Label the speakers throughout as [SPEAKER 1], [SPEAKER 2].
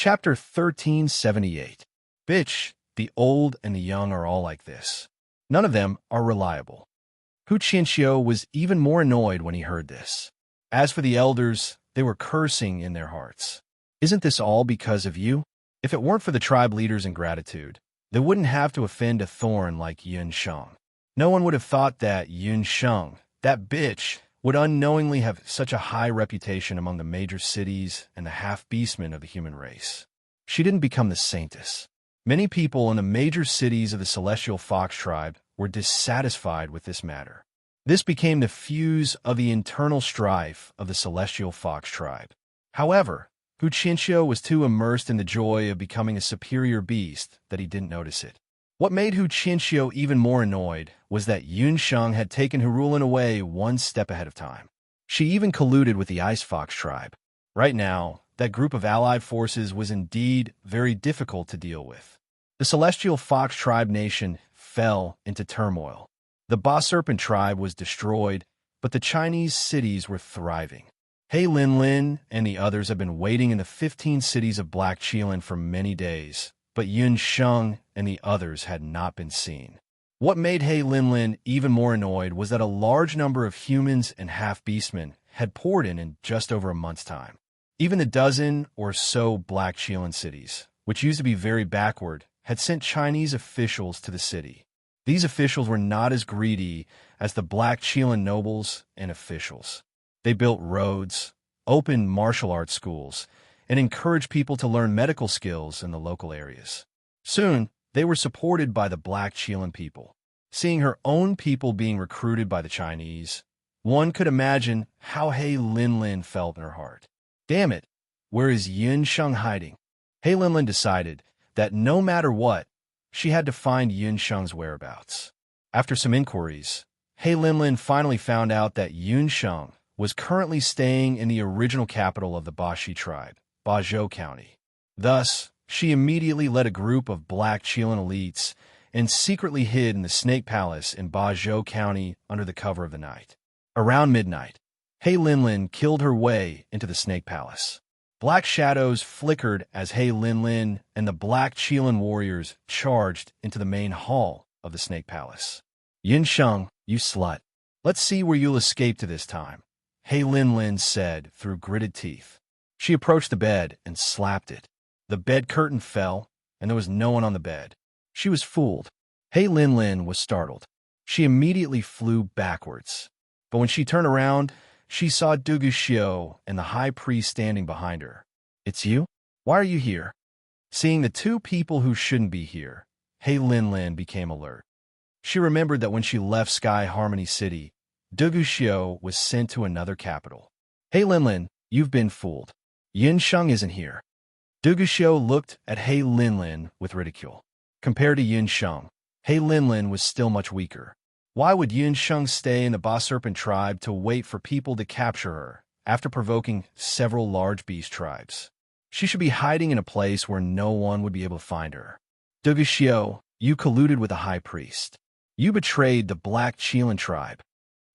[SPEAKER 1] Chapter 1378. Bitch, the old and the young are all like this. None of them are reliable. Hu Qianxiu was even more annoyed when he heard this. As for the elders, they were cursing in their hearts. Isn't this all because of you? If it weren't for the tribe leaders' ingratitude, they wouldn't have to offend a thorn like Yun Sheng. No one would have thought that Yun Sheng, that bitch, would unknowingly have such a high reputation among the major cities and the half-beastmen of the human race. She didn't become the saintess. Many people in the major cities of the Celestial Fox tribe were dissatisfied with this matter. This became the fuse of the internal strife of the Celestial Fox tribe. However, Hu Qianxiu was too immersed in the joy of becoming a superior beast that he didn't notice it. What made Hu Qianxiu even more annoyed was that Yun Sheng had taken Hurulin away one step ahead of time. She even colluded with the Ice Fox tribe. Right now, that group of allied forces was indeed very difficult to deal with. The Celestial Fox tribe nation fell into turmoil. The Ba Serpent tribe was destroyed, but the Chinese cities were thriving. He Linlin and the others have been waiting in the 15 cities of Black Qilin for many days, but Yun Sheng and the others had not been seen. What made He Linlin even more annoyed was that a large number of humans and half-beastmen had poured in just over a month's time. Even the dozen or so Black Qilin cities, which used to be very backward, had sent Chinese officials to the city. These officials were not as greedy as the Black Qilin nobles and officials. They built roads, opened martial arts schools, and encouraged people to learn medical skills in the local areas. Soon, they were supported by the Black Qilin people. Seeing her own people being recruited by the Chinese, one could imagine how He Linlin felt in her heart. Damn it, where is Yun Sheng hiding? He Linlin decided that no matter what, she had to find Yun Sheng's whereabouts. After some inquiries, He Linlin finally found out that Yun Sheng was currently staying in the original capital of the Bashi tribe, Bazhou County. Thus, she immediately led a group of Black Qilin elites and secretly hid in the Snake Palace in Bazhou County under the cover of the night. Around midnight, He Linlin killed her way into the Snake Palace. Black shadows flickered as He Linlin and the Black Qilin warriors charged into the main hall of the Snake Palace. Yun Sheng, you slut. Let's see where you'll escape to this time, He Linlin said through gritted teeth. She approached the bed and slapped it. The bed curtain fell, and there was no one on the bed. She was fooled. He Linlin was startled. She immediately flew backwards. But when she turned around, she saw Dugu Xiu and the high priest standing behind her. It's you? Why are you here? Seeing the two people who shouldn't be here, He Linlin became alert. She remembered that when she left Sky Harmony City, Dugu Xiu was sent to another capital. He Linlin, you've been fooled. Yun Sheng isn't here. Dugu Xiu looked at He Linlin with ridicule. Compared to Yun Sheng, He Linlin was still much weaker. Why would Yun Sheng stay in the Ba Serpent tribe to wait for people to capture her after provoking several large beast tribes? She should be hiding in a place where no one would be able to find her. Dugu Xiu, you colluded with the high priest. You betrayed the Black Qilin tribe.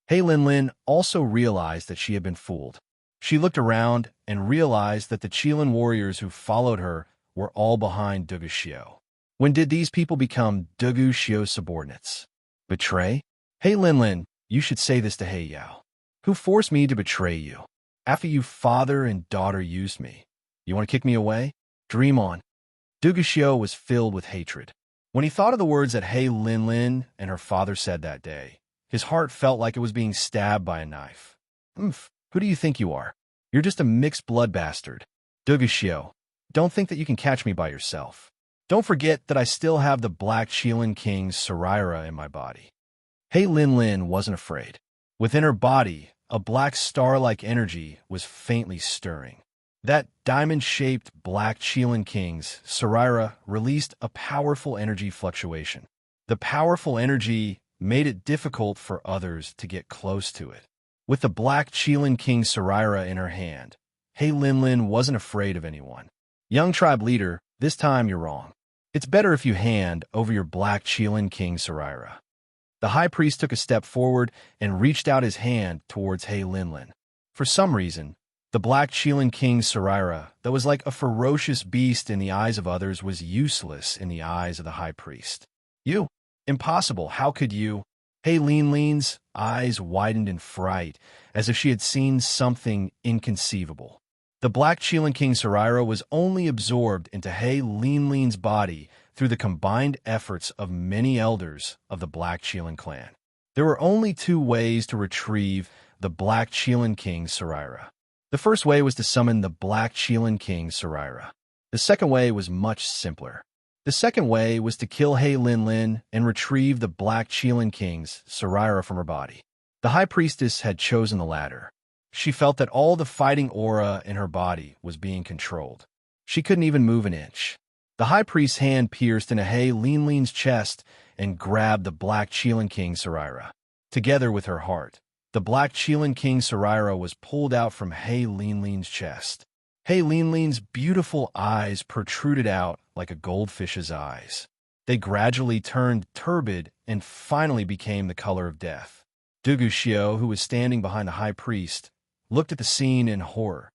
[SPEAKER 1] He Linlin also realized that she had been fooled. She looked around and realized that the Qilin warriors who followed her were all behind Dugu Xiu. When did these people become Dugu Xiu's subordinates? Betray? He Linlin, you should say this to He Yao. Who forced me to betray you? After you father and daughter used me. You want to kick me away? Dream on. Dugu Xiu was filled with hatred. When he thought of the words that He Linlin and her father said that day, his heart felt like it was being stabbed by a knife. Who do you think you are? You're just a mixed-blood bastard. Dugu Xiu, don't think that you can catch me by yourself. Don't forget that I still have the Black Qilin King's Saraira in my body. He Linlin wasn't afraid. Within her body, a black star-like energy was faintly stirring. That diamond-shaped Black Qilin King's Saraira released a powerful energy fluctuation. The powerful energy made it difficult for others to get close to it. With the Black Qilin King Saraira in her hand, He Linlin wasn't afraid of anyone. Young tribe leader, this time you're wrong. It's better if you hand over your Black Qilin King Saraira. The high priest took a step forward and reached out his hand towards He Linlin. For some reason, The black Qilin King Sarira, that was like a ferocious beast in the eyes of others, was useless in the eyes of the high priest. You? Impossible. How could you? Hey Lin's eyes widened in fright, as if she had seen something inconceivable. The black Qilin King Sarira was only absorbed into Hey Lin's body through the combined efforts of many elders of the Black Qilin clan. There were only two ways to retrieve the Black Qilin King Sarira. The first way was to summon the Black Qilin King Sarira. The second way was much simpler. The second way was to kill Hey Lin and retrieve the Black Qilin King's Sarira from her body. The High Priestess had chosen the latter. She felt that all the fighting aura in her body was being controlled. She couldn't even move an inch. The High Priest's hand pierced into Hey Lin's chest and grabbed the Black Qilin King Sarira. Together with her heart, the Black Qilin King Sarira was pulled out from Hey Lin's chest. Hey Lin's beautiful eyes protruded out like a goldfish's eyes. They gradually turned turbid and finally became the color of death. Duguxiu, who was standing behind the High Priest, looked at the scene in horror.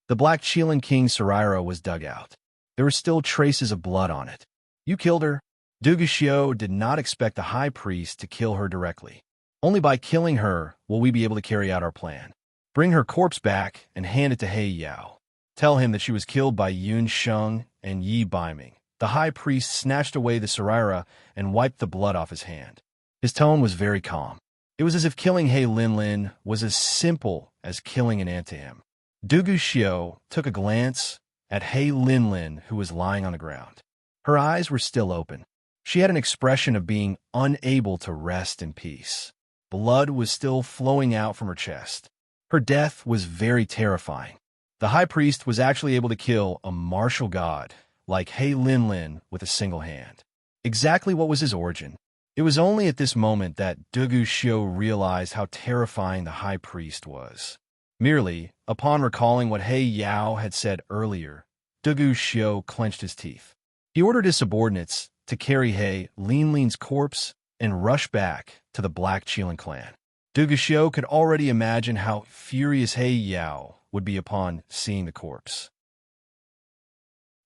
[SPEAKER 1] The Black Qilin King Sarira was dug out. There were still traces of blood on it. You killed her? Duguxiu did not expect the High Priest to kill her directly. Only by killing her will we be able to carry out our plan. Bring her corpse back and hand it to He Yao. Tell him that she was killed by Yun Sheng and Yi Baiming. The High Priest snatched away the Sarira and wiped the blood off his hand. His tone was very calm. It was as if killing Hey Lin was as simple as killing an ant to him. Duguxiu took a glance at Hey Lin, who was lying on the ground. Her eyes were still open. She had an expression of being unable to rest in peace. Blood was still flowing out from her chest. Her death was very terrifying. The High Priest was actually able to kill a martial god like Hey Lin with a single hand. Exactly what was his origin? It was only at this moment that Duguxiu realized how terrifying the High Priest was. Merely, upon recalling what He Yao had said earlier, Duguxiu clenched his teeth. He ordered his subordinates to carry Hey Lin's corpse and rush back to the Black Qilin clan. Duguxiu could already imagine how furious He Yao would be upon seeing the corpse.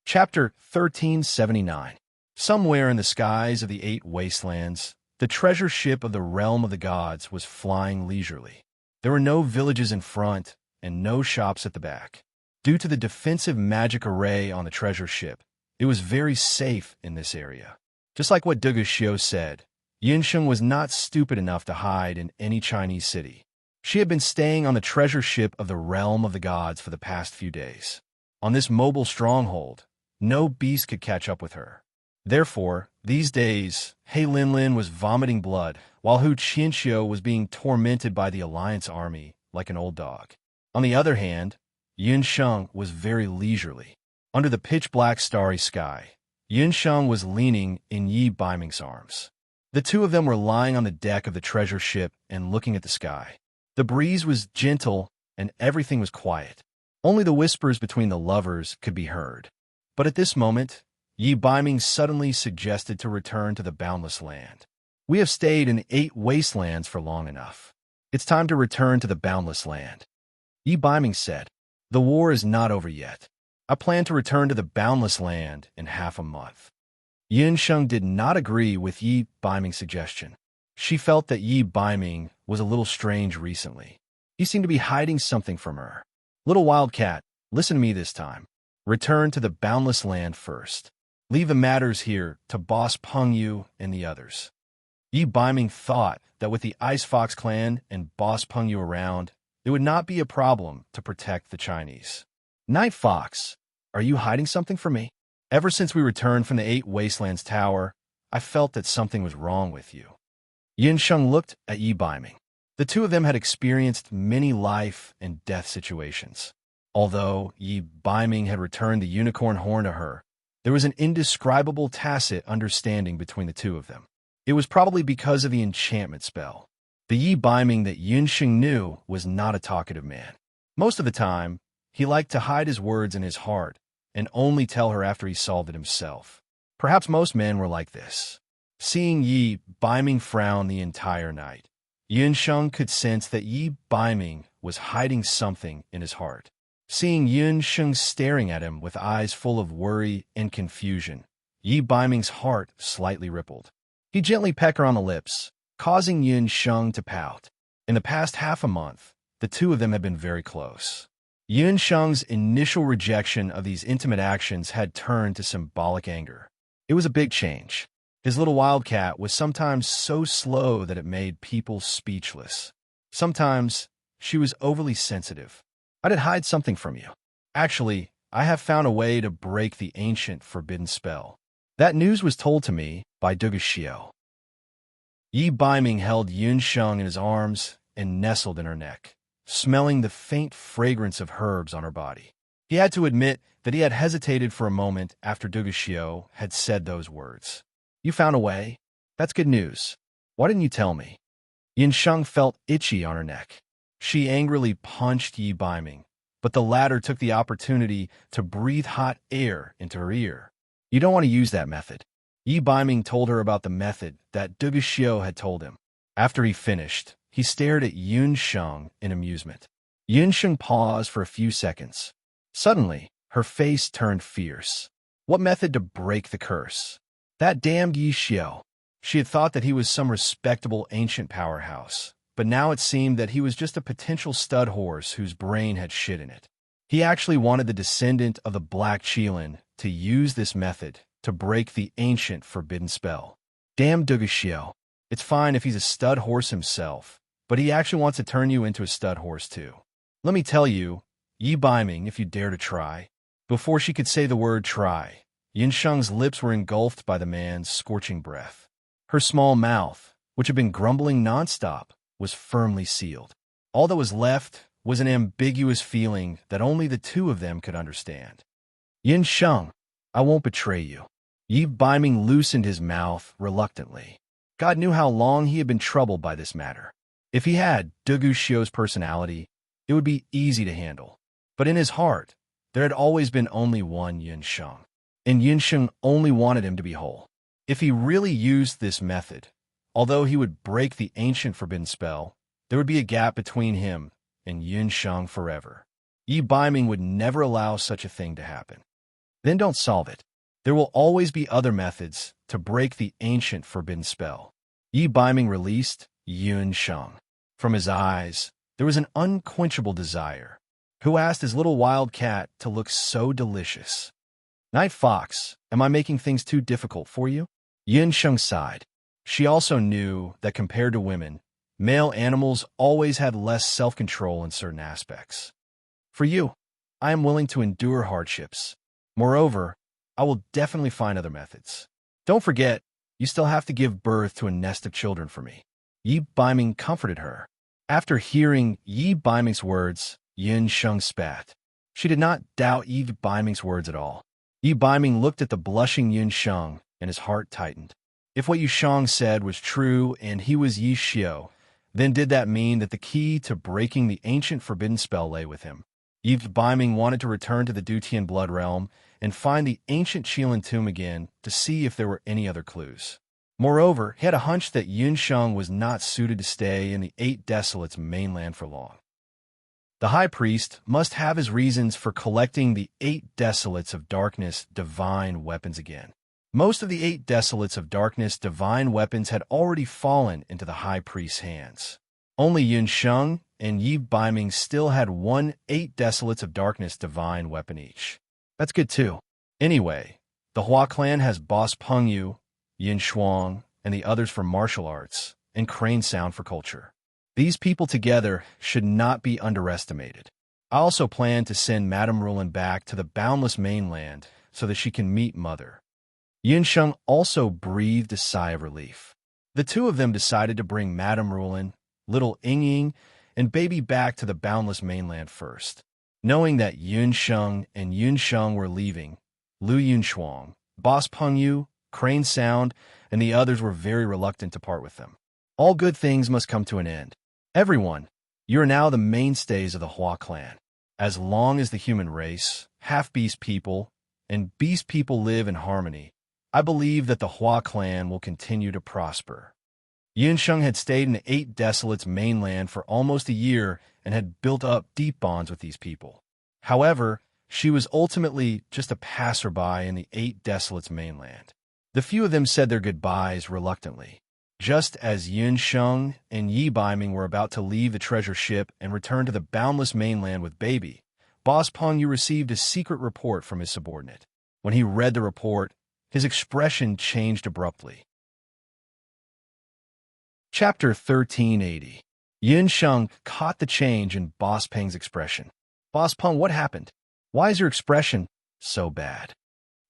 [SPEAKER 1] Chapter 1379. Somewhere in the skies of the Eight Wastelands, the treasure ship of the realm of the gods was flying leisurely. There were no villages in front and no shops at the back. Due to the defensive magic array on the treasure ship, it was very safe in this area. Just like what Duguxiu said, Yinsheng was not stupid enough to hide in any Chinese city. She had been staying on the treasure ship of the realm of the gods for the past few days. On this mobile stronghold, no beast could catch up with her. Therefore, these days, Hey Lin was vomiting blood, while Hu Qianxiu was being tormented by the Alliance army like an old dog. On the other hand, Yinsheng was very leisurely. Under the pitch-black starry sky, Yinsheng was leaning in Yi Baiming's arms. The two of them were lying on the deck of the treasure ship and looking at the sky. The breeze was gentle and everything was quiet. Only the whispers between the lovers could be heard. But at this moment, Yi Baiming suddenly suggested to return to the boundless land. We have stayed in the Eight Wastelands for long enough. It's time to return to the boundless land. Yi Baiming said, the war is not over yet. I plan to return to the boundless land in half a month. Yinsheng did not agree with Yi Baiming's suggestion. She felt that Yi Baiming was a little strange recently. He seemed to be hiding something from her. Little wildcat, listen to me this time. Return to the boundless land first. Leave the matters here to Boss Pengyu and the others. Yi Baiming thought that with the Ice Fox clan and Boss Pengyu around, it would not be a problem to protect the Chinese. Night Fox, are you hiding something from me? Ever since we returned from the Eight Wastelands Tower, I felt that something was wrong with you. Yinsheng looked at Yi Baiming. The two of them had experienced many life and death situations. Although Yi Baiming had returned the unicorn horn to her, there was an indescribable tacit understanding between the two of them. It was probably because of the enchantment spell. The Yi Baiming that Yinsheng knew was not a talkative man. Most of the time, he liked to hide his words in his heart and only tell her after he solved it himself. Perhaps most men were like this. Seeing Yi Baiming frown the entire night, Yinsheng could sense that Yi Baiming was hiding something in his heart. Seeing Yun Sheng staring at him with eyes full of worry and confusion, Yi Baiming's heart slightly rippled. He gently pecked her on the lips, causing Yun Sheng to pout. In the past half a month, the two of them had been very close. Yun Sheng's initial rejection of these intimate actions had turned to symbolic anger. It was a big change. His little wildcat was sometimes so slow that it made people speechless. Sometimes she was overly sensitive. I did hide something from you. Actually, I have found a way to break the ancient forbidden spell. That news was told to me by Duguxiu. Yi Baiming held Yun Sheng in his arms and nestled in her neck, smelling the faint fragrance of herbs on her body. He had to admit that he had hesitated for a moment after Duguxiu had said those words. You found a way? That's good news. Why didn't you tell me? Yun Sheng felt itchy on her neck. She angrily punched Yi Baiming, but the latter took the opportunity to breathe hot air into her ear. You don't want to use that method. Yi Baiming told her about the method that Duguxiu had told him. After he finished, he stared at Yun Sheng in amusement. Yun Sheng paused for a few seconds. Suddenly, her face turned fierce. What method to break the curse? That damned Yi Xiu. She had thought that he was some respectable ancient powerhouse, but now it seemed that he was just a potential stud horse whose brain had shit in it. He actually wanted the descendant of the Black Qilin to use this method to break the ancient forbidden spell. Damn Duguxiu. It's fine if he's a stud horse himself, but he actually wants to turn you into a stud horse too. Let me tell you, Yi Baiming, if you dare to try. Before she could say the word try, Yun Sheng's lips were engulfed by the man's scorching breath. Her small mouth, which had been grumbling nonstop, was firmly sealed. All that was left was an ambiguous feeling that only the two of them could understand. Yun Sheng, I won't betray you. Yi Baiming loosened his mouth reluctantly. God knew how long he had been troubled by this matter. If he had Duguxiu's personality, it would be easy to handle. But in his heart, there had always been only one Yun Sheng, and Yun Sheng only wanted him to be whole. If he really used this method, although he would break the ancient forbidden spell, there would be a gap between him and Yun Sheng forever. Yi Baiming would never allow such a thing to happen. Then don't solve it. There will always be other methods to break the ancient forbidden spell. Yi Baiming released Yun Sheng. From his eyes, there was an unquenchable desire. Who asked his little wild cat to look so delicious? Night Fox, am I making things too difficult for you? Yun Sheng sighed. She also knew that compared to women, male animals always had less self-control in certain aspects. For you, I am willing to endure hardships. Moreover, I will definitely find other methods. Don't forget, you still have to give birth to a nest of children for me. Yi Baiming comforted her. After hearing Yi Baiming's words, Yun Sheng spat. She did not doubt Yi Baiming's words at all. Yi Baiming looked at the blushing Yun Sheng, and his heart tightened. If what Yu Sheng said was true and he was Yi Xiu, then did that mean that the key to breaking the ancient forbidden spell lay with him? Yi Baiming wanted to return to the Dutian blood realm and find the ancient Qilin tomb again to see if there were any other clues. Moreover, he had a hunch that Yun Sheng was not suited to stay in the Eight Desolates mainland for long. The High Priest must have his reasons for collecting the Eight Desolates of Darkness divine weapons again. Most of the Eight Desolates of Darkness divine weapons had already fallen into the High Priest's hands. Only Yun Sheng and Yi Baiming still had one Eight Desolates of Darkness divine weapon each. That's good too. Anyway, the Hua clan has Boss Pengyu, Yin Shuang, and the others for martial arts, and Crane Sound for culture. These people together should not be underestimated. I also plan to send Madame Rulin back to the boundless mainland so that she can meet Mother. Yun Sheng also breathed a sigh of relief. The two of them decided to bring Madame Rulin, little Ying, and baby back to the boundless mainland first. Knowing that Yun Sheng and Yun Sheng were leaving, Lu Yunshuang, Boss Pengyu, Crane Sound, and the others were very reluctant to part with them. All good things must come to an end. Everyone, you are now the mainstays of the Hua clan. As long as the human race, half-beast people, and beast people live in harmony, I believe that the Hua clan will continue to prosper. Yun Sheng had stayed in the Eight Desolates mainland for almost a year and had built up deep bonds with these people. However, she was ultimately just a passerby in the Eight Desolates mainland. The few of them said their goodbyes reluctantly. Just as Yun Sheng and Yi Baiming were about to leave the treasure ship and return to the boundless mainland with baby, Boss Peng Yu received a secret report from his subordinate. When he read the report, his expression changed abruptly. Chapter 1380. Yun Sheng caught the change in Boss Peng's expression. Boss Peng, what happened? Why is your expression so bad?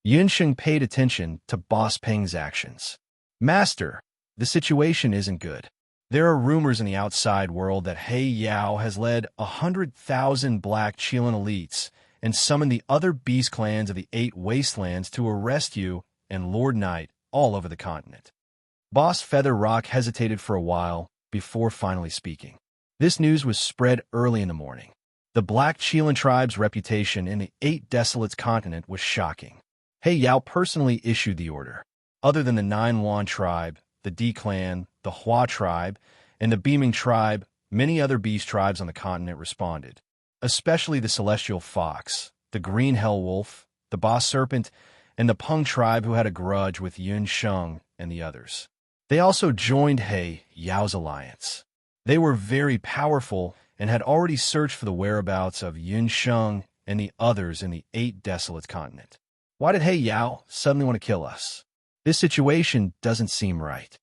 [SPEAKER 1] Yun Sheng paid attention to Boss Peng's actions. Master, the situation isn't good. There are rumors in the outside world that He Yao has led 100,000 black Qilin elites and summoned the other beast clans of the Eight Wastelands to arrest you and Lord Knight all over the continent. Boss Feather Rock hesitated for a while before finally speaking. This news was spread early in the morning. The Black Qilin tribe's reputation in the Eight Desolates continent was shocking. He Yao personally issued the order. Other than the Nine Wan tribe, the D clan, the Hua tribe, and the Beaming tribe, many other beast tribes on the continent responded, especially the Celestial Fox, the Green Hell Wolf, the Boss Serpent, and the Peng tribe who had a grudge with Yun Sheng and the others. They also joined He Yao's alliance. They were very powerful and had already searched for the whereabouts of Yun Sheng and the others in the Eight Desolates continent. Why did He Yao suddenly want to kill us? This situation doesn't seem right.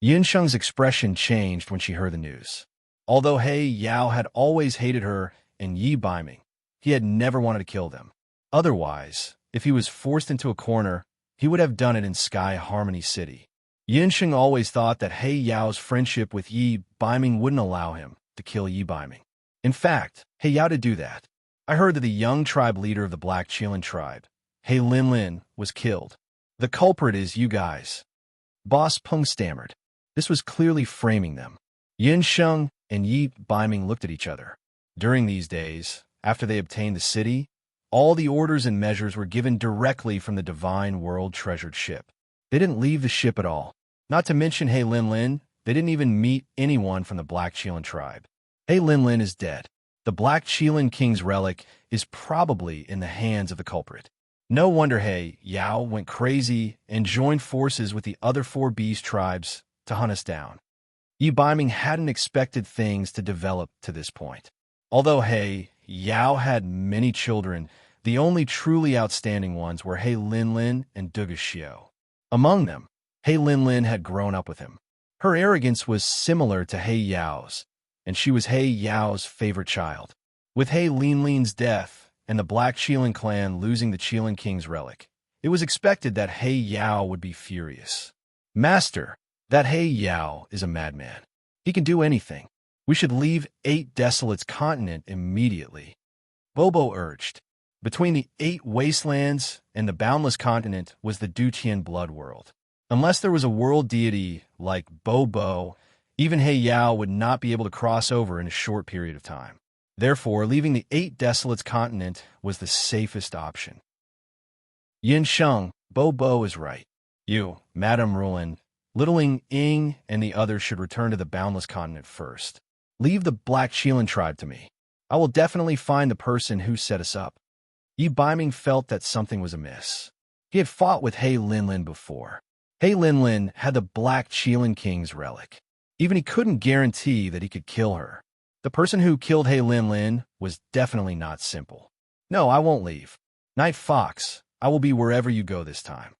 [SPEAKER 1] Yun Sheng's expression changed when she heard the news. Although He Yao had always hated her and Yi Baiming, he had never wanted to kill them. Otherwise, if he was forced into a corner, he would have done it in Sky Harmony City. Yun Sheng always thought that He Yao's friendship with Yi Baiming wouldn't allow him to kill Yi Baiming. In fact, He Yao did do that. I heard that the young tribe leader of the Black Qilin tribe, He Lin, was killed. The culprit is you guys. Boss Peng stammered. This was clearly framing them. Yun Sheng and Yi Baiming looked at each other. During these days, after they obtained the city, all the orders and measures were given directly from the Divine World treasured ship. They didn't leave the ship at all. Not to mention He Lin, they didn't even meet anyone from the Black Qilin tribe. He Lin is dead. The Black Qilin King's relic is probably in the hands of the culprit. No wonder He Yao went crazy and joined forces with the other four beast tribes to hunt us down. Yi Baiming hadn't expected things to develop to this point. Although He Yao had many children, the only truly outstanding ones were He Lin and Duga Xiao. Among them, He Lin had grown up with him. Her arrogance was similar to He Yao's, and she was He Yao's favorite child. With He Lin's death and the Black Qilin clan losing the Qilin King's relic, it was expected that He Yao would be furious. Master, that He Yao is a madman. He can do anything. We should leave Eight Desolates continent immediately. Bobo urged. Between the Eight Wastelands and the Boundless Continent was the Duqian Blood World. Unless there was a world deity like Bobo, even He Yao would not be able to cross over in a short period of time. Therefore, leaving the Eight Desolates continent was the safest option. Yin Sheng, Bobo is right. You, Madame Ruin, Littling Ying, and the others should return to the Boundless Continent first. Leave the Black Qilin tribe to me. I will definitely find the person who set us up. Yi Baiming felt that something was amiss. He had fought with He Lin before. He Lin had the Black Qilin King's relic. Even he couldn't guarantee that he could kill her. The person who killed He Lin was definitely not simple. No, I won't leave. Night Fox, I will be wherever you go this time.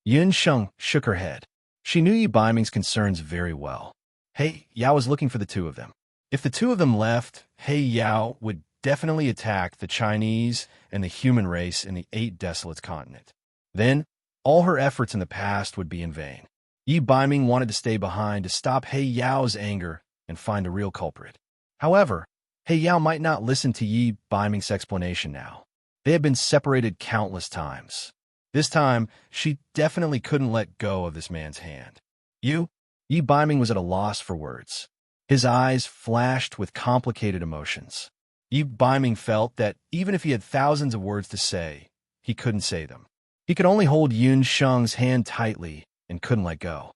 [SPEAKER 1] Yun Sheng shook her head. She knew Yi Baiming's concerns very well. He Yao was looking for the two of them. If the two of them left, He Yao would definitely attack the Chinese and the human race in the Eight Desolates continent. Then, all her efforts in the past would be in vain. Yi Baiming wanted to stay behind to stop He Yao's anger and find the real culprit. However, He Yao might not listen to Yi Baiming's explanation now. They had been separated countless times. This time, she definitely couldn't let go of this man's hand. Yi Baiming was at a loss for words. His eyes flashed with complicated emotions. Yi Baiming felt that even if he had thousands of words to say, he couldn't say them. He could only hold Yun Sheng's hand tightly and couldn't let go.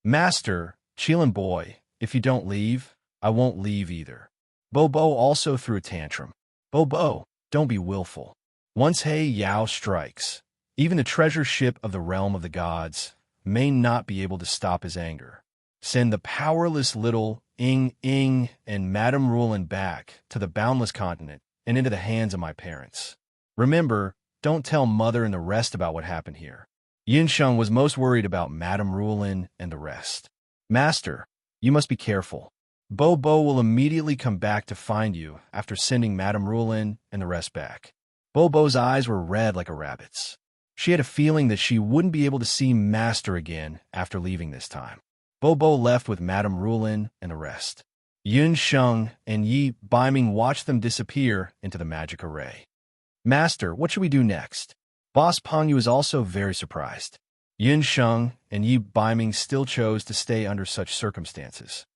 [SPEAKER 1] Master, Qilin boy, if you don't leave, I won't leave either. Bobo also threw a tantrum. Bobo, don't be willful. Once He Yao strikes, even the treasure ship of the realm of the gods may not be able to stop his anger. Send the powerless little Ing and Madame Rulin back to the boundless continent and into the hands of my parents. Remember, don't tell Mother and the rest about what happened here. Yunsheng was most worried about Madame Rulin and the rest. Master, you must be careful. Bo will immediately come back to find you after sending Madame Rulin and the rest back. Bo's eyes were red like a rabbit's. She had a feeling that she wouldn't be able to see Master again after leaving this time. Bo left with Madame Rulin and the rest. Yunsheng and Yi Baiming watched them disappear into the magic array. Master, what should we do next? Boss Pengyu is also very surprised. Yunsheng and Yi Baiming still chose to stay under such circumstances.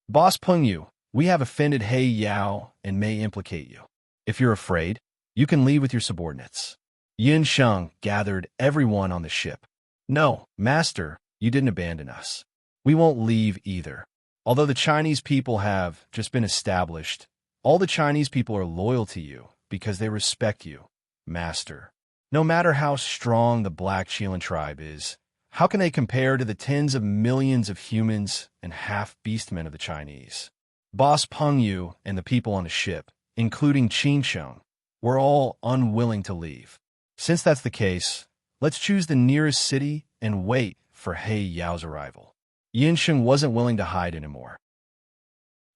[SPEAKER 1] Boss Pengyu, we have offended He Yao and may implicate you. If you're afraid, you can leave with your subordinates. Yunsheng gathered everyone on the ship. No, Master, you didn't abandon us. We won't leave either. Although the Chinese people have just been established, all the Chinese people are loyal to you because they respect you, Master. No matter how strong the Black Qilin tribe is, how can they compare to the tens of millions of humans and half-beastmen of the Chinese? Boss Pengyu and the people on the ship, including Qinsheng, were all unwilling to leave. Since that's the case, let's choose the nearest city and wait for He Yao's arrival. Yunsheng wasn't willing to hide anymore.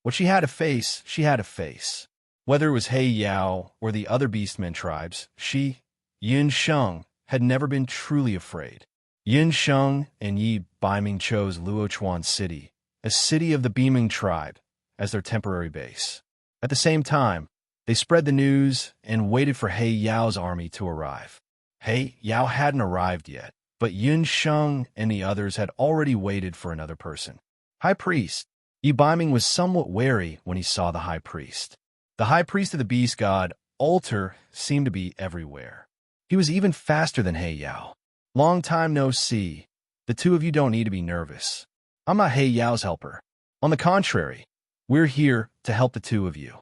[SPEAKER 1] What she had to face, she had to face. Whether it was He Yao or the other beastmen tribes, she, Yunsheng, had never been truly afraid. Yunsheng and Yi Baiming chose Luochuan City, a city of the Beaming tribe, as their temporary base. At the same time, they spread the news and waited for He Yao's army to arrive. He Yao hadn't arrived yet, but Yunsheng and the others had already waited for another person. High Priest. Yi Baiming was somewhat wary when he saw the High Priest. The High Priest of the Beast God, Alter, seemed to be everywhere. He was even faster than He Yao. Long time no see. The two of you don't need to be nervous. I'm not He Yao's helper. On the contrary, we're here to help the two of you.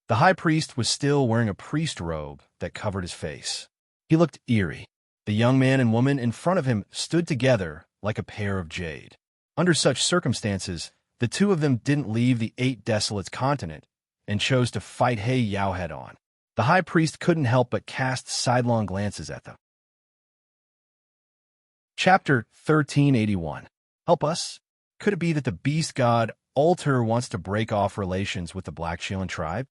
[SPEAKER 1] The High Priest was still wearing a priest robe that covered his face. He looked eerie. The young man and woman in front of him stood together like a pair of jade. Under such circumstances, the two of them didn't leave the Eight Desolates continent and chose to fight He Yao head-on. The High Priest couldn't help but cast sidelong glances at them. Chapter 1381. Help us? Could it be that the beast god Alter wants to break off relations with the Black Qilin tribe?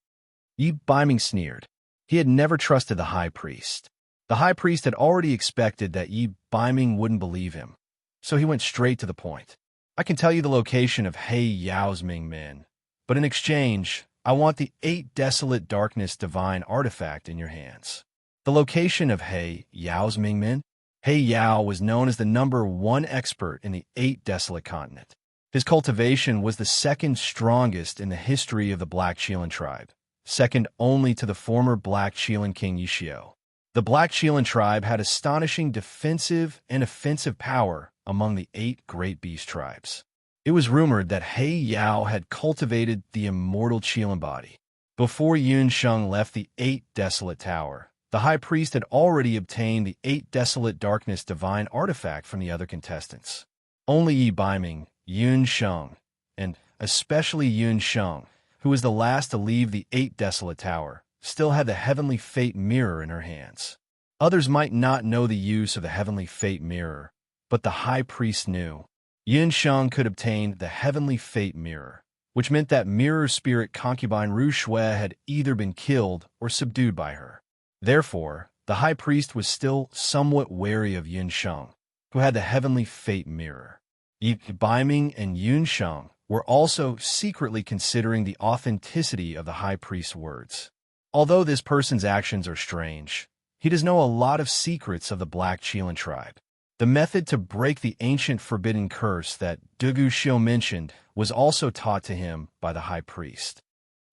[SPEAKER 1] Yi Baiming sneered. He had never trusted the High Priest. The High Priest had already expected that Yi Baiming wouldn't believe him, so he went straight to the point. I can tell you the location of He Yao's Ming Men, but in exchange, I want the 8 Desolate Darkness Divine Artifact in your hands. The location of He Yao's Ming Men? He Yao was known as the #1 expert in the 8 Desolate Continent. His cultivation was the second strongest in the history of the Black Qilin tribe, second only to the former Black Qilin king Yishio. The Black Qilin tribe had astonishing defensive and offensive power among the 8 great beast tribes. It was rumored that He Yao had cultivated the immortal Qilin body. Before Yunsheng left the 8 Desolate Tower, the High Priest had already obtained the 8 Desolate Darkness Divine Artifact from the other contestants. Only Yi Baiming, Yunsheng, and especially Yunsheng, who was the last to leave the 8 Desolate Tower, still had the Heavenly Fate Mirror in her hands. Others might not know the use of the Heavenly Fate Mirror, but the High Priest knew. Yunsheng could obtain the Heavenly Fate Mirror, which meant that mirror spirit concubine Ru Shui had either been killed or subdued by her. Therefore, the High Priest was still somewhat wary of Yunsheng, who had the Heavenly Fate Mirror. Yi Baiming and Yunsheng were also secretly considering the authenticity of the High Priest's words. Although this person's actions are strange, he does know a lot of secrets of the Black Qilin tribe. The method to break the ancient forbidden curse that Dugu Shio mentioned was also taught to him by the High Priest.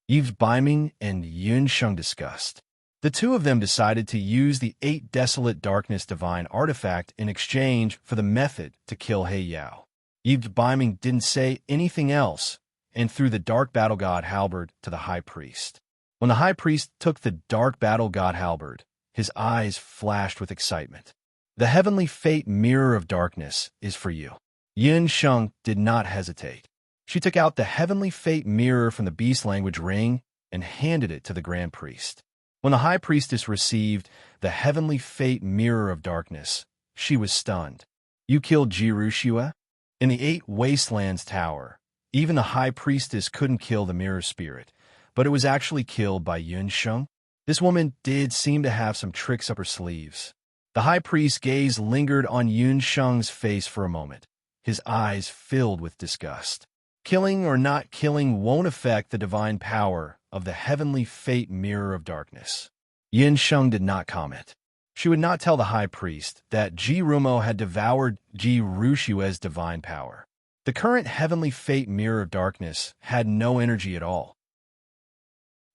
[SPEAKER 1] Yi Baiming and Yunsheng discussed. The two of them decided to use the 8 Desolate Darkness Divine Artifact in exchange for the method to kill He Yao. Yi Baiming didn't say anything else and threw the Dark Battle God halberd to the High Priest. When the high priest took the dark battle god halberd, his eyes flashed with excitement. The heavenly fate mirror of darkness is for you. Yin Sheng did not hesitate. She took out the heavenly fate mirror from the beast language ring and handed it to the grand priest. When the high priestess received the heavenly fate mirror of darkness, she was stunned. You killed Jirushua? In the 8 Wastelands Tower, even the high priestess couldn't kill the mirror spirit, but it was actually killed by Yun Sheng. This woman did seem to have some tricks up her sleeves. The high priest's gaze lingered on Yun Sheng's face for a moment, his eyes filled with disgust. Killing or not killing won't affect the divine power of the heavenly fate mirror of darkness. Yin Sheng did not comment. She would not tell the high priest that Ji Rumo had devoured Ji Rushue's divine power. The current heavenly fate mirror of darkness had no energy at all.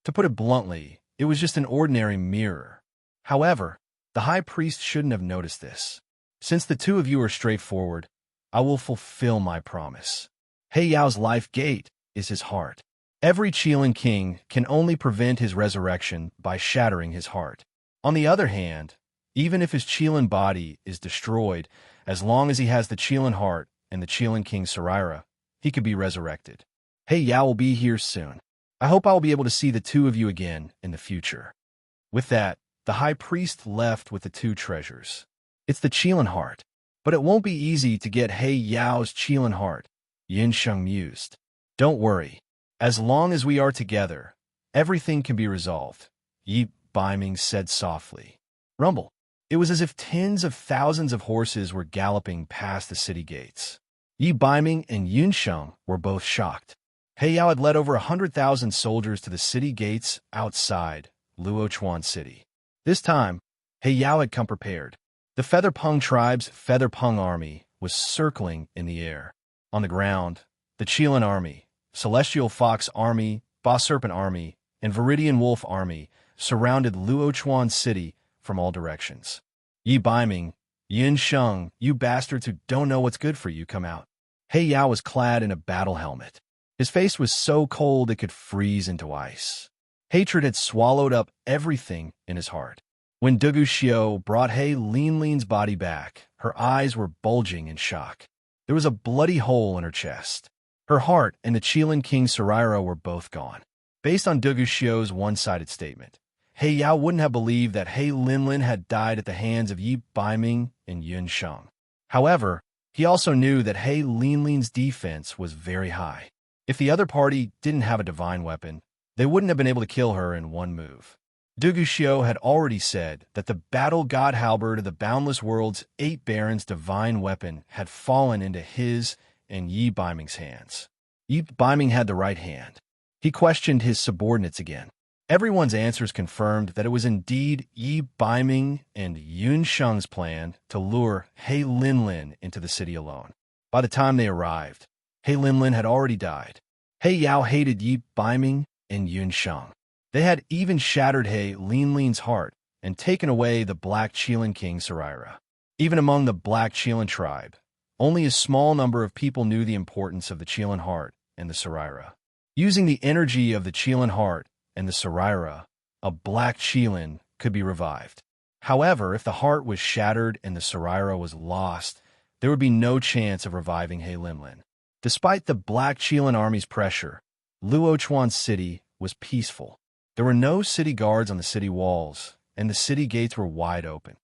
[SPEAKER 1] To put it bluntly, it was just an ordinary mirror. However, the high priest shouldn't have noticed this. Since the two of you are straightforward, I will fulfill my promise. He Yao's life gate is his heart. Every Qilin king can only prevent his resurrection by shattering his heart. On the other hand, even if his Qilin body is destroyed, as long as he has the Qilin heart and the Qilin king Saraira, he could be resurrected. He Yao will be here soon. I hope I will be able to see the two of you again in the future. With that, the high priest left with the 2 treasures. It's the Qilin heart, but it won't be easy to get He Yao's Qilin heart, Yin Sheng mused. Don't worry. As long as we are together, everything can be resolved, Yi Baiming said softly. Rumble. It was as if tens of thousands of horses were galloping past the city gates. Yi Baiming and Yun Sheng were both shocked. He Yao had led over 100,000 soldiers to the city gates outside Luochuan City. This time, He Yao had come prepared. The Feather Pung tribe's Feather Pung army was circling in the air. On the ground, the Qilin army, Celestial Fox army, Boss Serpent army, and Viridian Wolf army surrounded Luochuan City from all directions. Yi Baiming, Yin Sheng, you bastards who don't know what's good for you, come out. He Yao was clad in a battle helmet. His face was so cold it could freeze into ice. Hatred had swallowed up everything in his heart. When Dugu Xiao brought He Linlin's body back, her eyes were bulging in shock. There was a bloody hole in her chest. Her heart and the Qilin King Saraira were both gone. Based on Dugu Xiao's one-sided statement, He Yao wouldn't have believed that He Linlin had died at the hands of Yi Baiming and Yun Sheng. However, he also knew that He Linlin's defense was very high. If the other party didn't have a divine weapon, they wouldn't have been able to kill her in one move. Dugu Xiao had already said that the battle god halberd of the Boundless World's 8 barons' divine weapon had fallen into his and Yi Baiming's hands. Yi Baiming had the right hand. He questioned his subordinates again. Everyone's answers confirmed that it was indeed Yi Baiming and Yun Sheng's plan to lure He Linlin into the city alone. By the time they arrived, He Linlin had already died. He Yao hated Yi Baiming and Yun Sheng. They had even shattered He Linlin's heart and taken away the Black Qilin King Saraira. Even among the Black Qilin tribe, only a small number of people knew the importance of the Qilin heart and the Saraira. Using the energy of the Qilin heart and the Saraira, a Black Qilin could be revived. However, if the heart was shattered and the Saraira was lost, there would be no chance of reviving He Linlin. Despite the Black Qilin army's pressure, Luochuan City was peaceful. There were no city guards on the city walls, and the city gates were wide open.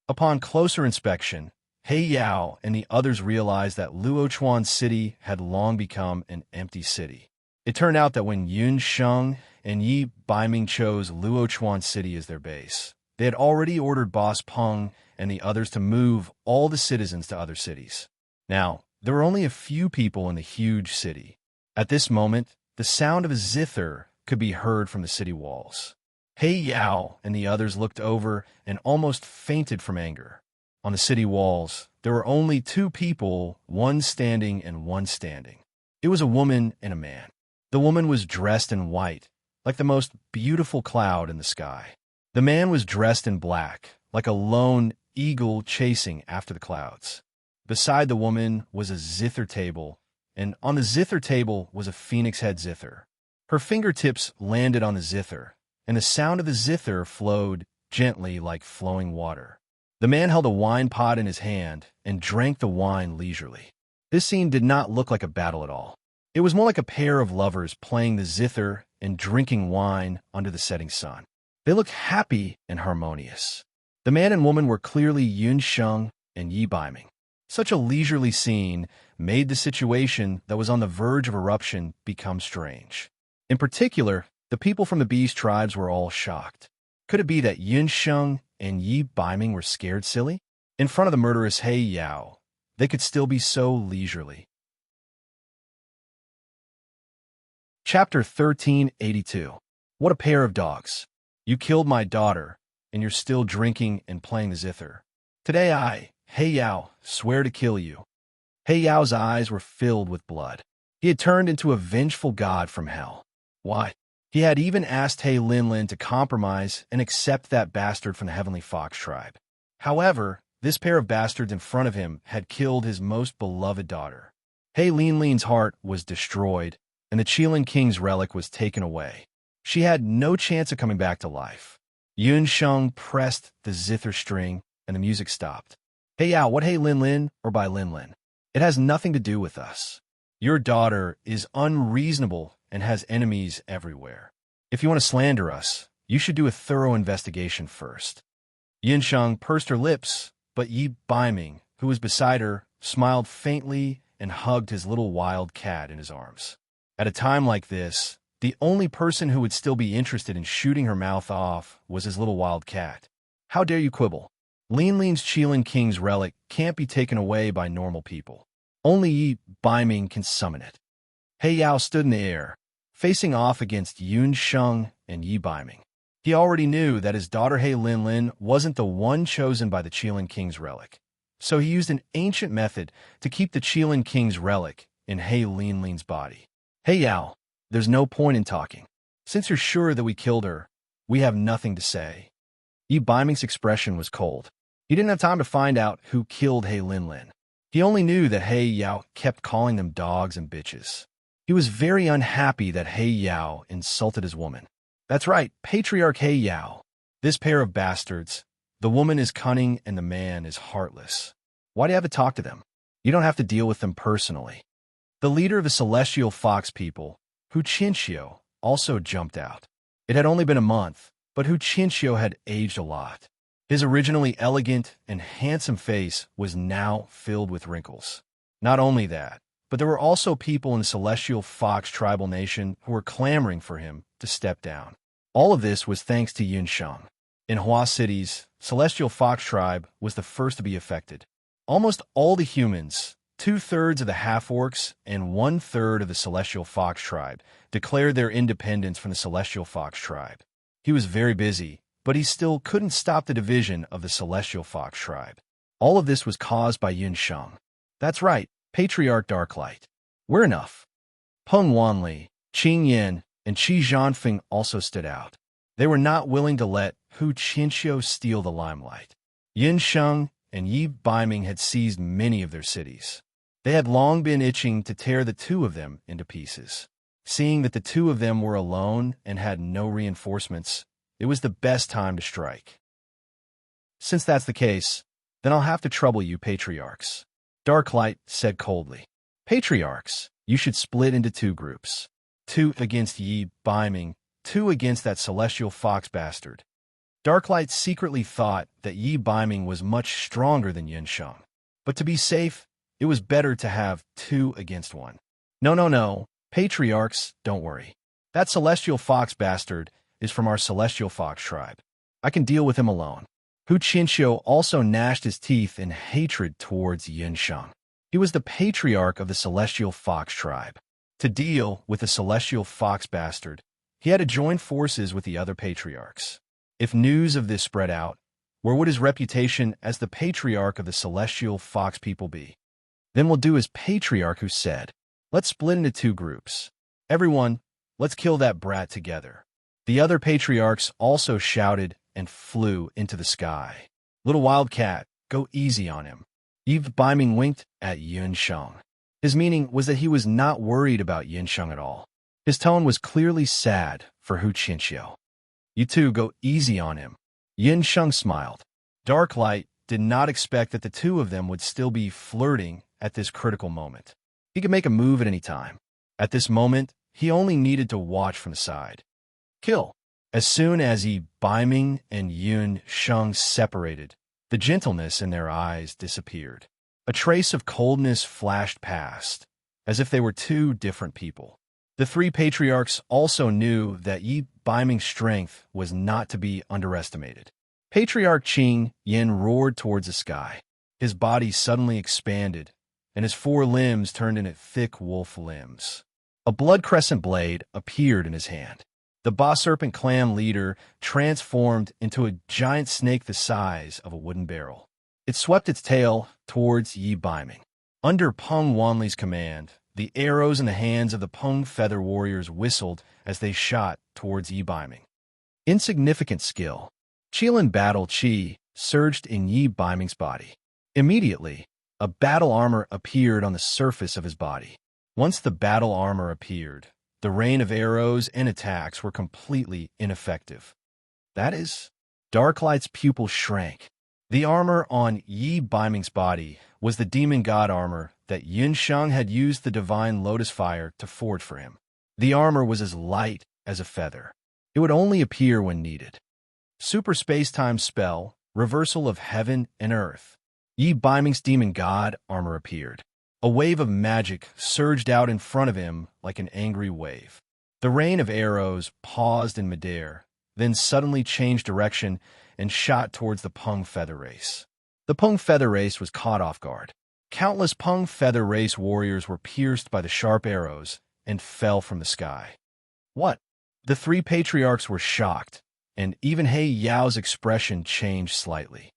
[SPEAKER 1] Upon closer inspection, He Yao and the others realized that Luochuan City had long become an empty city. It turned out that when Yun Sheng and Yi Baiming chose Luochuan City as their base, they had already ordered Boss Peng and the others to move all the citizens to other cities. Now, there were only a few people in the huge city. At this moment, the sound of a zither could be heard from the city walls. He Yao and the others looked over and almost fainted from anger. On the city walls, there were only 2 people, one standing and one standing. It was a woman and a man. The woman was dressed in white, like the most beautiful cloud in the sky. The man was dressed in black, like a lone eagle chasing after the clouds. Beside the woman was a zither table, and on the zither table was a phoenix head zither. Her fingertips landed on the zither, and the sound of the zither flowed gently like flowing water. The man held a wine pot in his hand and drank the wine leisurely. This scene did not look like a battle at all. It was more like a pair of lovers playing the zither and drinking wine under the setting sun. They looked happy and harmonious. The man and woman were clearly Yun Sheng and Yi Baiming. Such a leisurely scene made the situation that was on the verge of eruption become strange. In particular, the people from the beast tribes were all shocked. Could it be that Yun Sheng and Yi Baiming were scared silly? In front of the murderous He Yao, they could still be so leisurely. Chapter 1382. What a pair of dogs. You killed my daughter, and you're still drinking and playing the zither. Today I, He Yao, swear to kill you. He Yao's eyes were filled with blood. He had turned into a vengeful god from hell. Why? He had even asked He Linlin to compromise and accept that bastard from the Heavenly Fox tribe. However, this pair of bastards in front of him had killed his most beloved daughter. He Linlin's heart was destroyed, and the Qilin King's relic was taken away. She had no chance of coming back to life. Yun Sheng pressed the zither string, and the music stopped. Hey Yao, what He Linlin or by Linlin? It has nothing to do with us. Your daughter is unreasonable and has enemies everywhere. If you want to slander us, you should do a thorough investigation first. Yun Sheng pursed her lips, but Yi Baiming, who was beside her, smiled faintly and hugged his little wild cat in his arms. At a time like this, the only person who would still be interested in shooting her mouth off was his little wild cat. How dare you quibble? Linlin's Qilin King's relic can't be taken away by normal people. Only Yi Baiming can summon it. He Yao stood in the air, facing off against Yun Sheng and Yi Baiming. He already knew that his daughter He Linlin wasn't the one chosen by the Qilin King's relic, so he used an ancient method to keep the Qilin King's relic in He Linlin's body. Hey Yao, there's no point in talking. Since you're sure that we killed her, we have nothing to say. Yi Baiming's expression was cold. He didn't have time to find out who killed He Linlin. He only knew that He Yao kept calling them dogs and bitches. He was very unhappy that He Yao insulted his woman. That's right, Patriarch He Yao. This pair of bastards. The woman is cunning and the man is heartless. Why do you have to talk to them? You don't have to deal with them personally. The leader of the Celestial Fox people, Hu Qinxiu, also jumped out. It had only been a month, but Hu Qinxiu had aged a lot. His originally elegant and handsome face was now filled with wrinkles. Not only that, but there were also people in the Celestial Fox tribal nation who were clamoring for him to step down. All of this was thanks to Yun Sheng. In Hua City's Celestial Fox tribe was the first to be affected. Almost all the humans, 2/3 of the half-orcs and 1/3 of the Celestial Fox tribe, declared their independence from the Celestial Fox tribe. He was very busy, but he still couldn't stop the division of the Celestial Fox tribe. All of this was caused by Yun Sheng. That's right, Patriarch Darklight. We're enough. Peng Wanli, Qing Yin, and Qi Zhanfeng also stood out. They were not willing to let Hu Qinxiu steal the limelight. Yun Sheng and Yi Baiming had seized many of their cities. They had long been itching to tear the two of them into pieces. Seeing that the two of them were alone and had no reinforcements, it was the best time to strike. Since that's the case, then I'll have to trouble you, Patriarchs. Darklight said coldly. Patriarchs, you should split into two groups. 2 against Yi Baiming, 2 against that Celestial Fox bastard. Darklight secretly thought that Yi Baiming was much stronger than Yun Sheng. But to be safe, it was better to have 2 against 1. No. Patriarchs, don't worry. That Celestial Fox bastard is from our Celestial Fox tribe. I can deal with him alone. Hu Qinxiu also gnashed his teeth in hatred towards Yun Sheng. He was the patriarch of the Celestial Fox tribe. To deal with the Celestial Fox bastard, he had to join forces with the other patriarchs. If news of this spread out, where would his reputation as the patriarch of the Celestial Fox people be? Then we'll do as Patriarch who said, let's split into 2 groups. Everyone, let's kill that brat together. The other patriarchs also shouted and flew into the sky. Little Wildcat, go easy on him. Yi Baiming winked at Yun Sheng. His meaning was that he was not worried about Yun Sheng at all. His tone was clearly sad for Hu Qianxiu. You two go easy on him. Yin Sheng smiled. Darklight did not expect that the two of them would still be flirting at this critical moment. He could make a move at any time. At this moment, he only needed to watch from the side. Kill. As soon as Yi Baiming and Yun Sheng separated, the gentleness in their eyes disappeared. A trace of coldness flashed past, as if they were two different people. The three patriarchs also knew that Yi Baiming's strength was not to be underestimated. Patriarch Qing Yin roared towards the sky. His body suddenly expanded, and his four limbs turned into thick wolf limbs. A blood crescent blade appeared in his hand. The Boss Serpent clan leader transformed into a giant snake the size of a wooden barrel. It swept its tail towards Yi Baiming. Under Peng Wanli's command, the arrows in the hands of the Peng Feather Warriors whistled as they shot towards Yi Baiming. Insignificant skill. Qilin Battle Qi surged in Yi Baiming's body. Immediately, a battle armor appeared on the surface of his body. Once the battle armor appeared, the rain of arrows and attacks were completely ineffective. That is, Darklight's pupil shrank. The armor on Yi Baiming's body was the demon god armor that Yin Sheng had used the divine lotus fire to forge for him. The armor was as light as a feather. It would only appear when needed. Super space-time spell, reversal of heaven and earth. Yi Baiming's demon god armor appeared. A wave of magic surged out in front of him like an angry wave. The rain of arrows paused in midair, then suddenly changed direction and shot towards the Peng Feather Race. The Peng Feather Race was caught off guard. Countless Peng Feather Race warriors were pierced by the sharp arrows and fell from the sky. What? The three patriarchs were shocked, and even He Yao's expression changed slightly.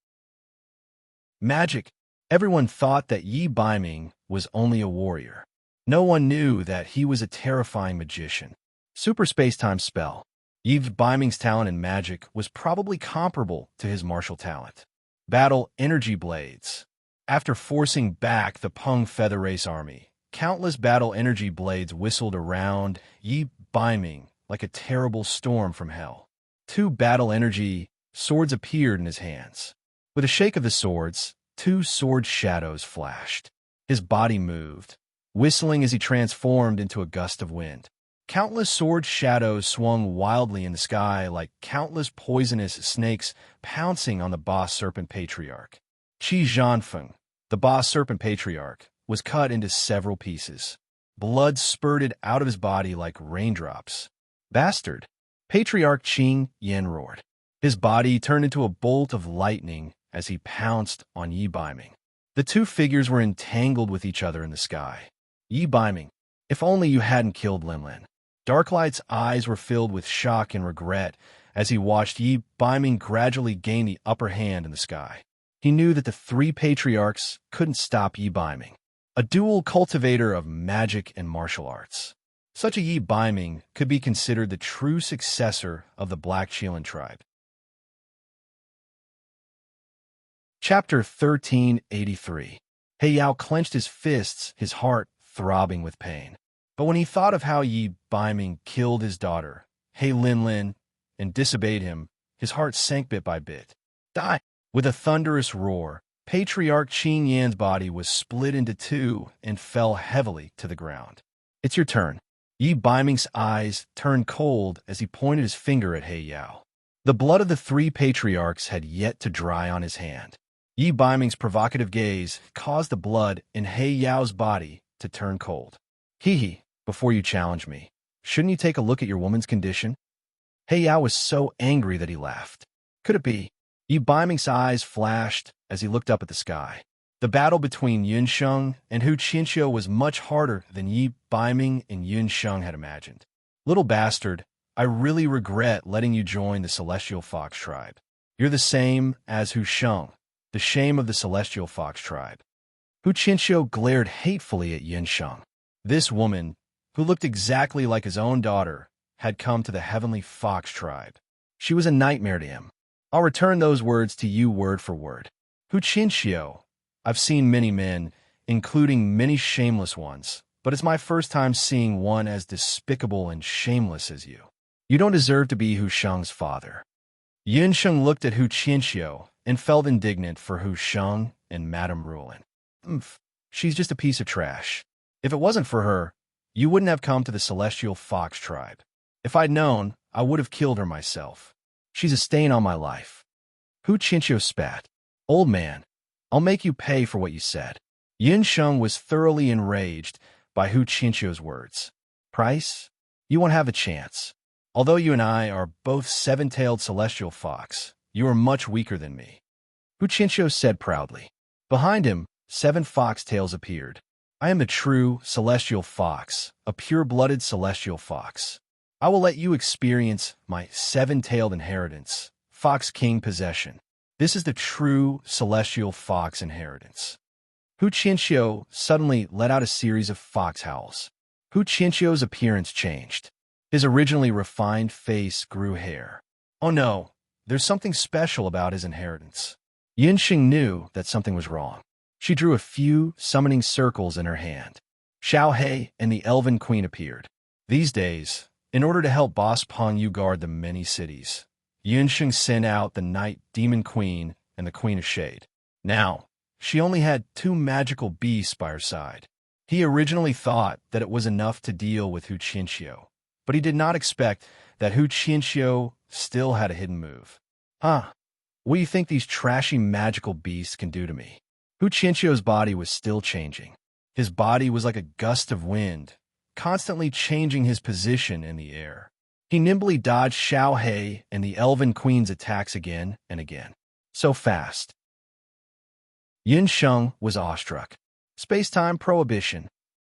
[SPEAKER 1] Magic. Everyone thought that Yi Baiming was only a warrior. No one knew that he was a terrifying magician. Super space-time spell. Yi Baiming's talent in magic was probably comparable to his martial talent. Battle energy blades. After forcing back the Peng Feather Race army, countless battle energy blades whistled around Yi Baiming like a terrible storm from hell. Two battle energy swords appeared in his hands. With a shake of the swords, two sword shadows flashed. His body moved, whistling as he transformed into a gust of wind. Countless sword shadows swung wildly in the sky like countless poisonous snakes pouncing on the Boss Serpent Patriarch. Qi Zhanfeng, the Boss Serpent Patriarch, was cut into several pieces. Blood spurted out of his body like raindrops. Bastard! Patriarch Qing Yin roared. His body turned into a bolt of lightning as he pounced on Yi Baiming. The two figures were entangled with each other in the sky. Yi Baiming, if only you hadn't killed Linlin. Darklight's eyes were filled with shock and regret as he watched Yi Baiming gradually gain the upper hand in the sky. He knew that the three patriarchs couldn't stop Yi Baiming, a dual cultivator of magic and martial arts. Such a Yi Baiming could be considered the true successor of the Black Qilin tribe. Chapter 1383. He Yao clenched his fists, his heart throbbing with pain. But when he thought of how Yi Baiming killed his daughter, He Linlin, and disobeyed him, his heart sank bit by bit. Die! With a thunderous roar, Patriarch Qing Yan's body was split into two and fell heavily to the ground. It's your turn. Yi Baiming's eyes turned cold as he pointed his finger at He Yao. The blood of the three patriarchs had yet to dry on his hand. Yi Baiming's provocative gaze caused the blood in He Yao's body to turn cold. Hee, before you challenge me, shouldn't you take a look at your woman's condition? He Yao was so angry that he laughed. Could it be? Yi Baiming's eyes flashed as he looked up at the sky. The battle between Yun Sheng and Hu Qianxiu was much harder than Yi Baiming and Yun Sheng had imagined. Little bastard, I really regret letting you join the Celestial Fox tribe. You're the same as Hu Sheng, the shame of the Celestial Fox tribe. Hu Qianxiu glared hatefully at Yun Sheng. This woman, who looked exactly like his own daughter, had come to the Heavenly Fox tribe. She was a nightmare to him. I'll return those words to you word for word. Hu Qianxiu, I've seen many men, including many shameless ones, but it's my first time seeing one as despicable and shameless as you. You don't deserve to be Hu Sheng's father." Yun Sheng looked at Hu Qianxiu and felt indignant for Hu Sheng and Madame Rulin. She's just a piece of trash. If it wasn't for her, you wouldn't have come to the Celestial Fox tribe. If I'd known, I would have killed her myself. She's a stain on my life." Hu Qianxiu spat. "Old man, I'll make you pay for what you said." Yun Sheng was thoroughly enraged by Hu Qianxiu's words. "Price? You won't have a chance. Although you and I are both seven-tailed celestial fox, you are much weaker than me," Hu Qianxiu said proudly. Behind him, 7 foxtails appeared. "I am the true celestial fox, a pure-blooded celestial fox. I will let you experience my 7-tailed inheritance, Fox King possession. This is the true celestial fox inheritance." Hu Qianxiu suddenly let out a series of fox howls. Hu Qianxiu's appearance changed. His originally refined face grew hair. Oh no, there's something special about his inheritance. Yun Sheng knew that something was wrong. She drew a few summoning circles in her hand. Xiao He and the Elven Queen appeared. These days, in order to help Boss Peng Yu guard the many cities, Yun Sheng sent out the Night Demon Queen and the Queen of Shade. Now, she only had 2 magical beasts by her side. He originally thought that it was enough to deal with Hu Qianxiu, but he did not expect that Hu Qianxiu still had a hidden move. What do you think these trashy magical beasts can do to me? Hu Qianxiu's body was still changing. His body was like a gust of wind, constantly changing his position in the air. He nimbly dodged Xiao He and the Elven Queen's attacks again and again. So fast. Yun Sheng was awestruck. Space-time prohibition.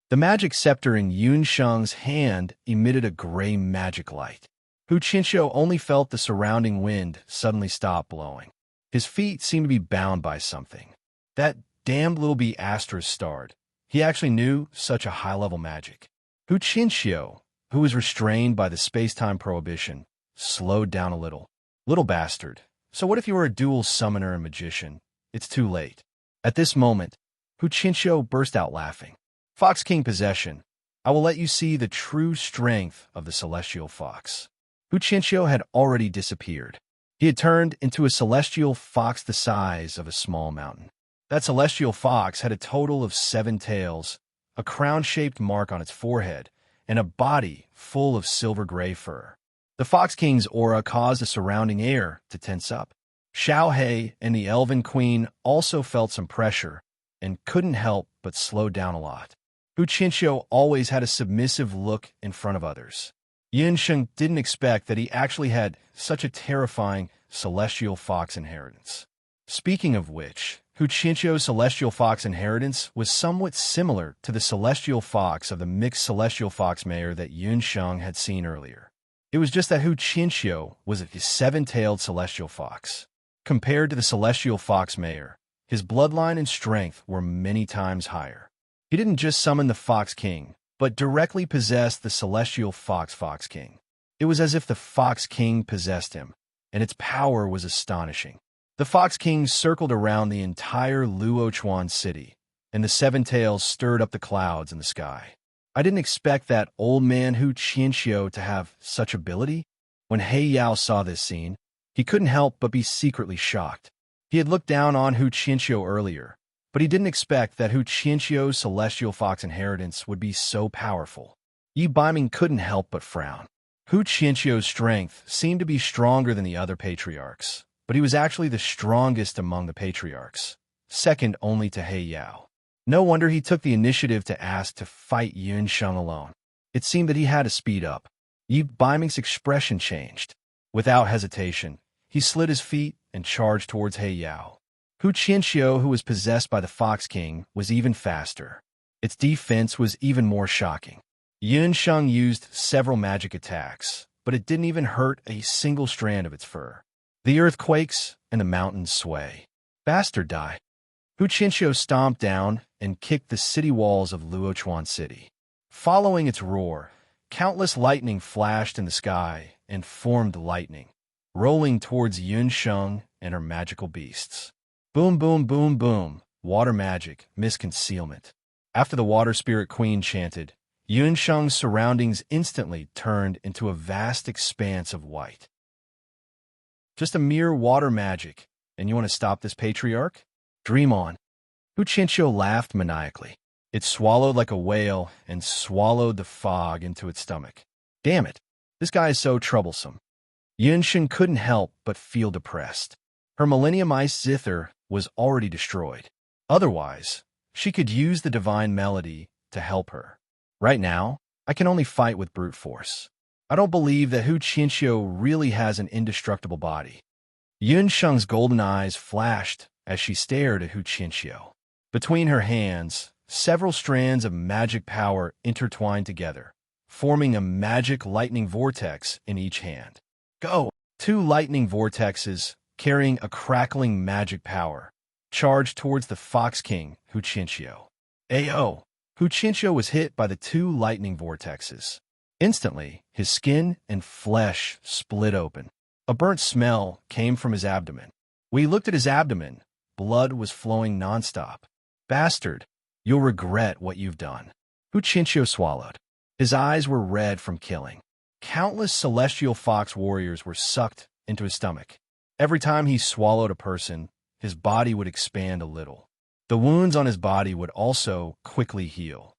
[SPEAKER 1] The magic scepter in Yun Sheng's hand emitted a gray magic light. Hu Qianxiu only felt the surrounding wind suddenly stop blowing. His feet seemed to be bound by something. That damned little bee Astra starred. He actually knew such a high-level magic. Hu Qianxiu, who was restrained by the space-time prohibition, slowed down a little. Little bastard. So what if you were a dual summoner and magician? It's too late. At this moment, Hu Qianxiu burst out laughing. Fox King possession. I will let you see the true strength of the celestial fox. Hu Qianxiu had already disappeared. He had turned into a celestial fox the size of a small mountain. That celestial fox had a total of 7 tails, a crown-shaped mark on its forehead, and a body full of silver-gray fur. The Fox King's aura caused the surrounding air to tense up. Xiao He and the Elven Queen also felt some pressure and couldn't help but slow down a lot. Hu Qianxiu always had a submissive look in front of others. Yun Sheng didn't expect that he actually had such a terrifying celestial fox inheritance. Speaking of which, Hu Qianxiu's celestial fox inheritance was somewhat similar to the celestial fox of the mixed celestial fox mare that Yun Sheng had seen earlier. It was just that Hu Qianxiu was a 7-tailed celestial fox. Compared to the celestial fox mare, his bloodline and strength were many times higher. He didn't just summon the Fox King, but directly possessed the celestial Fox King. It was as if the Fox King possessed him, and its power was astonishing. The Fox King circled around the entire Luochuan city, and the 7 tails stirred up the clouds in the sky. I didn't expect that old man Hu Qianxiu to have such ability. When He Yao saw this scene, he couldn't help but be secretly shocked. He had looked down on Hu Qianxiu earlier, but he didn't expect that Hu Qianxiu's celestial fox inheritance would be so powerful. Yi Baiming couldn't help but frown. Hu Qianxiu's strength seemed to be stronger than the other patriarchs, but he was actually the strongest among the patriarchs, second only to He Yao. No wonder he took the initiative to ask to fight Yun Sheng alone. It seemed that he had to speed up. Yi Baiming's expression changed. Without hesitation, he slid his feet and charged towards He Yao. Hu Qianxiu, who was possessed by the Fox King, was even faster. Its defense was even more shocking. Yun Sheng used several magic attacks, but it didn't even hurt a single strand of its fur. The earth quakes and the mountains sway. Bastard die. Hu Qianxiu stomped down and kicked the city walls of Luochuan City. Following its roar, countless lightning flashed in the sky and formed lightning, rolling towards Yun Sheng and her magical beasts. Boom, boom, boom, boom. Water magic, mist concealment. After the water spirit queen chanted, Yunsheng's surroundings instantly turned into a vast expanse of white. Just a mere water magic, and you want to stop this patriarch? Dream on. Hu Qianqiu laughed maniacally. It swallowed like a whale and swallowed the fog into its stomach. Damn it, this guy is so troublesome. Yunsheng couldn't help but feel depressed. Her Millennium Ice Zither was already destroyed. Otherwise, she could use the divine melody to help her. Right now, I can only fight with brute force. I don't believe that Hu Qianqiu really has an indestructible body. Yunsheng's golden eyes flashed as she stared at Hu Qianqiu. Between her hands, several strands of magic power intertwined together, forming a magic lightning vortex in each hand. Go! 2 lightning vortexes, carrying a crackling magic power, charged towards the Fox King, Hu Qianqiu. Ayo! Hu Qianqiu was hit by the 2 lightning vortexes. Instantly, his skin and flesh split open. A burnt smell came from his abdomen. When he looked at his abdomen, blood was flowing nonstop. Bastard, you'll regret what you've done. Hu Qianqiu swallowed. His eyes were red from killing. Countless celestial fox warriors were sucked into his stomach. Every time he swallowed a person, his body would expand a little. The wounds on his body would also quickly heal.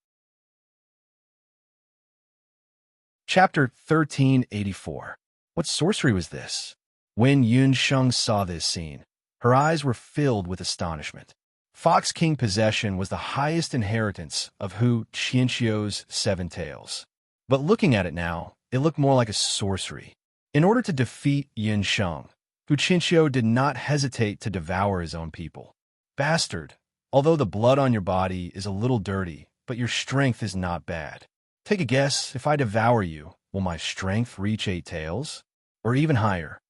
[SPEAKER 1] Chapter 1384. What sorcery was this? When Yunsheng saw this scene, her eyes were filled with astonishment. Fox King possession was the highest inheritance of Hu Qianqiu's 7 tails. But looking at it now, it looked more like a sorcery. In order to defeat Yunsheng, Hu Qianqiu did not hesitate to devour his own people. Bastard, although the blood on your body is a little dirty, but your strength is not bad. Take a guess, if I devour you, will my strength reach 8 tails? Or even higher?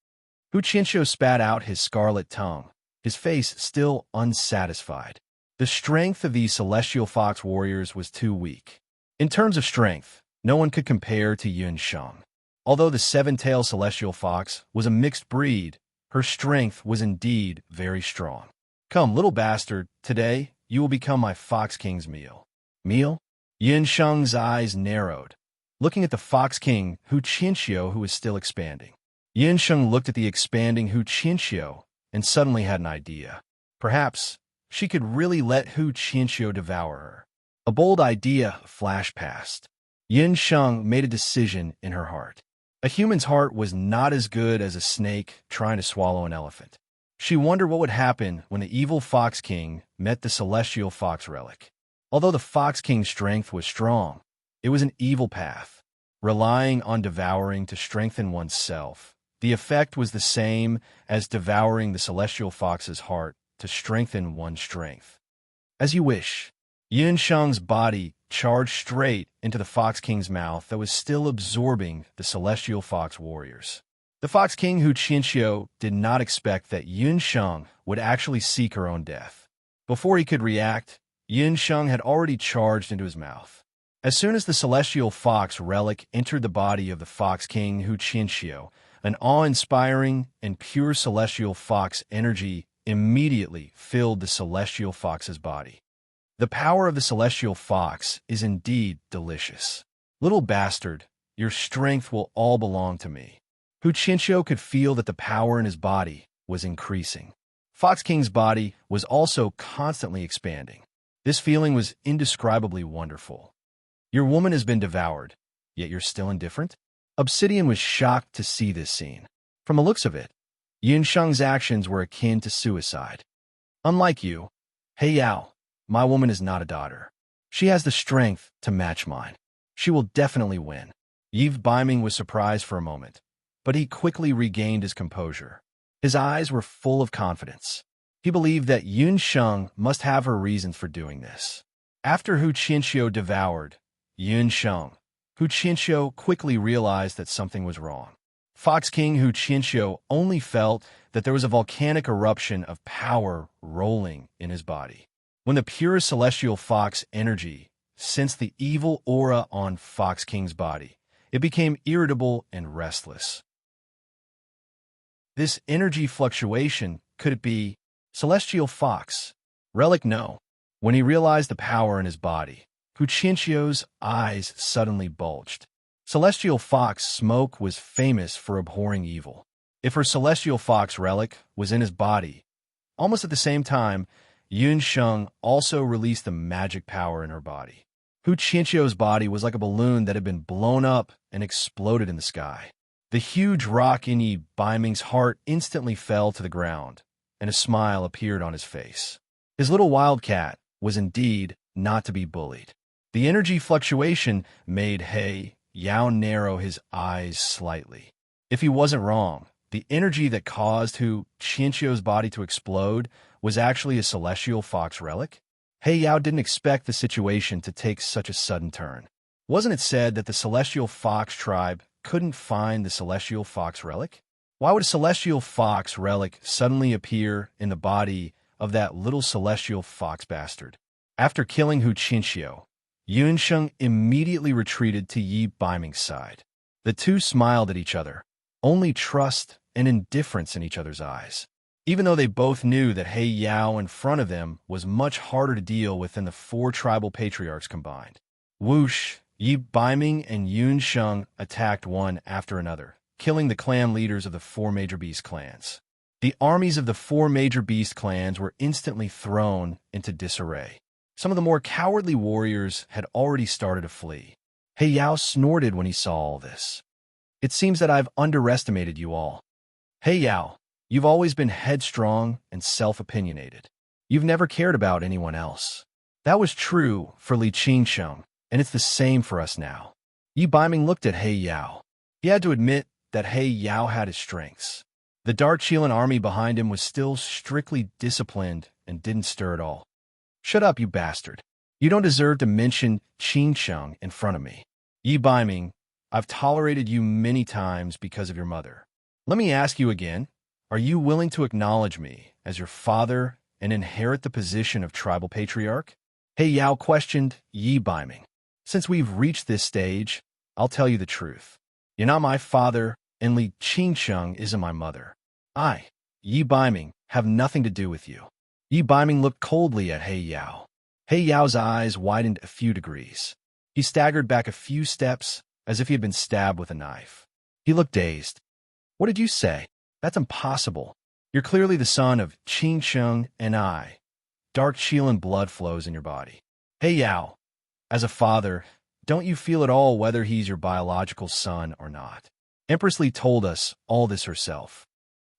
[SPEAKER 1] Hu Qianqiu spat out his scarlet tongue, his face still unsatisfied. The strength of these celestial fox warriors was too weak. In terms of strength, no one could compare to Yunsheng. Although the 7-tailed celestial fox was a mixed breed, her strength was indeed very strong. Come, little bastard, today you will become my Fox King's meal. Meal? Yunsheng's eyes narrowed, looking at the Fox King, Hu Qianqiu, who was still expanding. Yunsheng looked at the expanding Hu Qianqiu and suddenly had an idea. Perhaps she could really let Hu Qianqiu devour her. A bold idea flashed past. Yunsheng made a decision in her heart. A human's heart was not as good as a snake trying to swallow an elephant. She wondered what would happen when the evil Fox King met the celestial fox relic. Although the Fox King's strength was strong, it was an evil path, relying on devouring to strengthen oneself. The effect was the same as devouring the celestial fox's heart to strengthen one's strength. As you wish. Yunsheng's body charged straight into the Fox King's mouth that was still absorbing the celestial fox warriors. The Fox King Hu Qianqiu did not expect that Yunsheng would actually seek her own death. Before he could react, Yunsheng had already charged into his mouth. As soon as the celestial fox relic entered the body of the Fox King Hu Qianqiu, an awe-inspiring and pure celestial fox energy immediately filled the celestial fox's body. The power of the celestial fox is indeed delicious. Little bastard, your strength will all belong to me. Hu Qianqiu could feel that the power in his body was increasing. Fox King's body was also constantly expanding. This feeling was indescribably wonderful. Your woman has been devoured, yet you're still indifferent? Obsidian was shocked to see this scene. From the looks of it, Yunsheng's actions were akin to suicide. Unlike you, Hey Yao, my woman is not a daughter. She has the strength to match mine. She will definitely win. Yves Biming was surprised for a moment, but he quickly regained his composure. His eyes were full of confidence. He believed that Yunsheng must have her reasons for doing this. After Hu Qianqiu devoured Yunsheng, Hu Qianqiu quickly realized that something was wrong. Fox King Hu Qianqiu only felt that there was a volcanic eruption of power rolling in his body. When the pure celestial fox energy sensed the evil aura on Fox King's body, it became irritable and restless. This energy fluctuation, could it be celestial fox? Relic no. When he realized the power in his body, Hu Qianqiu's eyes suddenly bulged. Celestial fox smoke was famous for abhorring evil. If her celestial fox relic was in his body, almost at the same time, Yun Sheng also released the magic power in her body. Hu Qianqiu's body was like a balloon that had been blown up and exploded in the sky. The huge rock in Yi Baiming's heart instantly fell to the ground, and a smile appeared on his face. His little wildcat was indeed not to be bullied. The energy fluctuation made He Yao narrow his eyes slightly. If he wasn't wrong, the energy that caused Hu Qianqiu's body to explode was actually a celestial fox relic. He Yao didn't expect the situation to take such a sudden turn. Wasn't it said that the celestial fox tribe couldn't find the celestial fox relic? Why would a celestial fox relic suddenly appear in the body of that little celestial fox bastard? After killing Hu Qianqiu, Yun Sheng immediately retreated to Yi Baiming's side. The two smiled at each other, only trust and indifference in each other's eyes. Even though they both knew that He Yao in front of them was much harder to deal with than the four tribal patriarchs combined. Whoosh, Yi Baiming and Yun Sheng attacked one after another, killing the clan leaders of the four major beast clans. The armies of the four major beast clans were instantly thrown into disarray. Some of the more cowardly warriors had already started to flee. He Yao snorted when he saw all this. It seems that I've underestimated you all. He Yao, you've always been headstrong and self-opinionated. You've never cared about anyone else. That was true for Li Qingsheng, and it's the same for us now. Yi Baiming looked at He Yao. He had to admit that He Yao had his strengths. The Dark Qilin army behind him was still strictly disciplined and didn't stir at all. Shut up, you bastard. You don't deserve to mention Qingsheng in front of me. Yi Baiming, I've tolerated you many times because of your mother. Let me ask you again, are you willing to acknowledge me as your father and inherit the position of tribal patriarch? He Yao questioned Yi Baiming. Since we've reached this stage, I'll tell you the truth. You're not my father, and Li Qingsheng isn't my mother. I, Yi Baiming, have nothing to do with you. Yi Baiming looked coldly at He Yao. He Yao's eyes widened a few degrees. He staggered back a few steps as if he had been stabbed with a knife. He looked dazed. What did you say? That's impossible. You're clearly the son of Qingsheng and I. Dark Qilin blood flows in your body. He Yao, as a father, don't you feel at all whether he's your biological son or not? Empress Li told us all this herself.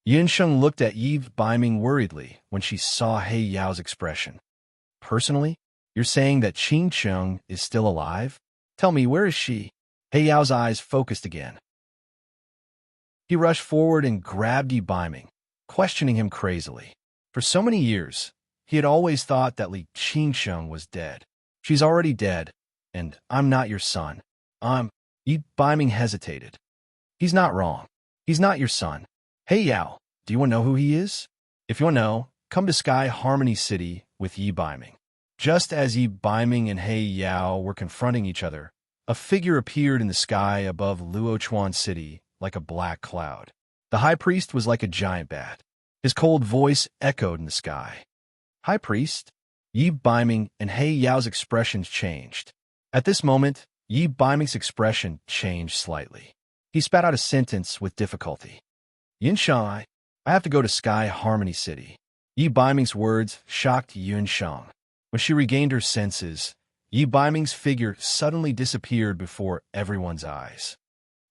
[SPEAKER 1] Yun Sheng looked at Yi Baiming worriedly when she saw He Yao's expression. Personally, you're saying that Qingsheng is still alive? Tell me, where is she? He Yao's eyes focused again. He rushed forward and grabbed Yi Baiming, questioning him crazily. For so many years, he had always thought that Li Qingsheng was dead. She's already dead, and I'm not your son. Yi Baiming hesitated. He's not wrong. He's not your son. Hey Yao, do you want to know who he is? If you want to know, come to Sky Harmony City with Yi Baiming. Just as Yi Baiming and He Yao were confronting each other, a figure appeared in the sky above Luochuan City like a black cloud. The high priest was like a giant bat. His cold voice echoed in the sky. High priest? Yi Baiming and He Yao's expressions changed. At this moment, Yi Baiming's expression changed slightly. He spat out a sentence with difficulty. Yun Sheng, I have to go to Sky Harmony City. Yi Baiming's words shocked Yun Sheng. When she regained her senses, Yi Baiming's figure suddenly disappeared before everyone's eyes.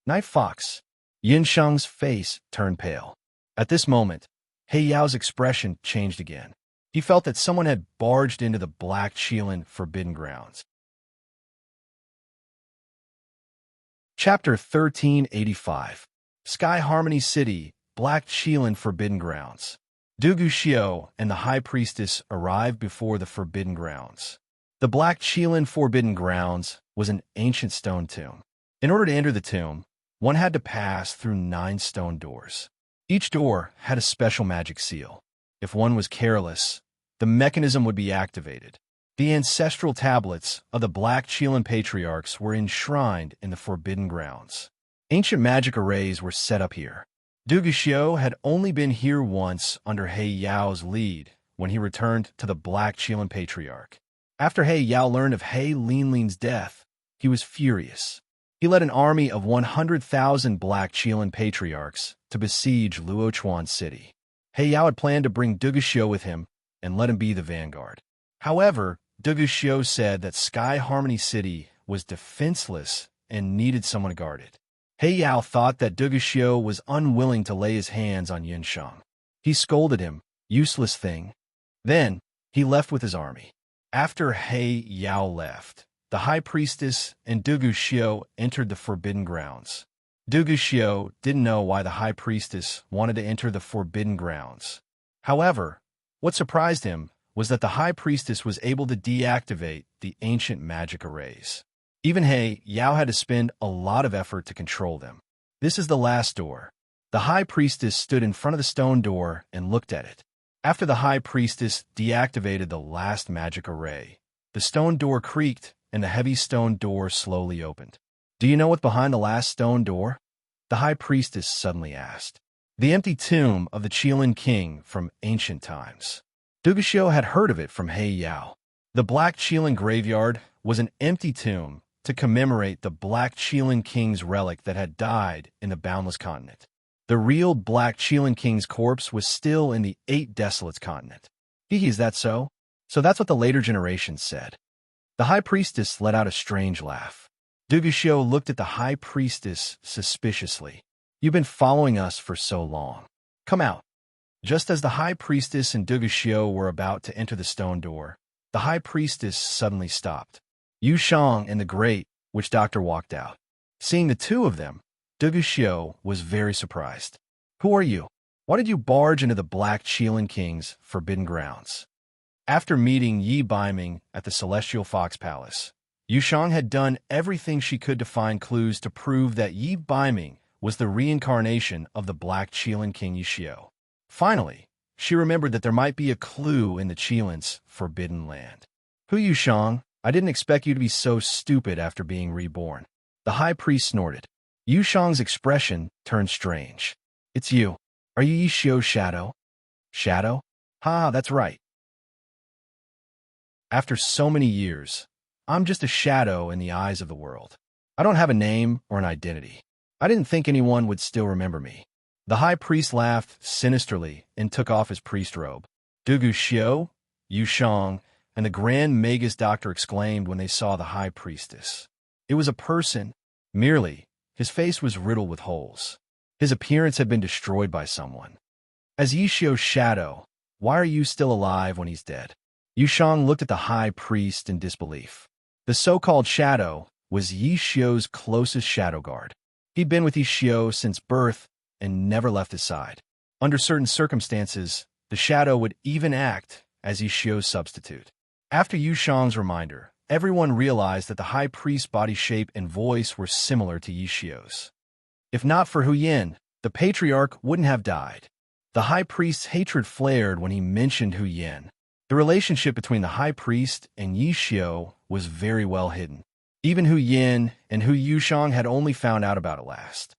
[SPEAKER 1] Night Fox. Yun Sheng's face turned pale. At this moment, He Yao's expression changed again. He felt that someone had barged into the Black Qilin Forbidden Grounds. Chapter 1385. Sky Harmony City, Black Qilin Forbidden Grounds. Dugu Xiao and the High Priestess arrived before the Forbidden Grounds. The Black Qilin Forbidden Grounds was an ancient stone tomb. In order to enter the tomb, one had to pass through 9 stone doors. Each door had a special magic seal. If one was careless, the mechanism would be activated. The ancestral tablets of the Black Qilin patriarchs were enshrined in the Forbidden Grounds. Ancient magic arrays were set up here. Dugu Xiao had only been here once under He Yao's lead when he returned to the Black Qilin Patriarch. After He Yao learned of He Linling's death, he was furious. He led an army of 100,000 Black Qilin Patriarchs to besiege Luochuan City. He Yao had planned to bring Duguxiu with him and let him be the vanguard. However, Duguxiu said that Sky Harmony City was defenseless and needed someone to guard it. He Yao thought that Duguxiu was unwilling to lay his hands on Yunshang. He scolded him, "Useless thing." Then, he left with his army. After He Yao left, the High Priestess and Duguxiu entered the Forbidden Grounds. Duguxiu didn't know why the High Priestess wanted to enter the Forbidden Grounds. However, what surprised him was that the High Priestess was able to deactivate the ancient magic arrays. Even He Yao had to spend a lot of effort to control them. This is the last door. The High Priestess stood in front of the stone door and looked at it. After the High Priestess deactivated the last magic array, the stone door creaked and the heavy stone door slowly opened. "Do you know what's behind the last stone door?" the High Priestess suddenly asked. "The empty tomb of the Qilin King from ancient times." Duguxiu had heard of it from He Yao. The Black Qilin Graveyard was an empty tomb to commemorate the Black Qilin King's relic that had died in the Boundless Continent. The real Black Qilin King's corpse was still in the Eight Desolates continent. Is that so? So that's what the later generations said. The High Priestess let out a strange laugh. Duguxiu looked at the High Priestess suspiciously. "You've been following us for so long. Come out." Just as the High Priestess and Duguxiu were about to enter the stone door, the High Priestess suddenly stopped. Yushang and the Great Witch Doctor walked out. Seeing the two of them, Duguxiu was very surprised. "Who are you? Why did you barge into the Black Qilin King's forbidden grounds?" After meeting Yi Baiming at the Celestial Fox Palace, Yushang had done everything she could to find clues to prove that Yi Baiming was the reincarnation of the Black Qilin King Yixiu. Finally, she remembered that there might be a clue in the Qilin's forbidden land. "Who, Yushang? I didn't expect you to be so stupid after being reborn." The High Priest snorted. Yushang's expression turned strange. "It's you. Are you Yixiu's shadow?" "Shadow? Ha, that's right. After so many years, I'm just a shadow in the eyes of the world. I don't have a name or an identity. I didn't think anyone would still remember me." The High Priest laughed sinisterly and took off his priest robe. Duguxiu, Yushang, and the Grand Magus Doctor exclaimed when they saw the High Priestess. It was a person, merely. His face was riddled with holes. His appearance had been destroyed by someone. "As Yixiu's shadow, why are you still alive when he's dead?" Yushang looked at the High Priest in disbelief. The so-called shadow was Yixiu's closest shadow guard. He'd been with Yixiu since birth and never left his side. Under certain circumstances, the shadow would even act as Yixiu's substitute. After Yushang's reminder, everyone realized that the High Priest's body shape and voice were similar to Yixiu's. If not for Hu Yin, the Patriarch wouldn't have died. The High Priest's hatred flared when he mentioned Hu Yin. The relationship between the High Priest and Yixiu was very well hidden. Even Hu Yin and Hu Yushang had only found out about it last.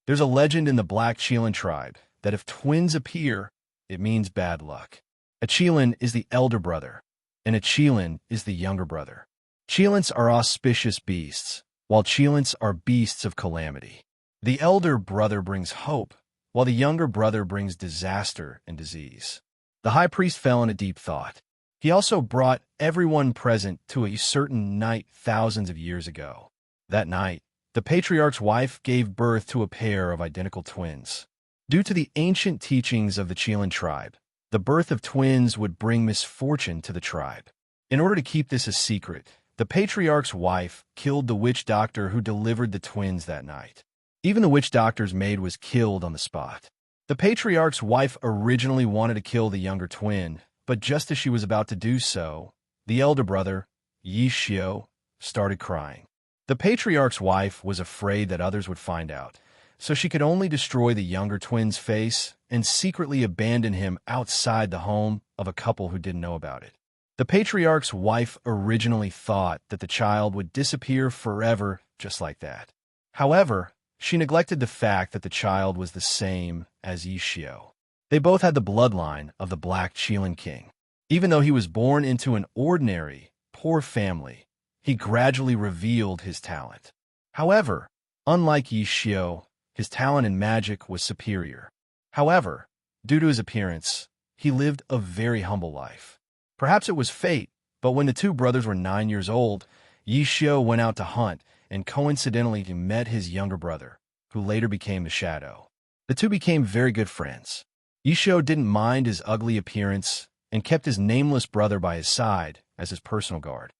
[SPEAKER 1] There's a legend in the Black Qilin tribe that if twins appear, it means bad luck. A Qilin is the elder brother, and a Qilin is the younger brother. Qilins are auspicious beasts, while Qilins are beasts of calamity. The elder brother brings hope, while the younger brother brings disaster and disease. The High Priest fell into deep thought. He also brought everyone present to a certain night thousands of years ago. That night, the Patriarch's wife gave birth to a pair of identical twins. Due to the ancient teachings of the Qilin tribe, the birth of twins would bring misfortune to the tribe. In order to keep this a secret, the Patriarch's wife killed the witch doctor who delivered the twins that night. Even the witch doctor's maid was killed on the spot. The Patriarch's wife originally wanted to kill the younger twin, but just as she was about to do so, the elder brother, Yixiu, started crying. The Patriarch's wife was afraid that others would find out, so she could only destroy the younger twin's face and secretly abandon him outside the home of a couple who didn't know about it. The Patriarch's wife originally thought that the child would disappear forever just like that. However, she neglected the fact that the child was the same as Yixiu. They both had the bloodline of the Black Qilin King. Even though he was born into an ordinary, poor family, he gradually revealed his talent. However, unlike Yi Xiao, his talent in magic was superior. However, due to his appearance, he lived a very humble life. Perhaps it was fate, but when the two brothers were 9 years old, Yi Xiao went out to hunt, and coincidentally he met his younger brother, who later became the Shadow. The two became very good friends. Yi Xiao didn't mind his ugly appearance and kept his nameless brother by his side as his personal guard.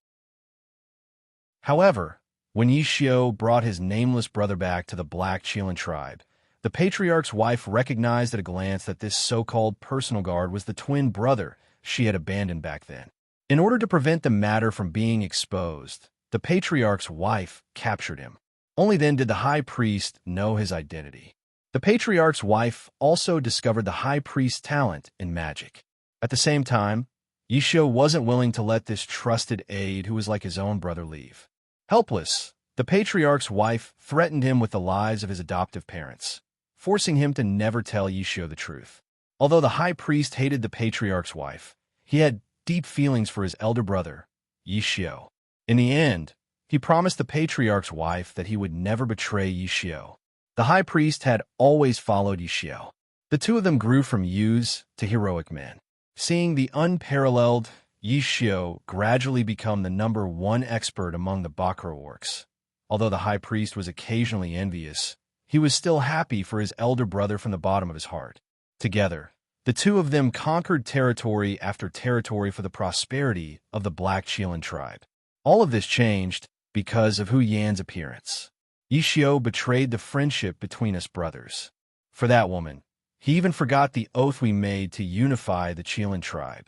[SPEAKER 1] However, when Yi Xiao brought his nameless brother back to the Black Qilin tribe, the patriarch's wife recognized at a glance that this so-called personal guard was the twin brother she had abandoned back then. In order to prevent the matter from being exposed, the patriarch's wife captured him. Only then did the high priest know his identity. The patriarch's wife also discovered the high priest's talent in magic. At the same time, Yi Xiao wasn't willing to let this trusted aide who was like his own brother leave. Helpless, the patriarch's wife threatened him with the lives of his adoptive parents, forcing him to never tell Yi Xiao the truth. Although the high priest hated the patriarch's wife, he had deep feelings for his elder brother, Yi Xiao. In the end, he promised the patriarch's wife that he would never betray Yi Xiao. The high priest had always followed Yi Xiao. The two of them grew from youths to heroic men. Seeing the unparalleled Yi Xiao gradually become the #1 expert among the Bakra orcs. Although the high priest was occasionally envious, he was still happy for his elder brother from the bottom of his heart. Together, the two of them conquered territory after territory for the prosperity of the Black Qilin tribe. All of this changed because of Hu Yan's appearance. Yi Xiao betrayed the friendship between us brothers. For that woman, he even forgot the oath we made to unify the Qilin tribe.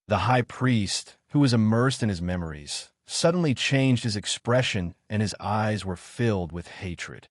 [SPEAKER 1] The high priest, who was immersed in his memories, suddenly changed his expression and his eyes were filled with hatred.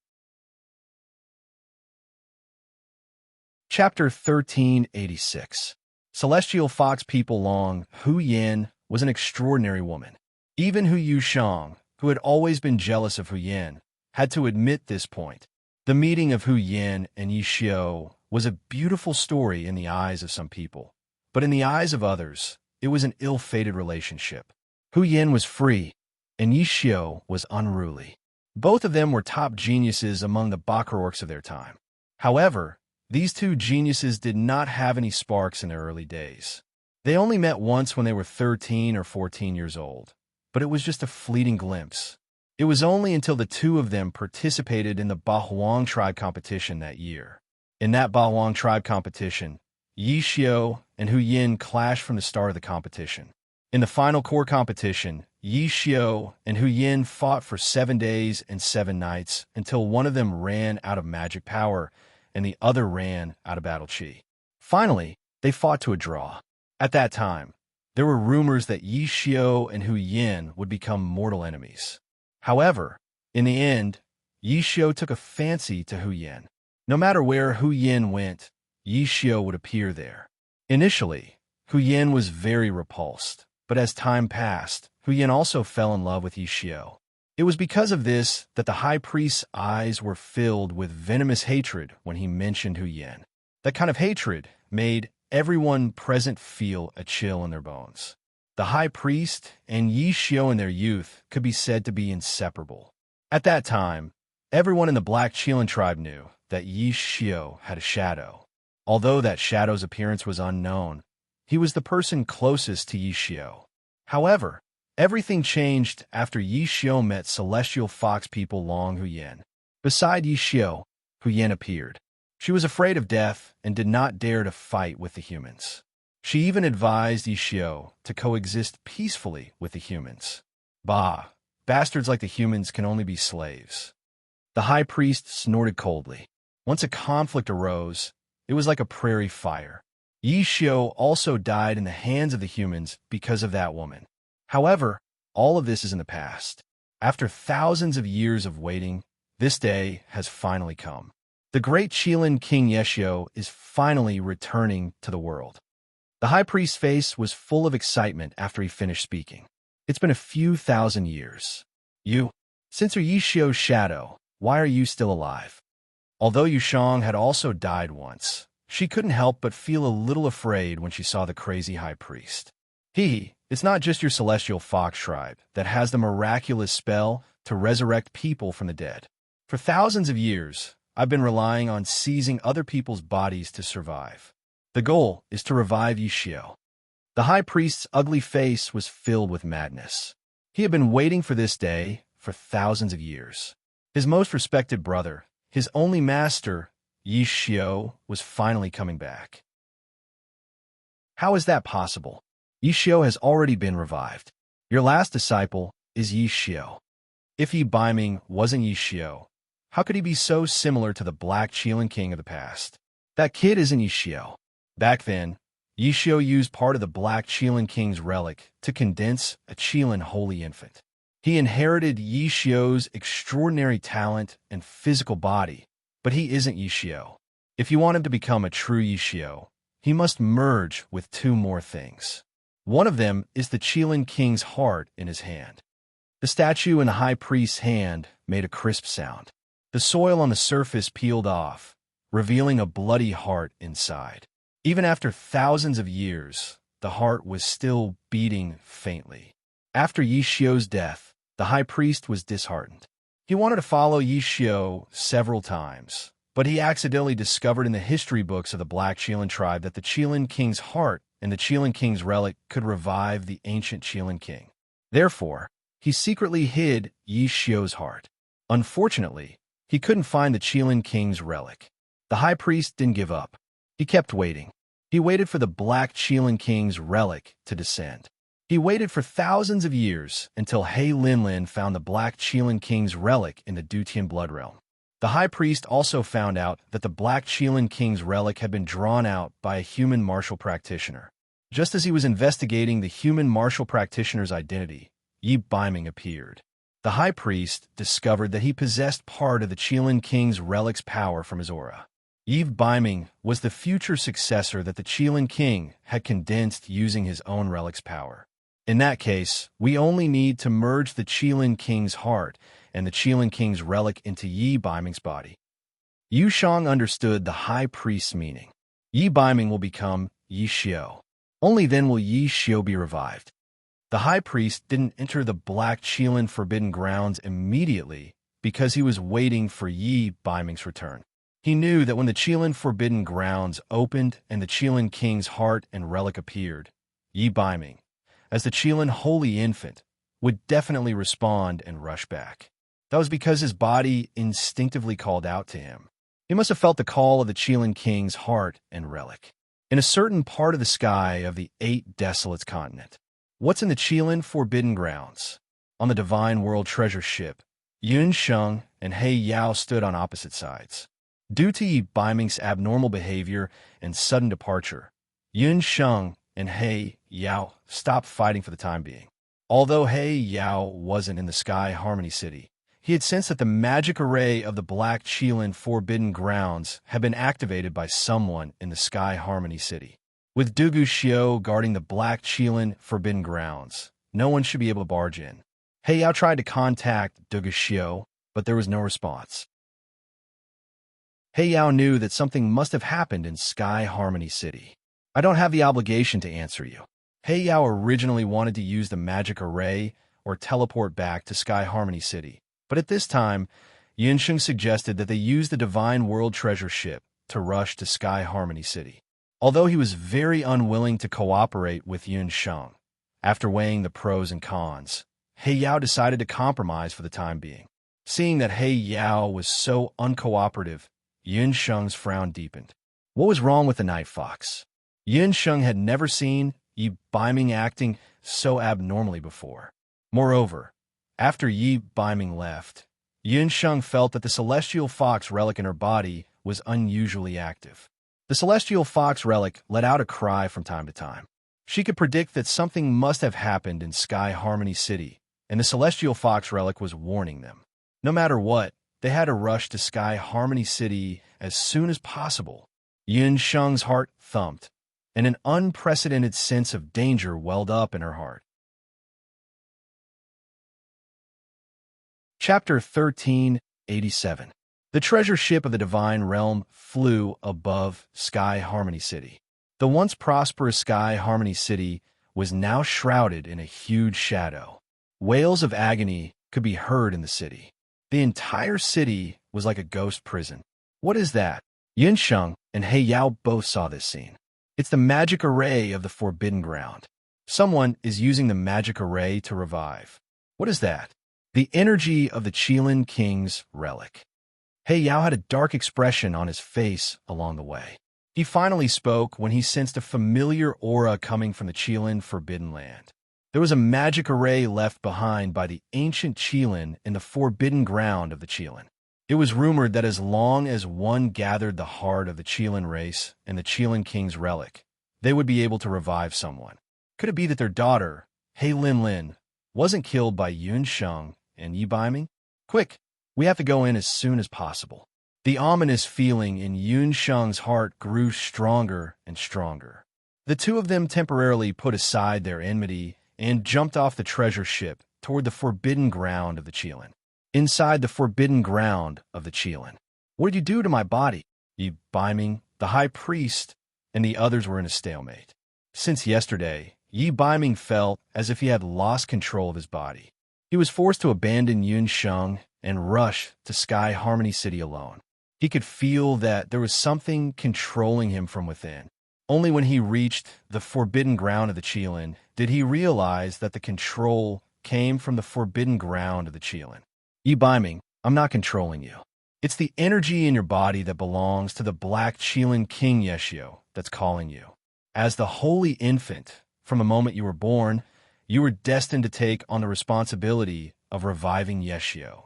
[SPEAKER 1] Chapter 1386. Celestial Fox People Long, Hu Yan was an extraordinary woman. Even Hu Yushang, who had always been jealous of Hu Yan, had to admit this point. The meeting of Hu Yan and Yi Xiao was a beautiful story in the eyes of some people, but in the eyes of others, it was an ill-fated relationship. Hu Yan was free, and Yi Xiao was unruly. Both of them were top geniuses among the Bakra orcs of their time. However, these two geniuses did not have any sparks in their early days. They only met once when they were 13 or 14 years old, but it was just a fleeting glimpse. It was only until the two of them participated in the Bahuang tribe competition that year. In that Bahuang tribe competition, Yi Xiao and Hu Yan clashed from the start of the competition. In the final core competition, Yi Xiao and Hu Yan fought for 7 days and 7 nights until one of them ran out of magic power and the other ran out of battle chi. Finally, they fought to a draw. At that time, there were rumors that Yi Xiao and Hu Yan would become mortal enemies. However, in the end, Yi Xiao took a fancy to Hu Yan. No matter where Hu Yan went, Yi Xiao would appear there. Initially, Hu Yan was very repulsed, but as time passed, Hu Yan also fell in love with Yi Xiao. It was because of this that the high priest's eyes were filled with venomous hatred when he mentioned Hu Yan. That kind of hatred made everyone present feel a chill in their bones. The high priest and Yi Xiao in their youth could be said to be inseparable. At that time, everyone in the Black Qilin tribe knew that Yi Xiao had a shadow. Although that shadow's appearance was unknown, he was the person closest to Yi Xiao. However, everything changed after Yi Xiao met Celestial Fox People Long Hu Yan. Beside Yi Xiao, Hu Yan appeared. She was afraid of death and did not dare to fight with the humans. She even advised Yi Xiao to coexist peacefully with the humans. Bah, bastards like the humans can only be slaves. The high priest snorted coldly. Once a conflict arose, it was like a prairie fire. Yi Xiao also died in the hands of the humans because of that woman. However, all of this is in the past. After thousands of years of waiting, this day has finally come. The great Qilin King Yi Xiao is finally returning to the world. The high priest's face was full of excitement after he finished speaking. It's been a few thousand years. Since you're Yi Xiao's shadow, why are you still alive? Although Yushang had also died once, she couldn't help but feel a little afraid when she saw the crazy high priest. It's not just your celestial fox tribe that has the miraculous spell to resurrect people from the dead. For thousands of years, I've been relying on seizing other people's bodies to survive. The goal is to revive Yishio. The high priest's ugly face was filled with madness. He had been waiting for this day for thousands of years. His most respected brother, his only master, Yishio, was finally coming back. How is that possible? Yishio has already been revived. Your last disciple is Yishio. If Yi Baiming wasn't Yishio, how could he be so similar to the Black Qilin King of the past? That kid isn't Yishio. Back then, Yishio used part of the Black Qilin King's relic to condense a Qilin holy infant. He inherited Yishio's extraordinary talent and physical body, but he isn't Yishio. If you want him to become a true Yishio, he must merge with two more things. One of them is the Qilin King's heart in his hand. The statue in the high priest's hand made a crisp sound. The soil on the surface peeled off, revealing a bloody heart inside. Even after thousands of years, the heart was still beating faintly. After Yishio's death, the high priest was disheartened. He wanted to follow Yishio several times, but he accidentally discovered in the history books of the Black Qilin tribe that the Qilin King's heart and the Qilin King's relic could revive the ancient Qilin King. Therefore, he secretly hid Yishio's heart. Unfortunately, he couldn't find the Qilin King's relic. The high priest didn't give up. He kept waiting. He waited for the Black Qilin King's relic to descend. He waited for thousands of years until He Linlin found the Black Qilin King's relic in the Dutian blood realm. The high priest also found out that the Black Qilin King's relic had been drawn out by a human martial practitioner. Just as he was investigating the human martial practitioner's identity, Yi Baiming appeared. The high priest discovered that he possessed part of the Qilin King's relic's power from his aura. Yi Baiming was the future successor that the Qilin King had condensed using his own relic's power. In that case, we only need to merge the Qilin King's heart and the Qilin King's relic into Yi Baiming's body. Yu Shang understood the high priest's meaning. Yi Baiming will become Yishio. Only then will Yishio be revived. The high priest didn't enter the Black Qilin Forbidden Grounds immediately because he was waiting for Yi Baiming's return. He knew that when the Qilin Forbidden Grounds opened and the Qilin King's heart and relic appeared, Yi Baiming, as the Qilin Holy Infant, would definitely respond and rush back. That was because his body instinctively called out to him. He must have felt the call of the Qilin King's heart and relic. In a certain part of the sky of the 8 Desolates continent. What's in the Qilin Forbidden Grounds? On the Divine World Treasure ship, Yun Sheng and He Yao stood on opposite sides. Due to Yi Baiming's abnormal behavior and sudden departure, Yun Sheng and He Yao stopped fighting for the time being. Although He Yao wasn't in the Sky Harmony City, he had sensed that the magic array of the Black Qilin Forbidden Grounds had been activated by someone in the Sky Harmony City. With Dugu Xiao guarding the Black Qilin Forbidden Grounds, no one should be able to barge in. He Yao tried to contact Dugu Xiao, but there was no response. He Yao knew that something must have happened in Sky Harmony City. I don't have the obligation to answer you. He Yao originally wanted to use the magic array or teleport back to Sky Harmony City, but at this time, Yunsheng suggested that they use the Divine World Treasure ship to rush to Sky Harmony City. Although he was very unwilling to cooperate with Yunsheng, after weighing the pros and cons, He Yao decided to compromise for the time being. Seeing that He Yao was so uncooperative, Yunsheng's frown deepened. What was wrong with the Night Fox? Yunsheng had never seen Yi Baiming acting so abnormally before. Moreover, after Yi Baiming left, Yunsheng felt that the Celestial Fox relic in her body was unusually active. The Celestial Fox relic let out a cry from time to time. She could predict that something must have happened in Sky Harmony City, and the Celestial Fox relic was warning them. No matter what, they had to rush to Sky Harmony City as soon as possible. Yunsheng's heart thumped, and an unprecedented sense of danger welled up in her heart. Chapter 1387. The treasure ship of the Divine Realm flew above Sky Harmony City. The once prosperous Sky Harmony City was now shrouded in a huge shadow. Wails of agony could be heard in the city. The entire city was like a ghost prison. What is that? Yunsheng and He Yao both saw this scene. It's the magic array of the Forbidden Ground. Someone is using the magic array to revive. What is that? The energy of the Qilin King's relic. He Yao had a dark expression on his face along the way. He finally spoke when he sensed a familiar aura coming from the Qilin Forbidden Land. There was a magic array left behind by the ancient Qilin in the Forbidden Ground of the Qilin. It was rumored that as long as one gathered the heart of the Qilin race and the Qilin King's relic, they would be able to revive someone. Could it be that their daughter, He Lin, wasn't killed by Yunsheng and Yi Baiming? Quick, we have to go in as soon as possible. The ominous feeling in Yunsheng's heart grew stronger and stronger. The two of them temporarily put aside their enmity and jumped off the treasure ship toward the Forbidden Ground of the Qilin. Inside the Forbidden Ground of the Qilin. What did you do to my body? Yi Baiming, the high priest, and the others were in a stalemate. Since yesterday, Yi Baiming felt as if he had lost control of his body. He was forced to abandon Yunsheng and rush to Sky Harmony City alone. He could feel that there was something controlling him from within. Only when he reached the Forbidden Ground of the Qilin did he realize that the control came from the Forbidden Ground of the Qilin. Yi Baiming, I'm not controlling you. It's the energy in your body that belongs to the Black Qilin King Yeshio that's calling you. As the holy infant, from the moment you were born, you were destined to take on the responsibility of reviving Yeshio.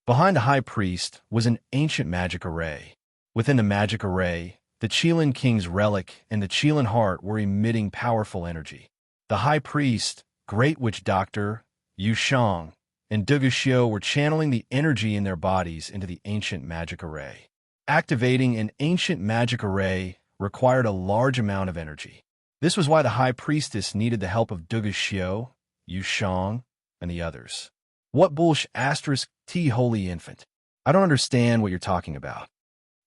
[SPEAKER 1] Behind the high priest was an ancient magic array. Within the magic array, the Qilin King's relic and the Qilin heart were emitting powerful energy. The high priest, great witch doctor, Yu Shang, and Duguxiu were channeling the energy in their bodies into the ancient magic array. Activating an ancient magic array required a large amount of energy. This was why the high priestess needed the help of Duguxiu, Yu Shang, and the others. What bullsh asterisk T holy infant? I don't understand what you're talking about.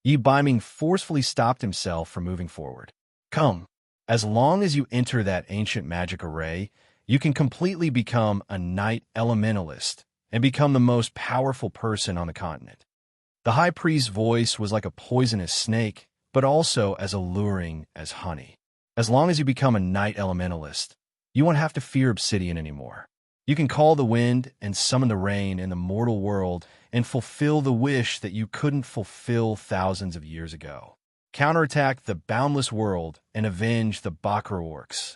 [SPEAKER 1] Yi Baiming forcefully stopped himself from moving forward. Come, as long as you enter that ancient magic array, you can completely become a night elementalist and become the most powerful person on the continent. The high priest's voice was like a poisonous snake, but also as alluring as honey. As long as you become a night elementalist, you won't have to fear obsidian anymore. You can call the wind and summon the rain in the mortal world and fulfill the wish that you couldn't fulfill thousands of years ago. Counterattack the boundless world and avenge the Bakra orcs.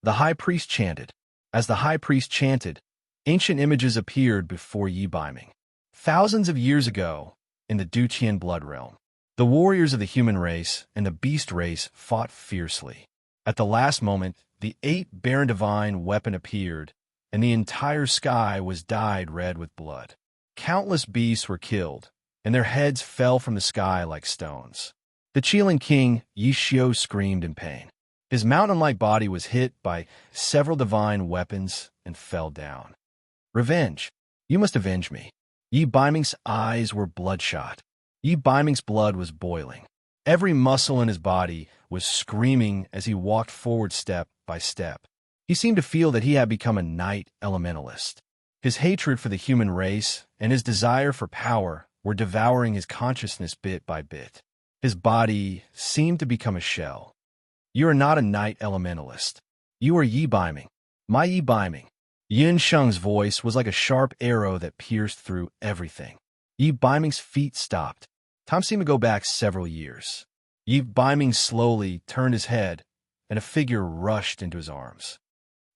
[SPEAKER 1] The high priest chanted. As the high priest chanted, ancient images appeared before Yi Baiming. Thousands of years ago, in the Duqian blood realm, the warriors of the human race and the beast race fought fiercely. At the last moment, the 8 Baron Divine weapon appeared, and the entire sky was dyed red with blood. Countless beasts were killed, and their heads fell from the sky like stones. The Qilin King Yishio screamed in pain. His mountain-like body was hit by several divine weapons and fell down. Revenge. You must avenge me. Yi Baiming's eyes were bloodshot. Yi Baiming's blood was boiling. Every muscle in his body was screaming as he walked forward step by step. He seemed to feel that he had become a night elementalist. His hatred for the human race and his desire for power were devouring his consciousness bit by bit. His body seemed to become a shell. You are not a night elementalist. You are Yi Baiming. My Yi Baiming. Yin Sheng's voice was like a sharp arrow that pierced through everything. Yi Baiming's feet stopped. Time seemed to go back several years. Yi Baiming slowly turned his head, and a figure rushed into his arms.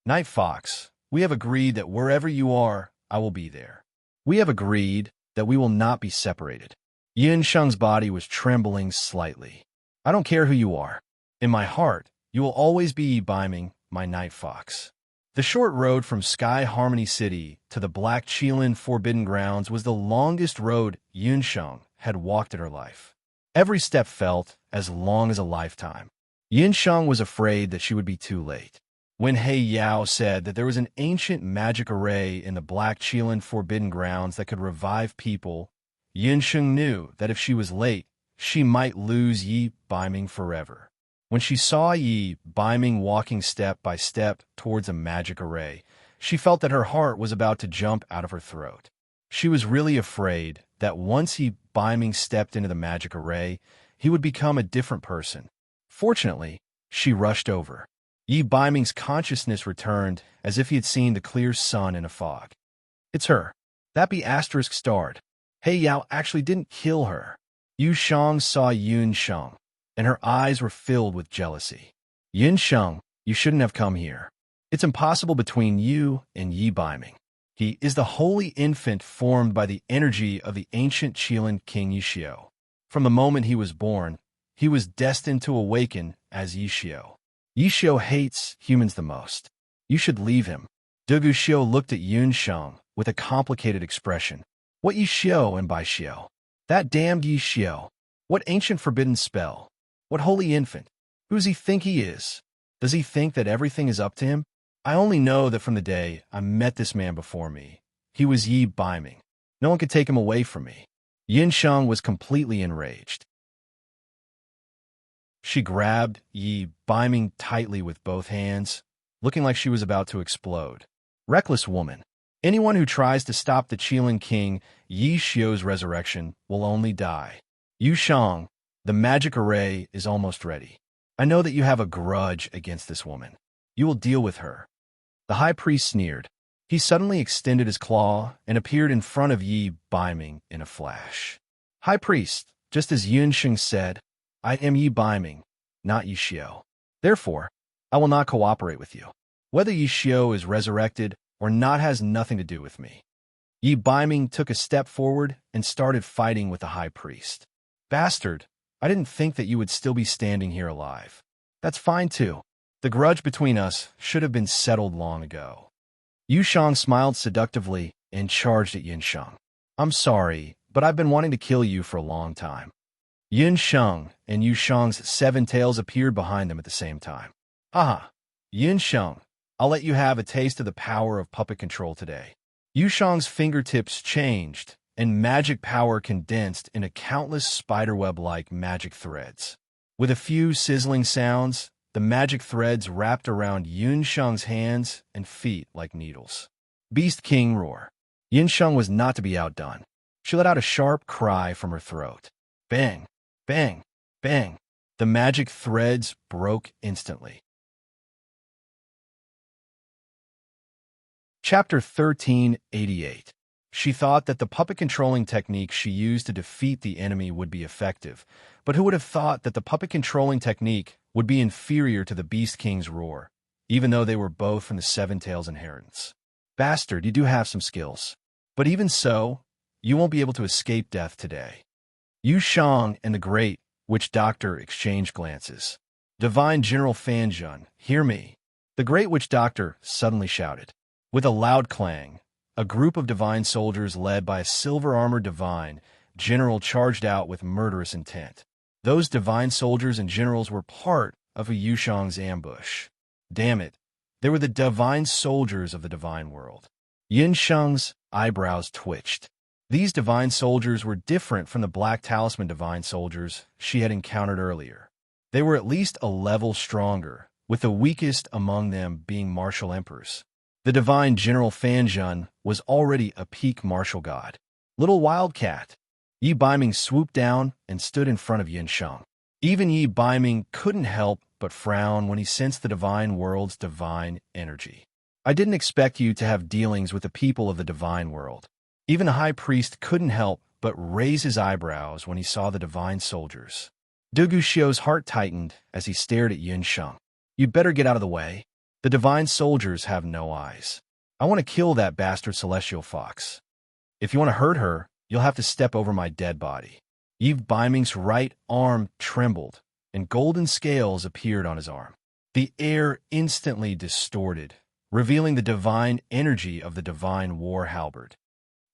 [SPEAKER 1] Night Fox, we have agreed that wherever you are, I will be there. We have agreed that we will not be separated. Yin Sheng's body was trembling slightly. I don't care who you are. In my heart, you will always be Yi Baiming, my Night Fox. The short road from Sky Harmony City to the Black Qilin Forbidden Grounds was the longest road Yunsheng had walked in her life. Every step felt as long as a lifetime. Yunsheng was afraid that she would be too late. When He Yao said that there was an ancient magic array in the Black Qilin Forbidden Grounds that could revive people, Yunsheng knew that if she was late, she might lose Yi Baiming forever. When she saw Yi Biming walking step by step towards a magic array, she felt that her heart was about to jump out of her throat. She was really afraid that once Yi Biming stepped into the magic array, he would become a different person. Fortunately, she rushed over. Yi Biming's consciousness returned as if he had seen the clear sun in a fog. It's her. That be asterisk starred. Hey Yao actually didn't kill her. Yu Shang saw Yun Sheng, and her eyes were filled with jealousy. Yun Sheng, you shouldn't have come here. It's impossible between you and Yi Biming. He is the holy infant formed by the energy of the ancient Qilin King Yishio. From the moment he was born, he was destined to awaken as Yishio. Yishio hates humans the most. You should leave him. Dugu Xiao looked at Yun Sheng with a complicated expression. What Yishio and by Xiao? That damned Yishio. What ancient forbidden spell? What holy infant? Who does he think he is? Does he think that everything is up to him? I only know that from the day I met this man before me, he was Yi Biming. No one could take him away from me. Yin Sheng was completely enraged. She grabbed Yi Biming tightly with both hands, looking like she was about to explode. Reckless woman. Anyone who tries to stop the Qilin King Yi Xiu's resurrection will only die. Yu Shang, the magic array is almost ready. I know that you have a grudge against this woman. You will deal with her. The high priest sneered. He suddenly extended his claw and appeared in front of Yi Biming in a flash. High priest, just as Yun Sheng said, I am Yi Biming, not Yi Xiu. Therefore, I will not cooperate with you. Whether Yi Xiu is resurrected or not has nothing to do with me. Yi Biming took a step forward and started fighting with the high priest. Bastard, I didn't think that you would still be standing here alive. That's fine too. The grudge between us should have been settled long ago. Yu Shang smiled seductively and charged at Yin Sheng. I'm sorry, but I've been wanting to kill you for a long time. Yin Sheng and Yu Shang's 7 tails appeared behind them at the same time. Aha! Yin Sheng, I'll let you have a taste of the power of puppet control today. Yu Shang's fingertips changed, and magic power condensed into countless spiderweb-like magic threads. With a few sizzling sounds, the magic threads wrapped around Yun Sheng's hands and feet like needles. Beast King roar. Yin Sheng was not to be outdone. She let out a sharp cry from her throat. Bang! Bang! Bang! The magic threads broke instantly. Chapter 1388. She thought that the puppet-controlling technique she used to defeat the enemy would be effective, but who would have thought that the puppet-controlling technique would be inferior to the Beast King's roar, even though they were both from the Seven Tails inheritance? Bastard, you do have some skills. But even so, you won't be able to escape death today. Yu Shang and the Great Witch Doctor exchanged glances. Divine General Fanjun, hear me. The Great Witch Doctor suddenly shouted. With a loud clang, a group of divine soldiers led by a silver-armored divine general charged out with murderous intent. Those divine soldiers and generals were part of a Yu Shang's ambush. Damn it, they were the divine soldiers of the divine world. Yin Sheng's eyebrows twitched. These divine soldiers were different from the Black Talisman divine soldiers she had encountered earlier. They were at least a level stronger, with the weakest among them being martial emperors. The divine General Fanjun was already a peak martial god. Little Wildcat. Yi Biming swooped down and stood in front of Yin Sheng. Even Yi Biming couldn't help but frown when he sensed the divine world's divine energy. I didn't expect you to have dealings with the people of the divine world. Even the high priest couldn't help but raise his eyebrows when he saw the divine soldiers. Dugu Xiu's heart tightened as he stared at Yin Sheng. You'd better get out of the way. The divine soldiers have no eyes. I want to kill that bastard celestial fox. If you want to hurt her, you'll have to step over my dead body. Yi Biming's right arm trembled, and golden scales appeared on his arm. The air instantly distorted, revealing the divine energy of the divine war halberd.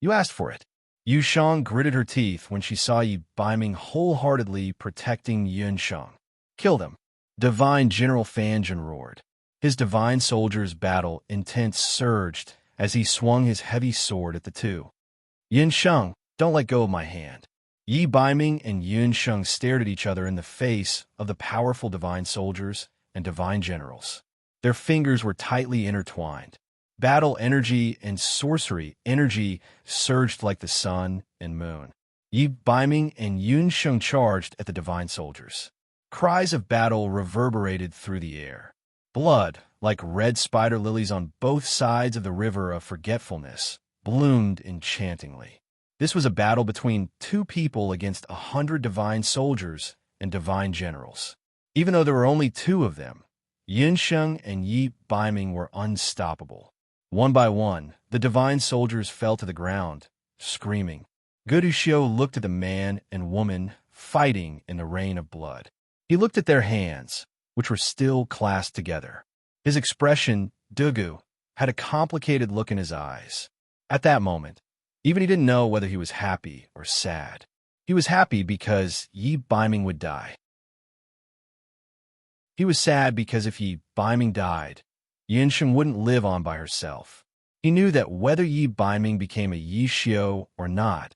[SPEAKER 1] You asked for it. Yu Shang gritted her teeth when she saw Yi Biming wholeheartedly protecting Yun Sheng. Kill them. Divine General Fanjun roared. His divine soldier's battle intent surged as he swung his heavy sword at the two. Yin Sheng, don't let go of my hand. Yi Baiming and Yun Sheng stared at each other in the face of the powerful divine soldiers and divine generals. Their fingers were tightly intertwined. Battle energy and sorcery energy surged like the sun and moon. Yi Baiming and Yun Sheng charged at the divine soldiers. Cries of battle reverberated through the air. Blood, like red spider lilies on both sides of the river of forgetfulness, bloomed enchantingly. This was a battle between two people against 100 divine soldiers and divine generals. Even though there were only two of them, Yun Sheng and Yi Baiming were unstoppable. One by one, the divine soldiers fell to the ground, screaming. Gudu Xiu looked at the man and woman fighting in the rain of blood. He looked at their hands, which were still clasped together. His expression, Dugu, had a complicated look in his eyes. At that moment, even he didn't know whether he was happy or sad. He was happy because Yi Baiming would die. He was sad because if Yi Baiming died, Yinsheng wouldn't live on by herself. He knew that whether Yi Baiming became a Yi Xiu or not,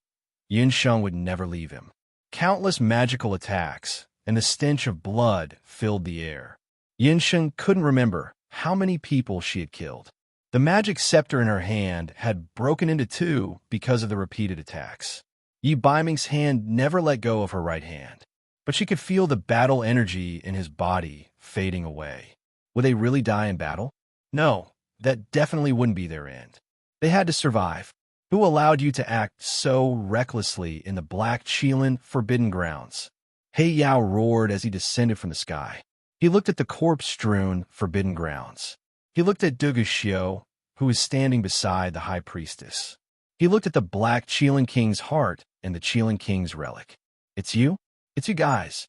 [SPEAKER 1] Yinsheng would never leave him. Countless magical attacks and the stench of blood filled the air. Yinsheng couldn't remember how many people she had killed. The magic scepter in her hand had broken into two because of the repeated attacks. Yi Baiming's hand never let go of her right hand, but she could feel the battle energy in his body fading away. Would they really die in battle? No, that definitely wouldn't be their end. They had to survive. Who allowed you to act so recklessly in the black Qilin forbidden grounds? He Yao roared as he descended from the sky. He looked at the corpse-strewn forbidden grounds. He looked at Dugu Xiu, who was standing beside the high priestess. He looked at the black Qilin king's heart and the Qilin king's relic. It's you? It's you guys.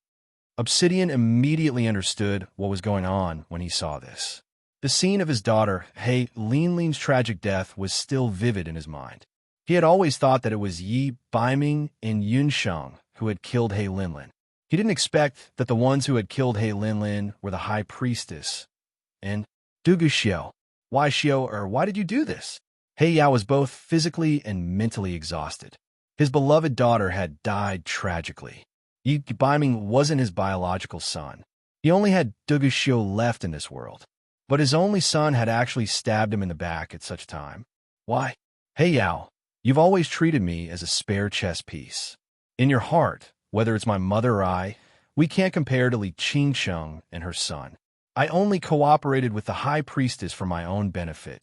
[SPEAKER 1] Obsidian immediately understood what was going on when he saw this. The scene of his daughter, He Linling's tragic death, was still vivid in his mind. He had always thought that it was Yi Baiming and Yun Sheng who had killed He Linlin. He didn't expect that the ones who had killed He Linlin were the high priestess and Dugu Xiu. Why did you do this? He Yao was both physically and mentally exhausted. His beloved daughter had died tragically. Yi Baiming wasn't his biological son. He only had Dugu Xiu left in this world. But his only son had actually stabbed him in the back at such time. Why? He Yao, you've always treated me as a spare chess piece. In your heart, whether it's my mother or I, we can't compare to Li Qingsheng and her son. I only cooperated with the high priestess for my own benefit,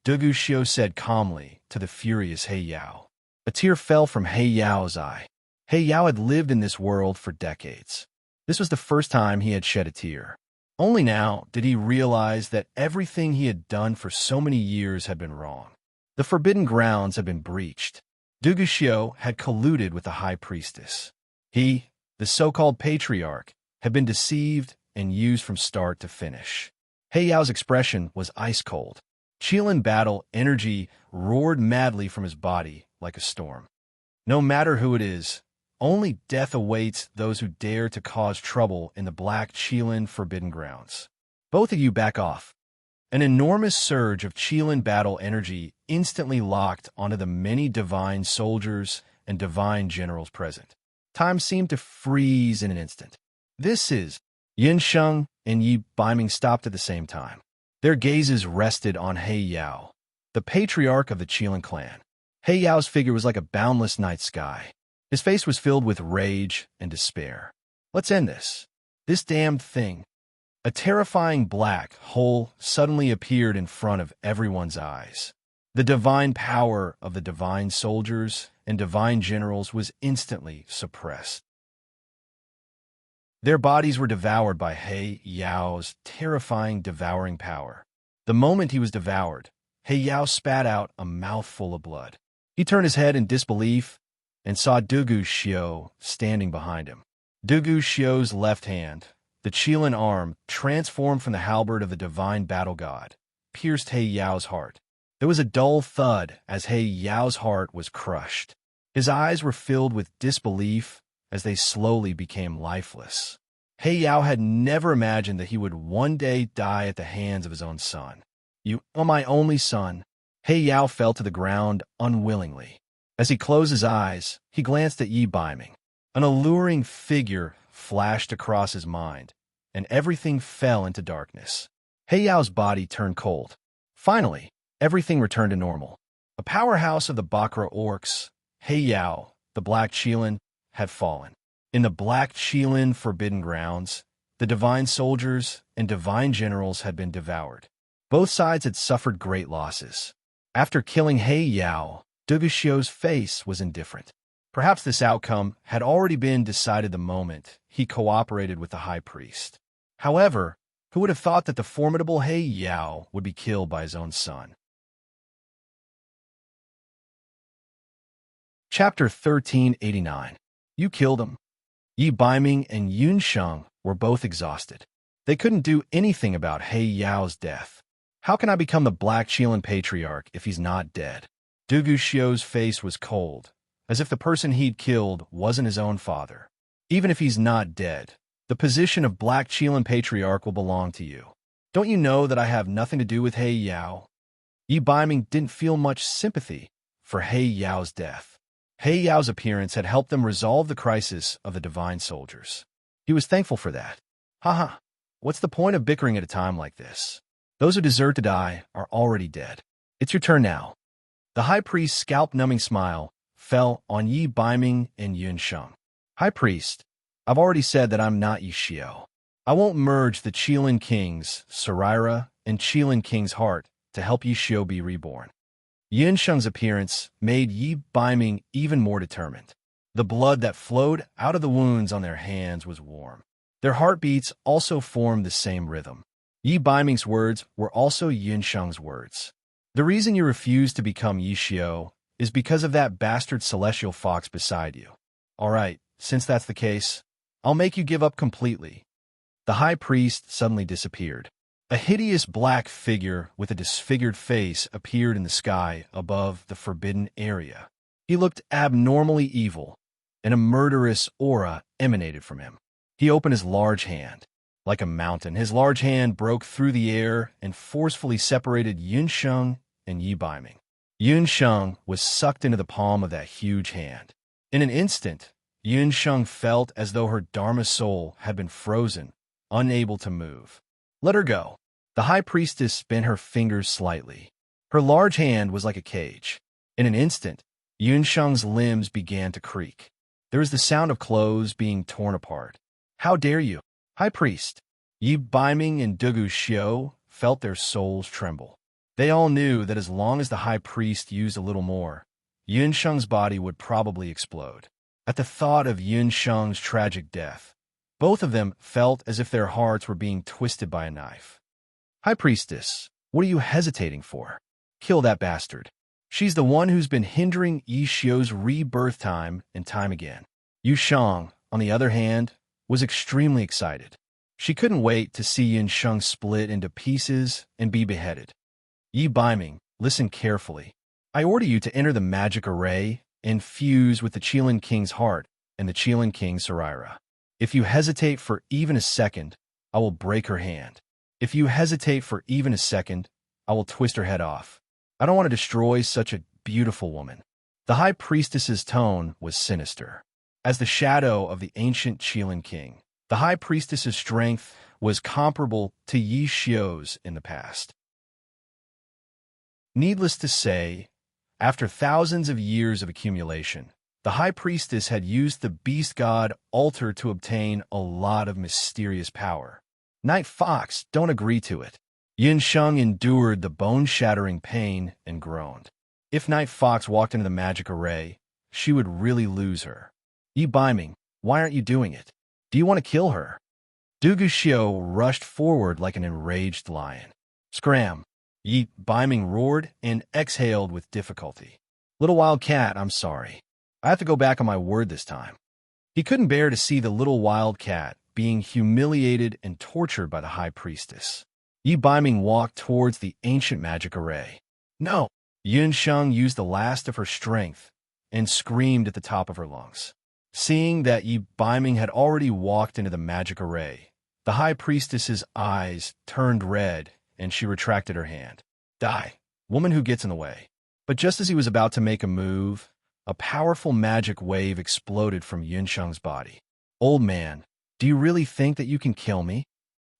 [SPEAKER 1] Dugu Xiu said calmly to the furious He Yao. A tear fell from He Yao's eye. He Yao had lived in this world for decades. This was the first time he had shed a tear. Only now did he realize that everything he had done for so many years had been wrong. The forbidden grounds had been breached. Dugu Xiu had colluded with the high priestess. He, the so-called patriarch, had been deceived and used from start to finish. He Yao's expression was ice cold. Qilin battle energy roared madly from his body like a storm. No matter who it is, only death awaits those who dare to cause trouble in the black Qilin forbidden grounds. Both of you back off. An enormous surge of Qilin battle energy instantly locked onto the many divine soldiers and divine generals present. Time seemed to freeze in an instant. This is Yinsheng and Yi Baiming stopped at the same time. Their gazes rested on He Yao, the patriarch of the Qilin clan. He Yao's figure was like a boundless night sky. His face was filled with rage and despair. Let's end this. This damned thing. A terrifying black hole suddenly appeared in front of everyone's eyes. The divine power of the divine soldiers and divine generals was instantly suppressed. Their bodies were devoured by He Yao's terrifying devouring power. The moment he was devoured, He Yao spat out a mouthful of blood. He turned his head in disbelief and saw Dugu Xiu standing behind him. Dugu Xiu's left hand, the Qilin arm, transformed from the halberd of the divine battle god, pierced He Yao's heart. There was a dull thud as He Yao's heart was crushed. His eyes were filled with disbelief as they slowly became lifeless. He Yao had never imagined that he would one day die at the hands of his own son. You are my only son. He Yao fell to the ground unwillingly. As he closed his eyes, he glanced at Yi Baiming. An alluring figure flashed across his mind, and everything fell into darkness. He Yao's body turned cold. Finally, everything returned to normal. A powerhouse of the Bakra orcs, He Yao, the Black Qilin, had fallen. In the Black Qilin Forbidden Grounds, the divine soldiers and divine generals had been devoured. Both sides had suffered great losses. After killing He Yao, Duguxiu's face was indifferent. Perhaps this outcome had already been decided the moment he cooperated with the high priest. However, who would have thought that the formidable He Yao would be killed by his own son? Chapter 1389. You killed him. Yi Baiming and Yun Sheng were both exhausted. They couldn't do anything about He Yao's death. How can I become the Black Qilin Patriarch if he's not dead? Duguxiu's face was cold, as if the person he'd killed wasn't his own father. Even if he's not dead, the position of Black Qilin Patriarch will belong to you. Don't you know that I have nothing to do with He Yao? Yi Baiming didn't feel much sympathy for He Yao's death. He Yao's appearance had helped them resolve the crisis of the divine soldiers. He was thankful for that. Haha, what's the point of bickering at a time like this? Those who deserve to die are already dead. It's your turn now. The high priest's scalp-numbing smile fell on Yi Baiming and Yun Sheng. High priest, I've already said that I'm not Yi Xiao. I won't merge the Qilin King's Sarira and Qilin King's heart to help Yi Xiao be reborn. Yun Sheng's appearance made Yi Baiming even more determined. The blood that flowed out of the wounds on their hands was warm. Their heartbeats also formed the same rhythm. Yi Baiming's words were also Yun Sheng's words. The reason you refuse to become Yi Xiao is because of that bastard celestial fox beside you. All right, since that's the case, I'll make you give up completely. The high priest suddenly disappeared. A hideous black figure with a disfigured face appeared in the sky above the forbidden area. He looked abnormally evil, and a murderous aura emanated from him. He opened his large hand. Like a mountain, his large hand broke through the air and forcefully separated Yun Sheng and Yi Baiming. Yun Sheng was sucked into the palm of that huge hand. In an instant, Yun Sheng felt as though her Dharma soul had been frozen, unable to move. Let her go. The high priestess bent her fingers slightly. Her large hand was like a cage. In an instant, Yun Sheng's limbs began to creak. There was the sound of clothes being torn apart. How dare you? High priest! Yi Baiming and Duguxiu felt their souls tremble. They all knew that as long as the high priest used a little more, Yun Sheng's body would probably explode. At the thought of Yun Sheng's tragic death, both of them felt as if their hearts were being twisted by a knife. High priestess, what are you hesitating for? Kill that bastard. She's the one who's been hindering Yi Xiao's rebirth time and time again. Yu Sheng, on the other hand, was extremely excited. She couldn't wait to see Yun Sheng split into pieces and be beheaded. Yi Baiming, listen carefully. I order you to enter the magic array and fuse with the Qilin King's heart and the Qilin King's Sarira. If you hesitate for even a second, I will break her hand. If you hesitate for even a second, I will twist her head off. I don't want to destroy such a beautiful woman. The high priestess's tone was sinister. As the shadow of the ancient Qilin King, the high priestess's strength was comparable to Yi Xiao's in the past. Needless to say, after thousands of years of accumulation, the high priestess had used the beast god altar to obtain a lot of mysterious power. Night Fox don't agree to it. Yun Sheng endured the bone-shattering pain and groaned. If Night Fox walked into the magic array, she would really lose her. Yi Baiming, why aren't you doing it? Do you want to kill her? Duguxiu rushed forward like an enraged lion. Scram! Yi Baiming roared and exhaled with difficulty. Little wild cat, I'm sorry. I have to go back on my word this time. He couldn't bear to see the little wild cat being humiliated and tortured by the high priestess. Yi Baiming walked towards the ancient magic array. No! Yun Sheng used the last of her strength and screamed at the top of her lungs. Seeing that Yi Baiming had already walked into the magic array, the high priestess's eyes turned red and she retracted her hand. Die, woman who gets in the way. But just as he was about to make a move, a powerful magic wave exploded from Yunsheng's body. "Old man, do you really think that you can kill me?"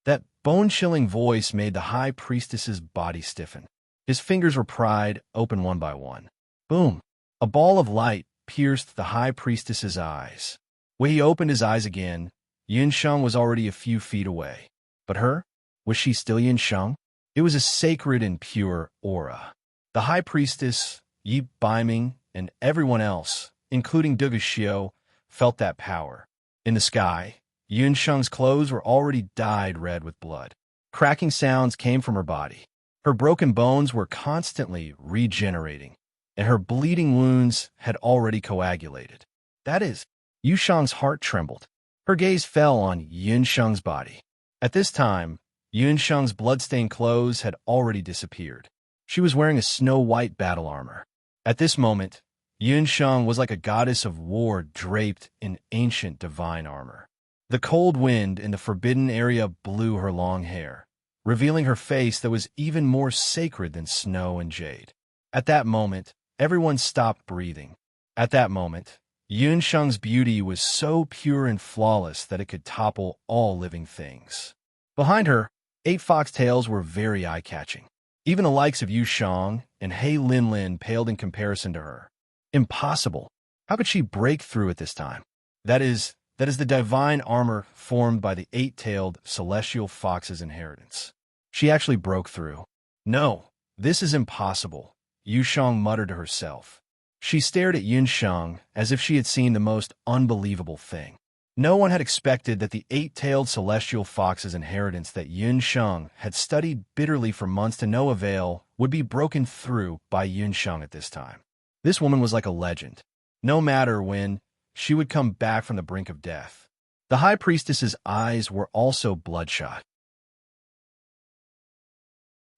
[SPEAKER 1] That bone-chilling voice made the high priestess's body stiffen. His fingers were pried open one by one. Boom! A ball of light pierced the high priestess's eyes. When he opened his eyes again, Yunsheng was already a few feet away. But her? Was she still Yunsheng? It was a sacred and pure aura. The high priestess, Yi Baiming, and everyone else, including Duguxiu, felt that power. In the sky, Yunsheng's clothes were already dyed red with blood. Cracking sounds came from her body. Her broken bones were constantly regenerating, and her bleeding wounds had already coagulated. That is, Yunsheng's heart trembled. Her gaze fell on Yunsheng's body. At this time, Yunsheng's blood-stained clothes had already disappeared. She was wearing a snow-white battle armor. At this moment, Yunsheng was like a goddess of war draped in ancient divine armor. The cold wind in the forbidden area blew her long hair, revealing her face that was even more sacred than snow and jade. At that moment, everyone stopped breathing. At that moment, Yunsheng's beauty was so pure and flawless that it could topple all living things. Behind her, 8 foxtails were very eye-catching. Even the likes of Yu Shang and He Linlin paled in comparison to her. Impossible. How could she break through at this time? That is the divine armor formed by the 8-tailed celestial fox's inheritance. She actually broke through. No, this is impossible, Yu Shang muttered to herself. She stared at Yunsheng as if she had seen the most unbelievable thing. No one had expected that the 8-tailed celestial fox's inheritance that Yunsheng had studied bitterly for months to no avail would be broken through by Yunsheng at this time. This woman was like a legend. No matter when, she would come back from the brink of death. The high priestess's eyes were also bloodshot.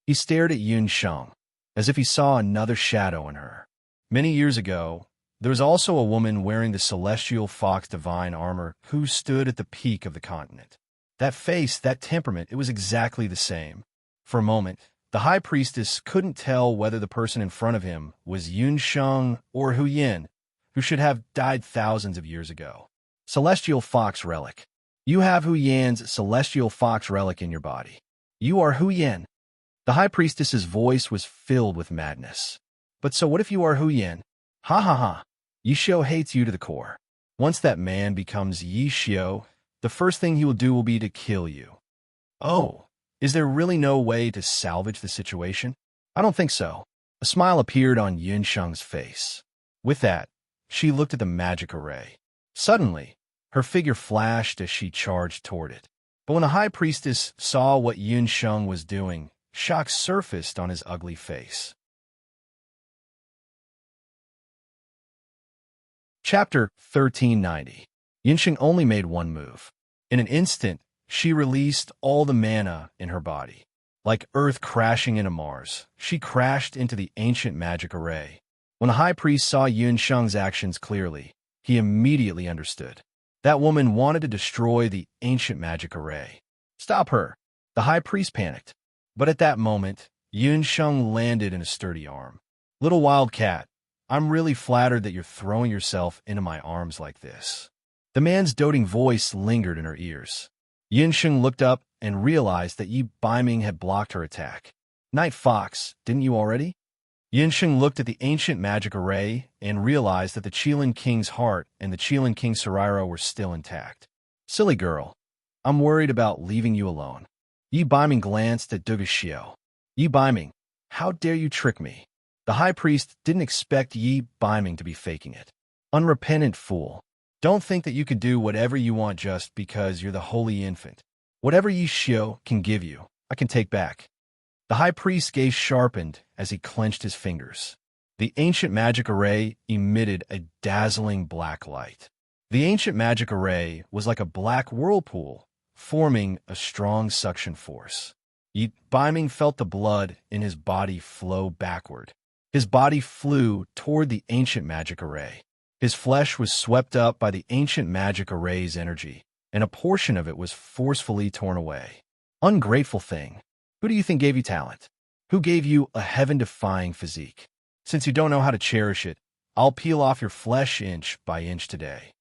[SPEAKER 1] He stared at Yunsheng as if he saw another shadow in her. Many years ago, there was also a woman wearing the celestial fox divine armor who stood at the peak of the continent. That face, that temperament, it was exactly the same. For a moment, the high priestess couldn't tell whether the person in front of him was Yunsheng or Hu Yin, who should have died thousands of years ago. Celestial Fox Relic. You have Hu Yan's Celestial Fox Relic in your body. You are Hu Yan. The high priestess's voice was filled with madness. But so what if you are Hu Yan? Ha ha ha. Yi Xiu hates you to the core. Once that man becomes Yi Xiu, the first thing he will do will be to kill you. Oh, is there really no way to salvage the situation? I don't think so. A smile appeared on Yunsheng's face. With that, she looked at the magic array. Suddenly, her figure flashed as she charged toward it. But when the high priestess saw what Yunsheng was doing, shock surfaced on his ugly face. Chapter 1390. Yunsheng only made one move. In an instant, she released all the mana in her body. Like Earth crashing into Mars, she crashed into the ancient magic array. When the high priest saw Yunsheng's actions clearly, he immediately understood. That woman wanted to destroy the ancient magic array. Stop her! The high priest panicked. But at that moment, Yunsheng landed in a sturdy arm. Little wildcat, I'm really flattered that you're throwing yourself into my arms like this. The man's doting voice lingered in her ears. Yunsheng looked up and realized that Yi Baiming had blocked her attack. Night Fox, didn't you already? Yunsheng looked at the ancient magic array and realized that the Qilin King's heart and the Qilin King Sarairo were still intact. Silly girl, I'm worried about leaving you alone. Yi Baiming glanced at Duguxiu. Yi Baiming, how dare you trick me? The high priest didn't expect Yi Baiming to be faking it. Unrepentant fool. Don't think that you can do whatever you want just because you're the holy infant. Whatever Yi Xiu can give you, I can take back. The high priest's gaze sharpened as he clenched his fingers. The ancient magic array emitted a dazzling black light. The ancient magic array was like a black whirlpool, forming a strong suction force. Yi Baiming felt the blood in his body flow backward. His body flew toward the ancient magic array. His flesh was swept up by the ancient magic array's energy, and a portion of it was forcefully torn away. Ungrateful thing. Who do you think gave you talent? Who gave you a heaven-defying physique? Since you don't know how to cherish it, I'll peel off your flesh inch by inch today."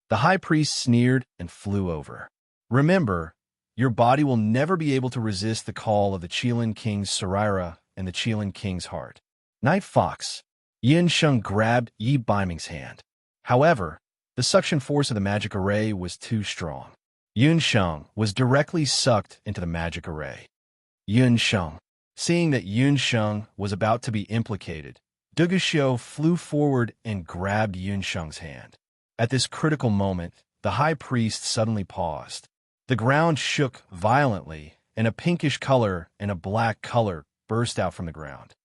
[SPEAKER 1] The high priest sneered and flew over. "Remember, your body will never be able to resist the call of the Qilin King's Sarira and the Qilin King's heart." Night Fox. Yin Sheng grabbed Yi Baiming's hand. However, the suction force of the magic array was too strong. Yun Sheng was directly sucked into the magic array. Yun Sheng. Seeing that Yun Sheng was about to be implicated, Duguxiu flew forward and grabbed Yun Sheng's hand. At this critical moment, the high priest suddenly paused. The ground shook violently, and a pinkish color and a black color burst out from the ground.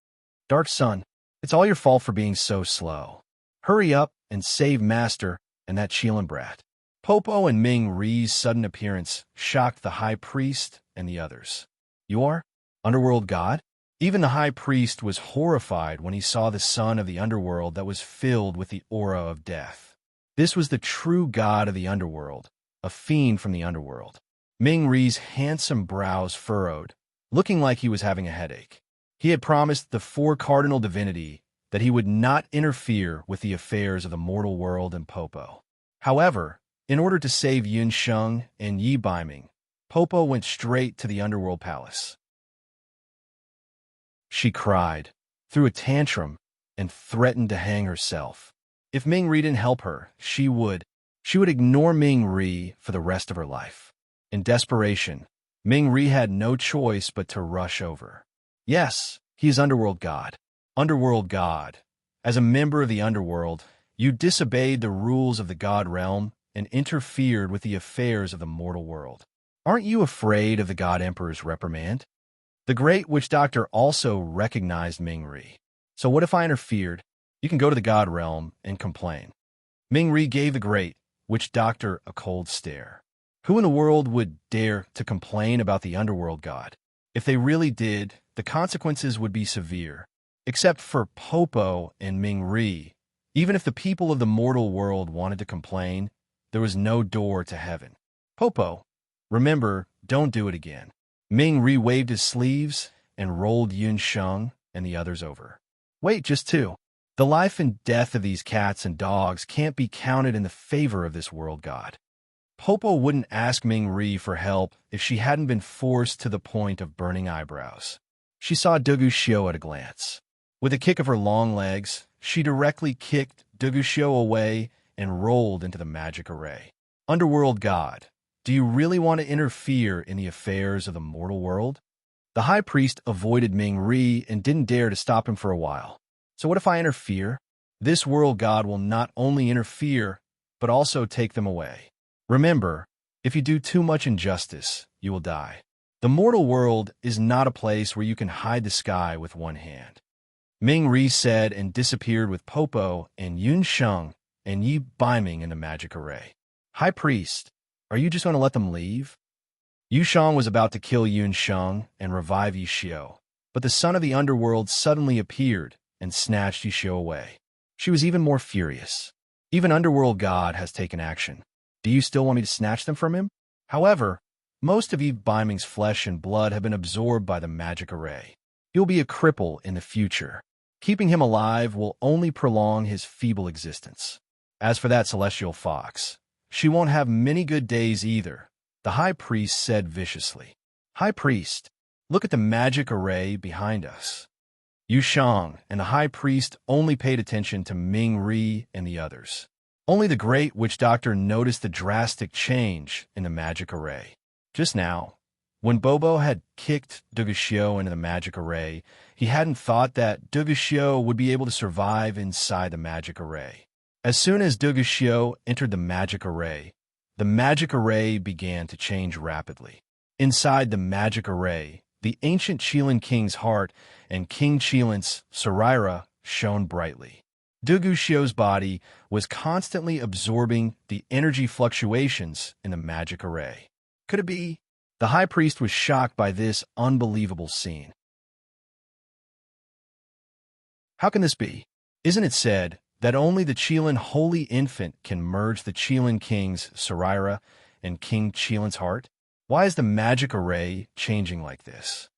[SPEAKER 1] "Dark Sun, it's all your fault for being so slow. Hurry up and save Master and that Qilin brat." Popo and Ming Ri's sudden appearance shocked the high priest and the others. "You are? Underworld god?" Even the high priest was horrified when he saw the son of the underworld that was filled with the aura of death. This was the true god of the underworld, a fiend from the underworld. Ming Ri's handsome brows furrowed, looking like he was having a headache. He had promised the four cardinal divinity that he would not interfere with the affairs of the mortal world and Popo. However, in order to save Yun Sheng and Yi Baiming, Popo went straight to the underworld palace. She cried, threw a tantrum, and threatened to hang herself. If Ming Ri didn't help her, she would ignore Ming Ri for the rest of her life. In desperation, Ming Ri had no choice but to rush over. Yes, he is Underworld God. Underworld God. As a member of the Underworld, you disobeyed the rules of the God realm and interfered with the affairs of the mortal world. Aren't you afraid of the God Emperor's reprimand? The Great Witch Doctor also recognized Ming Ri. "So what if I interfered? You can go to the God realm and complain." Ming Ri gave the Great Witch Doctor a cold stare. Who in the world would dare to complain about the Underworld God? If they really did, the consequences would be severe. Except for Popo and Ming Ri, even if the people of the mortal world wanted to complain, there was no door to heaven. "Popo, remember, don't do it again." Ming Ri waved his sleeves and rolled Yun Sheng and the others over. "Wait, just two. The life and death of these cats and dogs can't be counted in the favor of this world god." Popo wouldn't ask Ming Ri for help if she hadn't been forced to the point of burning eyebrows. She saw Duguxiu at a glance. With a kick of her long legs, she directly kicked Duguxiu away and rolled into the magic array. "Underworld god, do you really want to interfere in the affairs of the mortal world?" The high priest avoided Ming Ri and didn't dare to stop him for a while. "So what if I interfere? This world god will not only interfere, but also take them away. Remember, if you do too much injustice, you will die. The mortal world is not a place where you can hide the sky with one hand." Ming Ri said and disappeared with Popo and Yun Sheng and Yi Baiming in the magic array. "High priest, are you just going to let them leave?" Yu Shang was about to kill Yun Sheng and revive Yi Xiu, but the son of the underworld suddenly appeared and snatched Yi Xiu away. She was even more furious. "Even Underworld God has taken action. Do you still want me to snatch them from him?" However, most of Yi Baiming's flesh and blood have been absorbed by the magic array. He'll be a cripple in the future. Keeping him alive will only prolong his feeble existence. As for that celestial fox, she won't have many good days either, the high priest said viciously. "High priest, look at the magic array behind us." Yu Shang and the high priest only paid attention to Ming Ri and the others. Only the Great Witch Doctor noticed the drastic change in the magic array. Just now, when Bobo had kicked Duguxiu into the magic array, he hadn't thought that Duguxiu would be able to survive inside the magic array. As soon as Duguxiu entered the magic array began to change rapidly. Inside the magic array, the ancient Qilin King's heart and King Qilin's Sarira shone brightly. Duguxiu's body was constantly absorbing the energy fluctuations in the magic array. Could it be? The high priest was shocked by this unbelievable scene. How can this be? Isn't it said that only the Qilin Holy Infant can merge the Qilin King's Sarira and King Qilin's heart? Why is the magic array changing like this?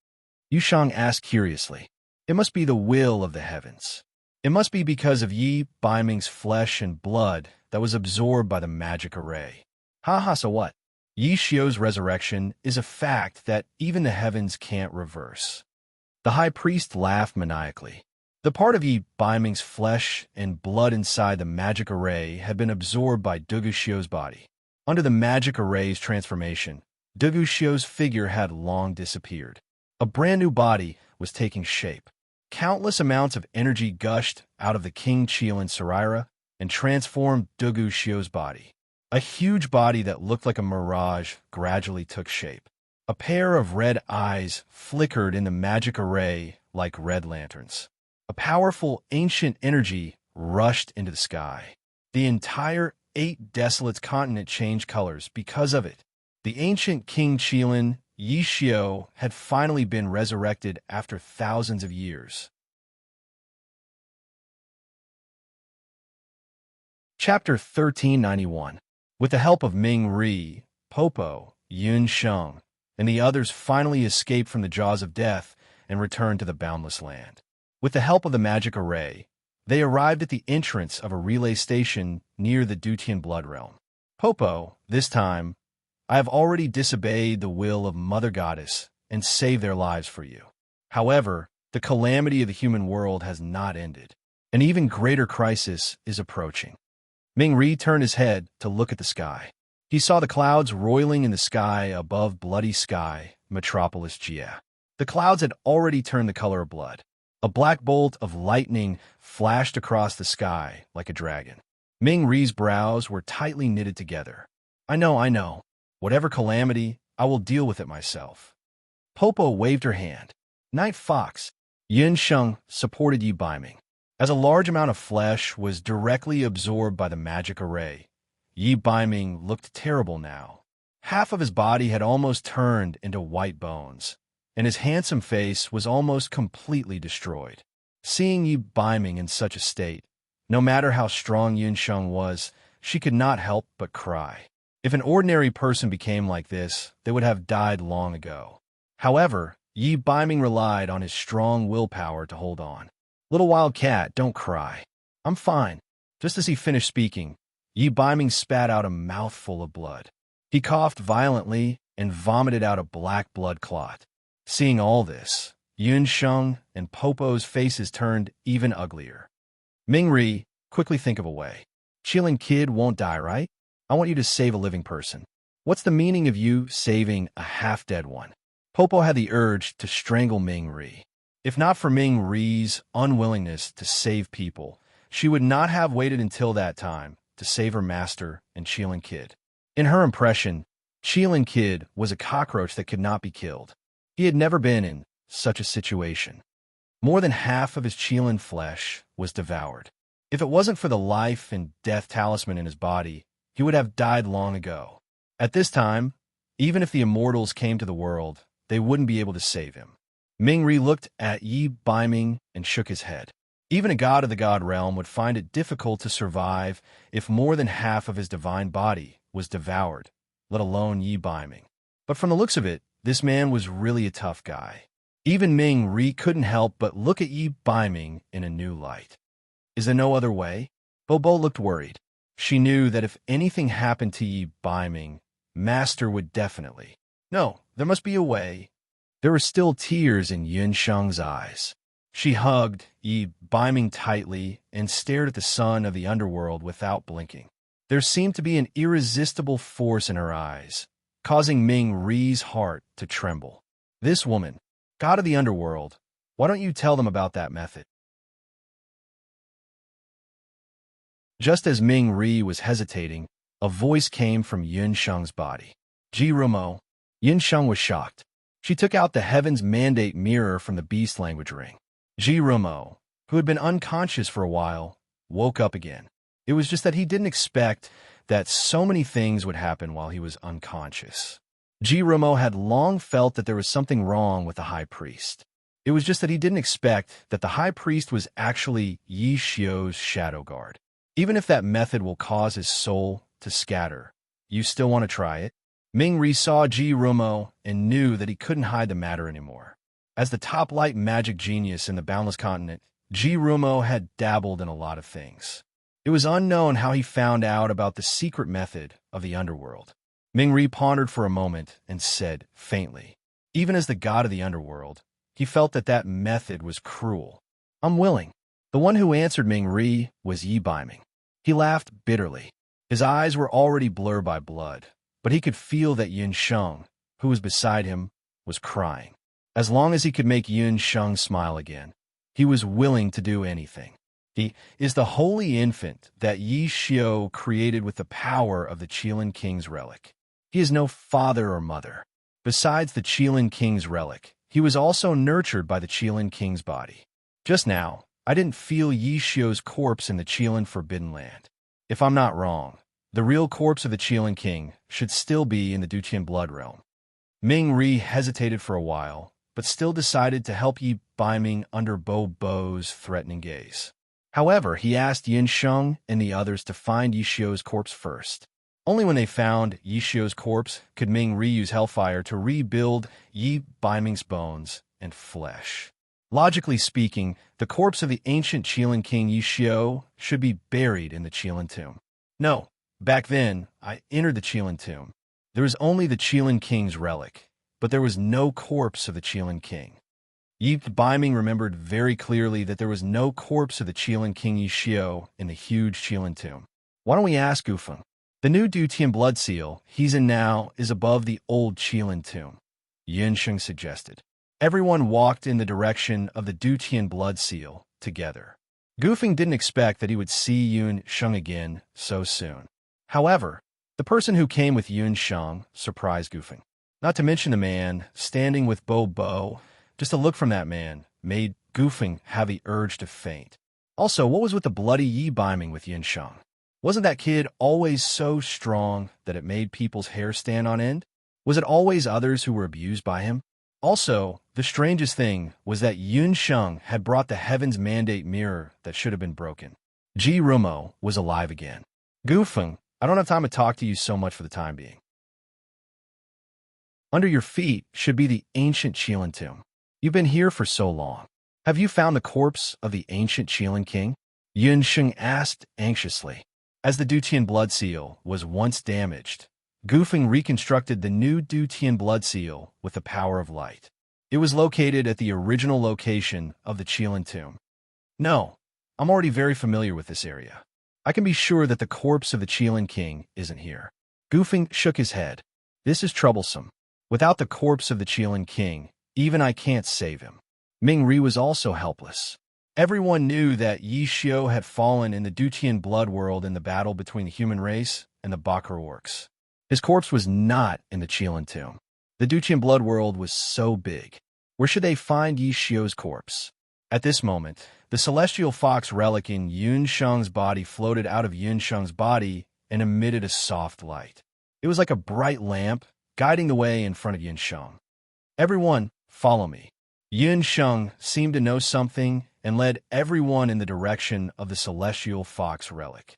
[SPEAKER 1] Yu Shang asked curiously. It must be the will of the heavens. It must be because of Yi Baiming's flesh and blood that was absorbed by the magic array. Haha, so what? Yi Xiu's resurrection is a fact that even the heavens can't reverse. The high priest laughed maniacally. The part of Yi Baiming's flesh and blood inside the magic array had been absorbed by Dugu Xiu's body. Under the magic array's transformation, Dugu Xiu's figure had long disappeared. A brand new body was taking shape. Countless amounts of energy gushed out of the King Qilin Saraira and transformed Dugu Xiu's body. A huge body that looked like a mirage gradually took shape. A pair of red eyes flickered in the magic array like red lanterns. A powerful ancient energy rushed into the sky. The entire 8 desolate continent changed colors because of it. The ancient King Qilin, Yi Xiu, had finally been resurrected after thousands of years. Chapter 1391. With the help of Ming Ri, Popo, Yun Sheng, and the others finally escaped from the jaws of death and returned to the boundless land. With the help of the magic array, they arrived at the entrance of a relay station near the Dutian blood realm. Popo, this time, I have already disobeyed the will of Mother Goddess and saved their lives for you. However, the calamity of the human world has not ended. An even greater crisis is approaching. Ming Ri turned his head to look at the sky. He saw the clouds roiling in the sky above Bloody Sky, Metropolis Jia. The clouds had already turned the color of blood. A black bolt of lightning flashed across the sky like a dragon. Ming Ri's brows were tightly knitted together. I know. Whatever calamity, I will deal with it myself. Popo waved her hand. Night Fox. Yun Sheng supported Yi Baiming. As a large amount of flesh was directly absorbed by the magic array, Yi Baiming looked terrible now. Half of his body had almost turned into white bones, and his handsome face was almost completely destroyed. Seeing Yi Baiming in such a state, no matter how strong Yun Sheng was, she could not help but cry. If an ordinary person became like this, they would have died long ago. However, Yi Baiming relied on his strong willpower to hold on. Little wild cat, don't cry. I'm fine. Just as he finished speaking, Yi Baiming spat out a mouthful of blood. He coughed violently and vomited out a black blood clot. Seeing all this, Yun Sheng and Popo's faces turned even uglier. Ming Ri, quickly think of a way. Qilin kid won't die, right? I want you to save a living person. What's the meaning of you saving a half-dead one? Popo had the urge to strangle Ming Ri. If not for Ming Ri's unwillingness to save people, she would not have waited until that time to save her master and Qilin Kid. In her impression, Qilin Kid was a cockroach that could not be killed. He had never been in such a situation. More than half of his Qilin flesh was devoured. If it wasn't for the life and death talisman in his body, he would have died long ago. At this time, even if the immortals came to the world, they wouldn't be able to save him. Ming Ri looked at Yi Baiming and shook his head. Even a god of the god realm would find it difficult to survive if more than half of his divine body was devoured, let alone Yi Baiming. But from the looks of it, this man was really a tough guy. Even Ming Ri couldn't help but look at Yi Baiming in a new light. Is there no other way? Bobo looked worried. She knew that if anything happened to Yi Baiming, Master would definitely. No, there must be a way. There were still tears in Yun Sheng's eyes. She hugged Yi Baiming tightly and stared at the sun of the underworld without blinking. There seemed to be an irresistible force in her eyes, causing Ming Ri's heart to tremble. This woman, god of the underworld, why don't you tell them about that method? Just as Ming Ri was hesitating, a voice came from Yun Sheng's body. Ji Rumo. Yun Sheng was shocked. She took out the Heaven's Mandate mirror from the beast language ring. Ji Rumo, who had been unconscious for a while, woke up again. It was just that he didn't expect that so many things would happen while he was unconscious. Ji Rumo had long felt that there was something wrong with the high priest. It was just that he didn't expect that the high priest was actually Yi Xiu's shadow guard. Even if that method will cause his soul to scatter, you still want to try it? Ming Ri saw Ji Rumo and knew that he couldn't hide the matter anymore. As the top light magic genius in the Boundless Continent, Jirumo had dabbled in a lot of things. It was unknown how he found out about the secret method of the underworld. Mingri pondered for a moment and said faintly, even as the god of the underworld, he felt that that method was cruel. I'm willing. The one who answered Mingri was Yi Baiming. He laughed bitterly. His eyes were already blurred by blood, but he could feel that Yun Sheng, who was beside him, was crying. As long as he could make Yun Sheng smile again, he was willing to do anything. He is the holy infant that Yi Xiao created with the power of the Qilin King's relic. He is no father or mother. Besides the Qilin King's relic, he was also nurtured by the Qilin King's body. Just now, I didn't feel Yi Xiao's corpse in the Qilin Forbidden Land. If I'm not wrong, the real corpse of the Qilin King should still be in the Dutian Blood Realm. Ming Ri hesitated for a while, but still decided to help Yi Baiming under Bo Bo's threatening gaze. However, he asked Yin Sheng and the others to find Yi Xiao's corpse first. Only when they found Yi Xiao's corpse could Ming Ri use Hellfire to rebuild Yi Baiming's bones and flesh. Logically speaking, the corpse of the ancient Qilin King Yi Xiao should be buried in the Qilin tomb. No, back then, I entered the Qilin tomb. There was only the Qilin King's relic, but there was no corpse of the Qilin King. Yi Baiming remembered very clearly that there was no corpse of the Qilin King Yi Xiao in the huge Qilin tomb. Why don't we ask Gufeng? The new Dutian blood seal he's in now is above the old Qilin tomb, Yin Sheng suggested. Everyone walked in the direction of the Dutian blood seal together. Gufeng didn't expect that he would see Yun Sheng again so soon. However, the person who came with Yun Sheng surprised Gufeng. Not to mention the man standing with Bo. Just a look from that man made Gufeng have the urge to faint. Also, what was with the bloody Yi Baiming with Yin Sheng? Wasn't that kid always so strong that it made people's hair stand on end? Was it always others who were abused by him? Also, the strangest thing was that Yun Sheng had brought the Heaven's Mandate mirror that should have been broken. Jirumo was alive again. Gufeng, I don't have time to talk to you so much for the time being. Under your feet should be the ancient Qilin tomb. You've been here for so long. Have you found the corpse of the ancient Qilin King? Yun Sheng asked anxiously. As the Dutian blood seal was once damaged, Gufeng reconstructed the new Dutian blood seal with the power of light. It was located at the original location of the Qilin tomb. No, I'm already very familiar with this area. I can be sure that the corpse of the Qilin King isn't here. Gufeng shook his head. This is troublesome. Without the corpse of the Qilin King, even I can't save him. Ming Ri was also helpless. Everyone knew that Yi Xiao had fallen in the Dutian blood world in the battle between the human race and the Bakar orcs. His corpse was not in the Qilin tomb. The Dutian blood world was so big. Where should they find Yi Xiao's corpse? At this moment, the celestial fox relic in Yun Sheng's body floated out of Yun Sheng's body and emitted a soft light. It was like a bright lamp guiding the way in front of Yun Sheng. Everyone, follow me. Yun Sheng seemed to know something and led everyone in the direction of the celestial fox relic.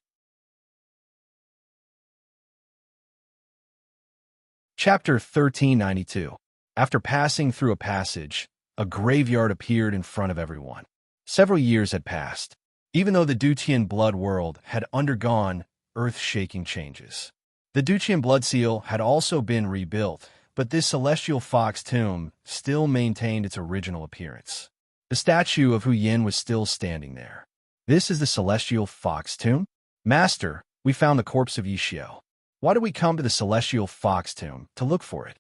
[SPEAKER 1] Chapter 1392. After passing through a passage, a graveyard appeared in front of everyone. Several years had passed, even though the Dutian blood world had undergone earth-shaking changes. The Dutian blood seal had also been rebuilt, but this celestial fox tomb still maintained its original appearance. The statue of Hu Yin was still standing there. This is the celestial fox tomb? Master, we found the corpse of Yi Xiao. Why did we come to the celestial fox tomb to look for it?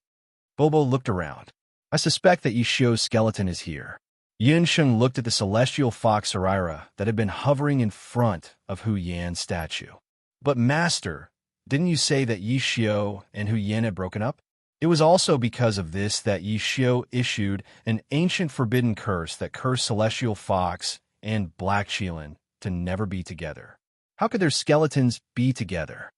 [SPEAKER 1] Bobo looked around. I suspect that Yi Xiao's skeleton is here. Yin Sheng looked at the celestial fox Sarira that had been hovering in front of Hu Yan's statue. But Master, didn't you say that Yi Xiao and Hu Yan had broken up? It was also because of this that Yi Xiao issued an ancient forbidden curse that cursed celestial fox and black Qilin to never be together. How could their skeletons be together?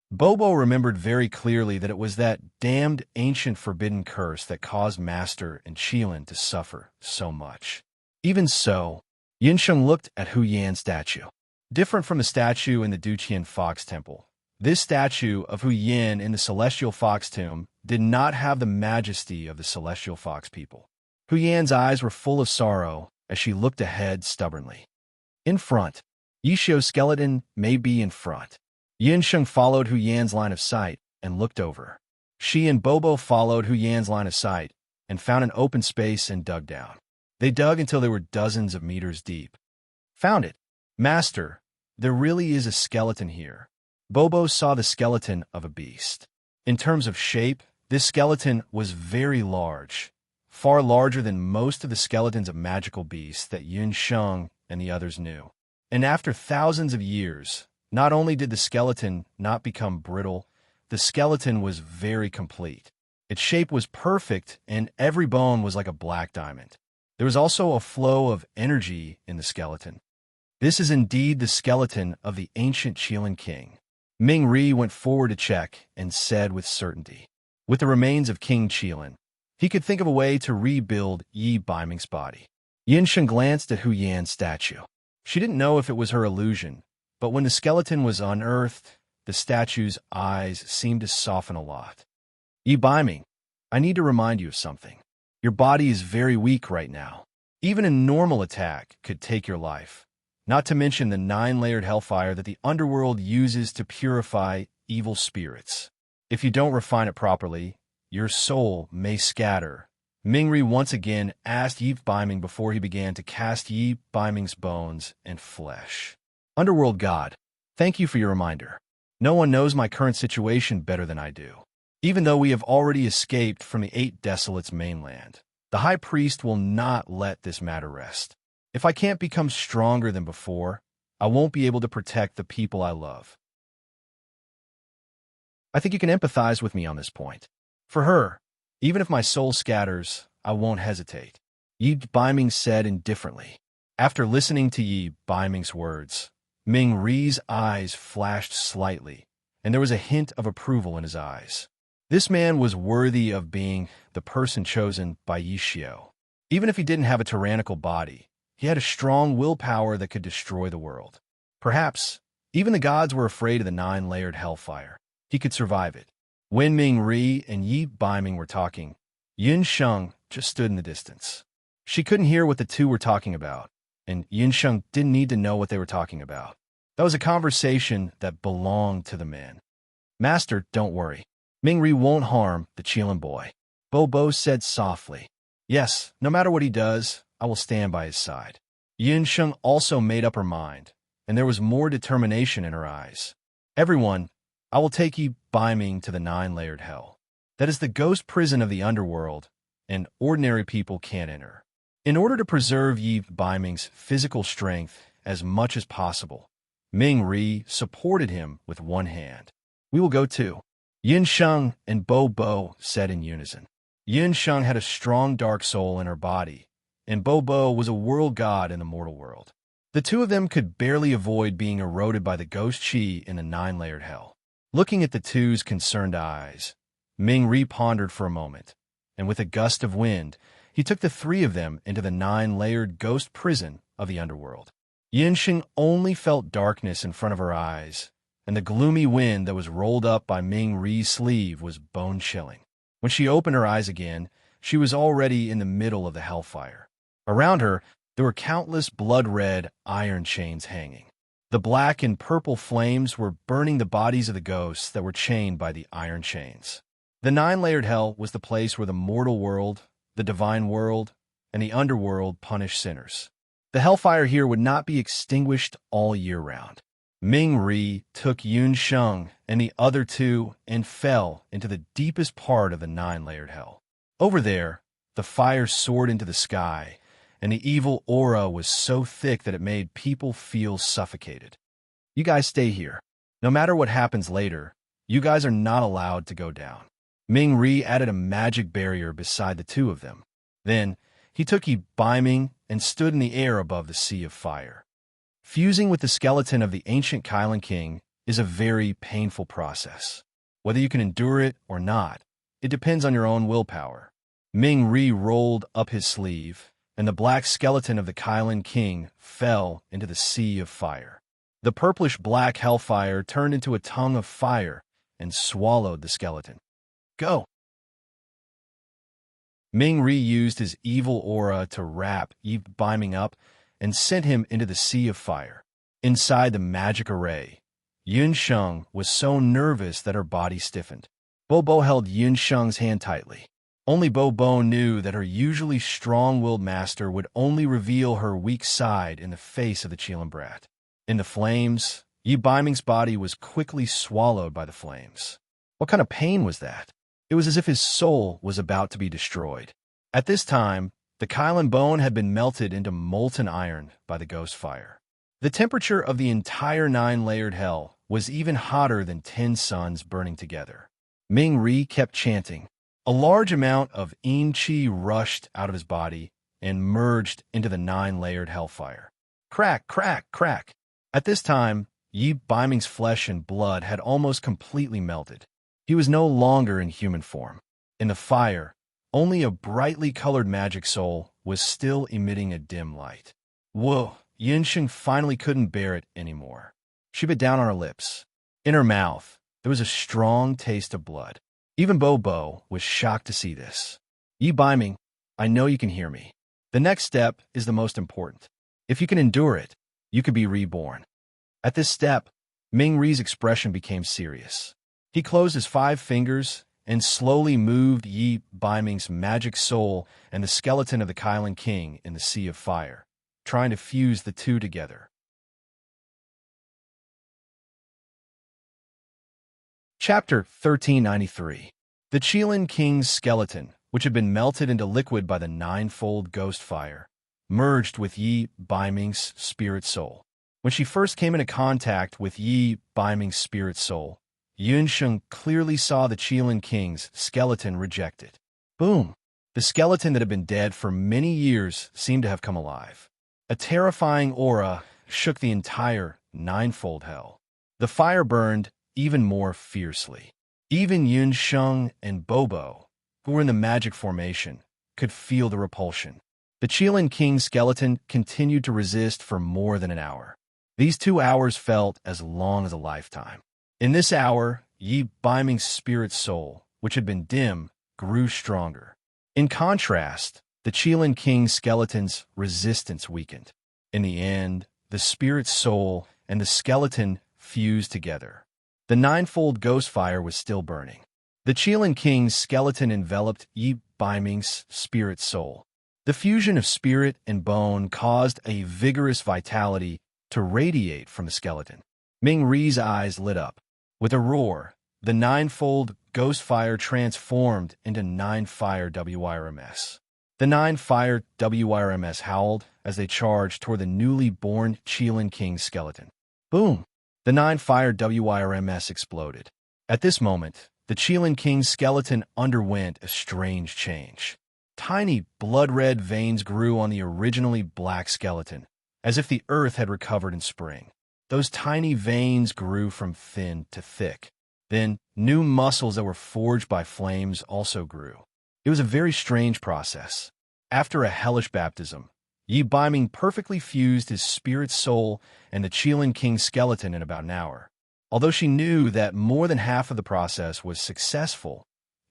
[SPEAKER 1] Bobo remembered very clearly that it was that damned ancient forbidden curse that caused Master and Qilin to suffer so much. Even so, Yin Sheng looked at Hu Yan's statue. Different from the statue in the Dutian Fox Temple, this statue of Hu Yan in the Celestial Fox Tomb did not have the majesty of the Celestial Fox people. Hu Yan's eyes were full of sorrow as she looked ahead stubbornly. In front. Yishio's skeleton may be in front. Yinsheng followed Hu Yan's line of sight and looked over. She and Bobo followed Hu Yan's line of sight and found an open space and dug down. They dug until they were dozens of meters deep. Found it. Master, there really is a skeleton here. Bobo saw the skeleton of a beast. In terms of shape, this skeleton was very large, far larger than most of the skeletons of magical beasts that Yinsheng and the others knew. And after thousands of years, not only did the skeleton not become brittle, the skeleton was very complete. Its shape was perfect, and every bone was like a black diamond. There was also a flow of energy in the skeleton. This is indeed the skeleton of the ancient Qilin king. Ming Ri went forward to check and said with certainty, with the remains of King Qilin, he could think of a way to rebuild Yi Baiming's body. Yinsheng glanced at Hu Yan's statue. She didn't know if it was her illusion, but when the skeleton was unearthed, the statue's eyes seemed to soften a lot. Yi Baiming, I need to remind you of something. Your body is very weak right now. Even a normal attack could take your life, not to mention the 9-layered hellfire that the underworld uses to purify evil spirits. If you don't refine it properly, your soul may scatter. Mingri once again asked Yi Baiming before he began to cast Yi Baiming's bones and flesh. Underworld God, thank you for your reminder. No one knows my current situation better than I do. Even though we have already escaped from the 8 Desolates' mainland, the High Priest will not let this matter rest. If I can't become stronger than before, I won't be able to protect the people I love. I think you can empathize with me on this point. For her, even if my soul scatters, I won't hesitate. Yi Baiming said indifferently. After listening to Yi Baiming's words, Ming Ri's eyes flashed slightly, and there was a hint of approval in his eyes. This man was worthy of being the person chosen by Yishio. Even if he didn't have a tyrannical body, he had a strong willpower that could destroy the world. Perhaps, even the gods were afraid of the 9-layered hellfire. He could survive it. When Ming Ri and Yi Baiming were talking, Yinsheng just stood in the distance. She couldn't hear what the two were talking about, and Yinsheng didn't need to know what they were talking about. That was a conversation that belonged to the men. Master, don't worry. Ming Ri won't harm the Qilin boy. Bobo said softly. Yes, no matter what he does, I will stand by his side. Yinsheng also made up her mind, and there was more determination in her eyes. Everyone, I will take Yi Baiming to the 9-layered hell. That is the ghost prison of the underworld, and ordinary people can't enter. In order to preserve Yi Baiming's physical strength as much as possible, Ming Ri supported him with one hand. We will go too. Yinsheng and Bobo said in unison. Yinsheng had a strong dark soul in her body, and Bobo was a world god in the mortal world. The two of them could barely avoid being eroded by the ghost chi in the 9-layered hell. Looking at the two's concerned eyes, Ming Ri pondered for a moment, and with a gust of wind, he took the 3 of them into the 9-layered ghost prison of the underworld. Yinsheng only felt darkness in front of her eyes, and the gloomy wind that was rolled up by Ming Ri's sleeve was bone-chilling. When she opened her eyes again, she was already in the middle of the hellfire. Around her, there were countless blood-red iron chains hanging. The black and purple flames were burning the bodies of the ghosts that were chained by the iron chains. The 9-layered hell was the place where the mortal world, the divine world, and the underworld punished sinners. The hellfire here would not be extinguished all year round. Ming Ri took Yinsheng and the other 2 and fell into the deepest part of the 9-layered hell. Over there, the fire soared into the sky, and the evil aura was so thick that it made people feel suffocated. You guys stay here. No matter what happens later, you guys are not allowed to go down. Ming Ri added a magic barrier beside the 2 of them. Then, he took Yi Baiming and stood in the air above the sea of fire. Fusing with the skeleton of the ancient Qilin king is a very painful process. Whether you can endure it or not, it depends on your own willpower. Ming Ri rolled up his sleeve, and the black skeleton of the Qilin king fell into the sea of fire. The purplish-black hellfire turned into a tongue of fire and swallowed the skeleton. Go! Ming-Ri used his evil aura to wrap Yi Biming up and sent him into the sea of fire. Inside the magic array, Yunsheng was so nervous that her body stiffened. Bobo held Yunsheng's hand tightly. Only Bobo knew that her usually strong-willed master would only reveal her weak side in the face of the Qilin brat. In the flames, Yi Biming's body was quickly swallowed by the flames. What kind of pain was that? It was as if his soul was about to be destroyed. At this time, the Qilin bone had been melted into molten iron by the ghost fire. The temperature of the entire 9-layered hell was even hotter than 10 suns burning together. Ming-Ri kept chanting. A large amount of yin qi rushed out of his body and merged into the 9-layered hellfire. Crack, crack, crack. At this time, Yi Biming's flesh and blood had almost completely melted. He was no longer in human form. In the fire, only a brightly colored magic soul was still emitting a dim light. Whoa! Yunsheng finally couldn't bear it anymore. She bit down on her lips. In her mouth, there was a strong taste of blood. Even Bobo was shocked to see this. Yi Biming, I know you can hear me. The next step is the most important. If you can endure it, you could be reborn. At this step, Ming-Ri's expression became serious. He closed his 5 fingers and slowly moved Yi Biming's magic soul and the skeleton of the Qilin king in the sea of fire, trying to fuse the two together. Chapter 1393. The Qilin king's skeleton, which had been melted into liquid by the 9-fold ghost fire, merged with Yi Biming's spirit soul. When she first came into contact with Yi Biming's spirit soul, Yunsheng clearly saw the Qilin king's skeleton reject it. Boom! The skeleton that had been dead for many years seemed to have come alive. A terrifying aura shook the entire 9-fold hell. The fire burned even more fiercely. Even Yunsheng and Bobo, who were in the magic formation, could feel the repulsion. The Qilin king's skeleton continued to resist for more than an hour. These 2 hours felt as long as a lifetime. In this hour, Yi Biming's spirit soul, which had been dim, grew stronger. In contrast, the Qilin king's skeleton's resistance weakened. In the end, the spirit soul and the skeleton fused together. The 9-fold ghost fire was still burning. The Qilin king's skeleton enveloped Yi Biming's spirit soul. The fusion of spirit and bone caused a vigorous vitality to radiate from the skeleton. Ming-Ri's eyes lit up. With a roar, the 9-fold ghost fire transformed into 9-fire WIRMS. The 9-fire WIRMS howled as they charged toward the newly born Qilin king's skeleton. Boom! The 9-fire WIRMS exploded. At this moment, the Qilin king's skeleton underwent a strange change. Tiny blood-red veins grew on the originally black skeleton, as if the earth had recovered in spring. Those tiny veins grew from thin to thick. Then, new muscles that were forged by flames also grew. It was a very strange process. After a hellish baptism, Yi Biming perfectly fused his spirit soul and the Qilin king's skeleton in about an hour. Although she knew that more than half of the process was successful,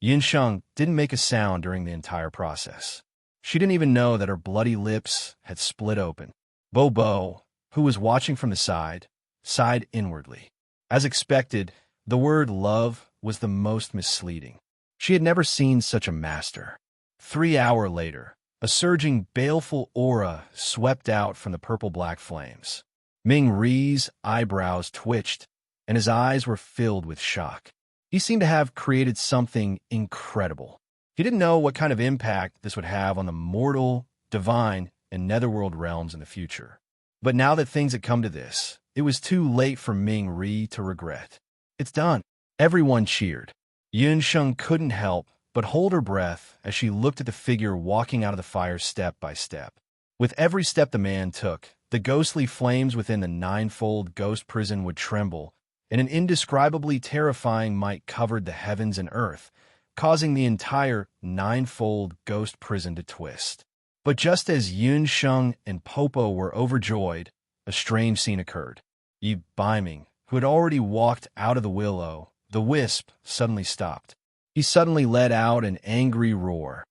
[SPEAKER 1] Yunsheng didn't make a sound during the entire process. She didn't even know that her bloody lips had split open. Bobo, who was watching from the side, sighed inwardly. As expected, the word love was the most misleading. She had never seen such a master. 3 hours later, a surging, baleful aura swept out from the purple-black flames. Ming-Ri's eyebrows twitched, and his eyes were filled with shock. He seemed to have created something incredible. He didn't know what kind of impact this would have on the mortal, divine, and netherworld realms in the future. But now that things had come to this, it was too late for Ming-Ri to regret. It's done. Everyone cheered. Yunsheng couldn't help but hold her breath as she looked at the figure walking out of the fire step by step. With every step the man took, the ghostly flames within the 9-fold ghost prison would tremble, and an indescribably terrifying might covered the heavens and earth, causing the entire 9-fold ghost prison to twist. But just as Yunsheng and Popo were overjoyed, a strange scene occurred. Yi Biming, who had already walked out of the willow, the wisp, suddenly stopped. He suddenly let out an angry roar.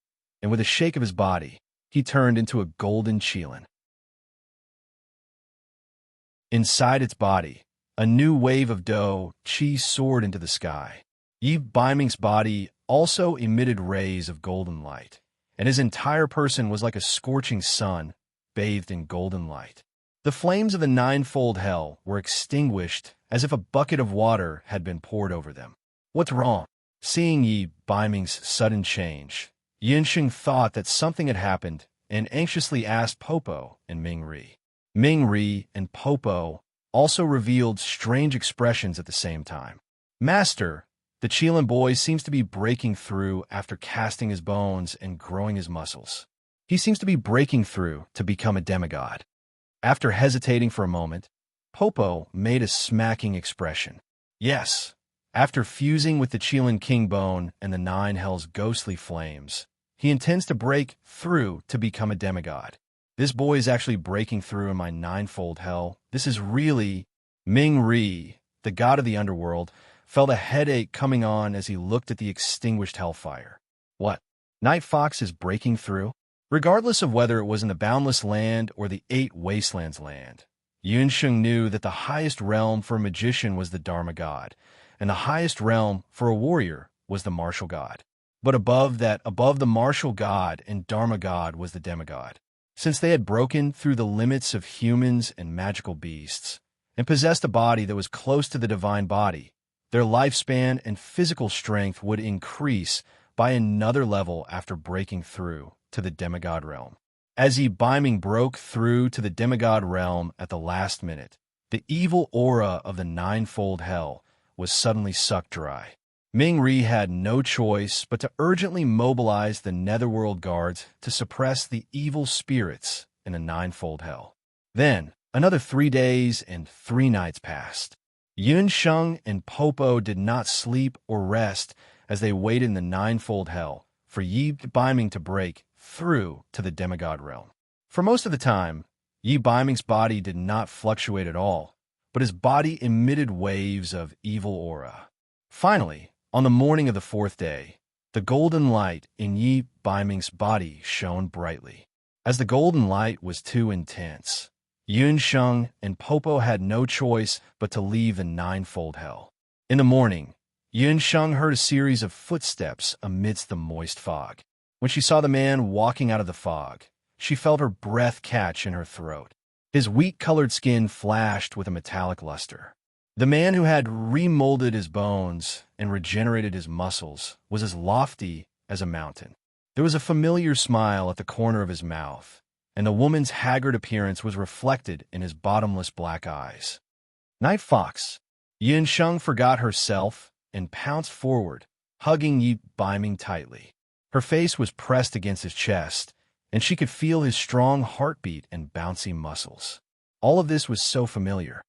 [SPEAKER 1] and with a shake of his body, he turned into a golden qilin. Inside its body, a new wave of qi soared into the sky. Yi Baiming's body also emitted rays of golden light, and his entire person was like a scorching sun, bathed in golden light. The flames of the ninefold hell were extinguished as if a bucket of water had been poured over them. What's wrong? Seeing Yi Baiming's sudden change, Yinsheng thought that something had happened and anxiously asked Popo and Mingri. Mingri and Popo also revealed strange expressions at the same time. Master, the qilin boy seems to be breaking through after casting his bones and growing his muscles. He seems to be breaking through to become a demigod. After hesitating for a moment, Popo made a smacking expression. Yes, after fusing with the qilin king bone and the nine hell's ghostly flames, he intends to break through to become a demigod. This boy is actually breaking through in my ninefold hell. This is really... Mingri, the god of the underworld, felt a headache coming on as he looked at the extinguished hellfire. What? Night Fox is breaking through? Regardless of whether it was in the Boundless Land or the Eight Wastelands land, Yunsheng knew that the highest realm for a magician was the Dharma god, and the highest realm for a warrior was the martial god. But above the martial god and Dharma god was the demigod. Since they had broken through the limits of humans and magical beasts, and possessed a body that was close to the divine body, their lifespan and physical strength would increase by another level after breaking through to the demigod realm. As Yi Baiming broke through to the demigod realm at the last minute, the evil aura of the ninefold hell was suddenly sucked dry. Mingri had no choice but to urgently mobilize the netherworld guards to suppress the evil spirits in the ninefold hell. Then, another 3 days and 3 nights passed. Yunsheng and Popo did not sleep or rest as they waited in the ninefold hell for Yi Baiming to break through to the demigod realm. For most of the time, Yi Baiming's body did not fluctuate at all, but his body emitted waves of evil aura. Finally, on the morning of the 4th day, the golden light in Yi Baiming's body shone brightly. As the golden light was too intense, Yunsheng and Popo had no choice but to leave the ninefold hell. In the morning, Yunsheng heard a series of footsteps amidst the moist fog. When she saw the man walking out of the fog, she felt her breath catch in her throat. His wheat-colored skin flashed with a metallic luster. The man who had remolded his bones and regenerated his muscles was as lofty as a mountain. There was a familiar smile at the corner of his mouth, and the woman's haggard appearance was reflected in his bottomless black eyes. Night Fox. Yunsheng forgot herself and pounced forward, hugging Yi Baiming tightly. Her face was pressed against his chest, and she could feel his strong heartbeat and bouncy muscles. All of this was so familiar.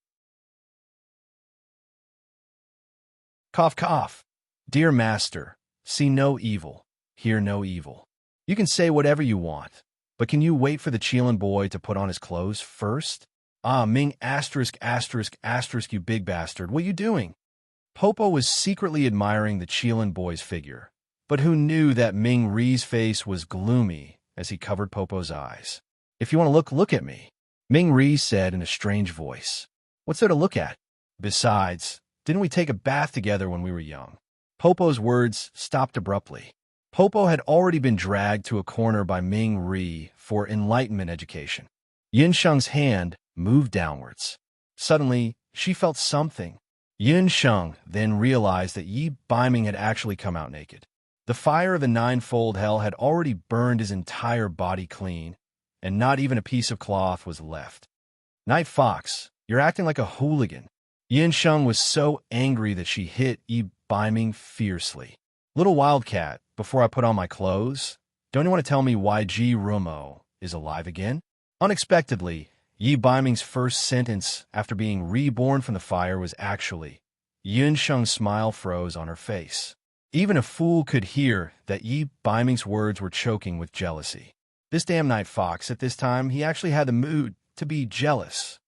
[SPEAKER 1] Cough, cough. Dear master, see no evil, hear no evil. You can say whatever you want, but can you wait for the qilin boy to put on his clothes first? Ah, Ming asterisk asterisk asterisk, you big bastard, what are you doing? Popo was secretly admiring the qilin boy's figure, but who knew that Ming Ri's face was gloomy as he covered Popo's eyes. If you want to look at me, Ming Ri said in a strange voice. What's there to look at? Besides, didn't we take a bath together when we were young? Popo's words stopped abruptly. Popo had already been dragged to a corner by Ming Ri for enlightenment education. Yunsheng's hand moved downwards. Suddenly, she felt something. Yunsheng then realized that Yi Baiming had actually come out naked. The fire of the ninefold hell had already burned his entire body clean, and not even a piece of cloth was left. Night Fox, you're acting like a hooligan. Yunsheng was so angry that she hit Yi Baiming fiercely. Little wildcat, before I put on my clothes, don't you want to tell me why Ji Rumo is alive again? Unexpectedly, Yi Baiming's first sentence after being reborn from the fire was actually, Yunsheng's smile froze on her face. Even a fool could hear that Yi Baiming's words were choking with jealousy. This damn Night Fox, at this time, he actually had the mood to be jealous.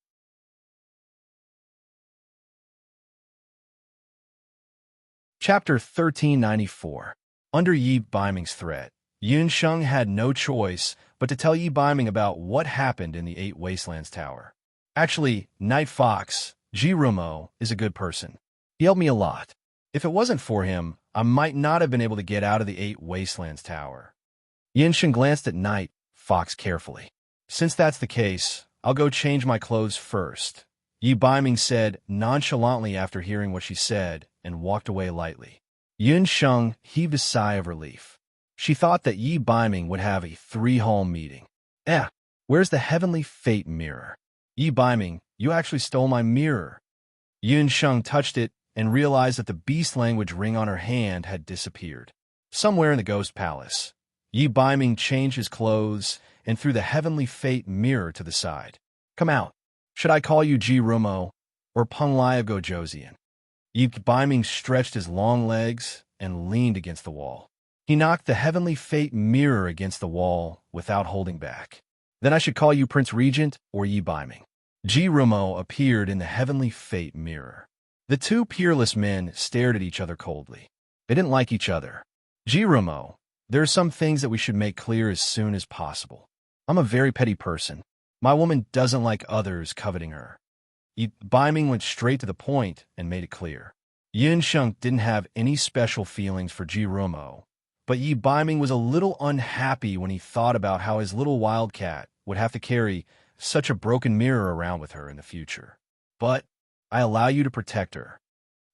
[SPEAKER 1] Chapter 1394. Under Yi Baiming's threat, Yun Sheng had no choice but to tell Yi Biming about what happened in the Eight Wastelands Tower. Actually, Night Fox, Ji Rumo, is a good person. He helped me a lot. If it wasn't for him, I might not have been able to get out of the Eight Wastelands Tower. Yin Sheng glanced at Night Fox carefully. Since that's the case, I'll go change my clothes first, Yi Biming said nonchalantly after hearing what she said, and walked away lightly. Yun Sheng heaved a sigh of relief. She thought that Yi Biming would have a three-hall meeting. Where's the heavenly fate mirror? Yi Biming, you actually stole my mirror. Yun Sheng touched it and realized that the beast language ring on her hand had disappeared. Somewhere in the ghost palace, Yi Biming changed his clothes and threw the heavenly fate mirror to the side. Come out. Should I call you Ji Rumo or Peng Lai of Gojoseon? Yi Biming stretched his long legs and leaned against the wall. He knocked the heavenly fate mirror against the wall without holding back. Then I should call you Prince Regent or Yi Biming. Ji Rumo appeared in the heavenly fate mirror. The two peerless men stared at each other coldly. They didn't like each other. Ji Rumo, there are some things that we should make clear as soon as possible. I'm a very petty person. My woman doesn't like others coveting her. Yi Biming went straight to the point and made it clear. Yun Sheng didn't have any special feelings for Ji Rumo, but Yi Biming was a little unhappy when he thought about how his little wildcat would have to carry such a broken mirror around with her in the future. But I allow you to protect her.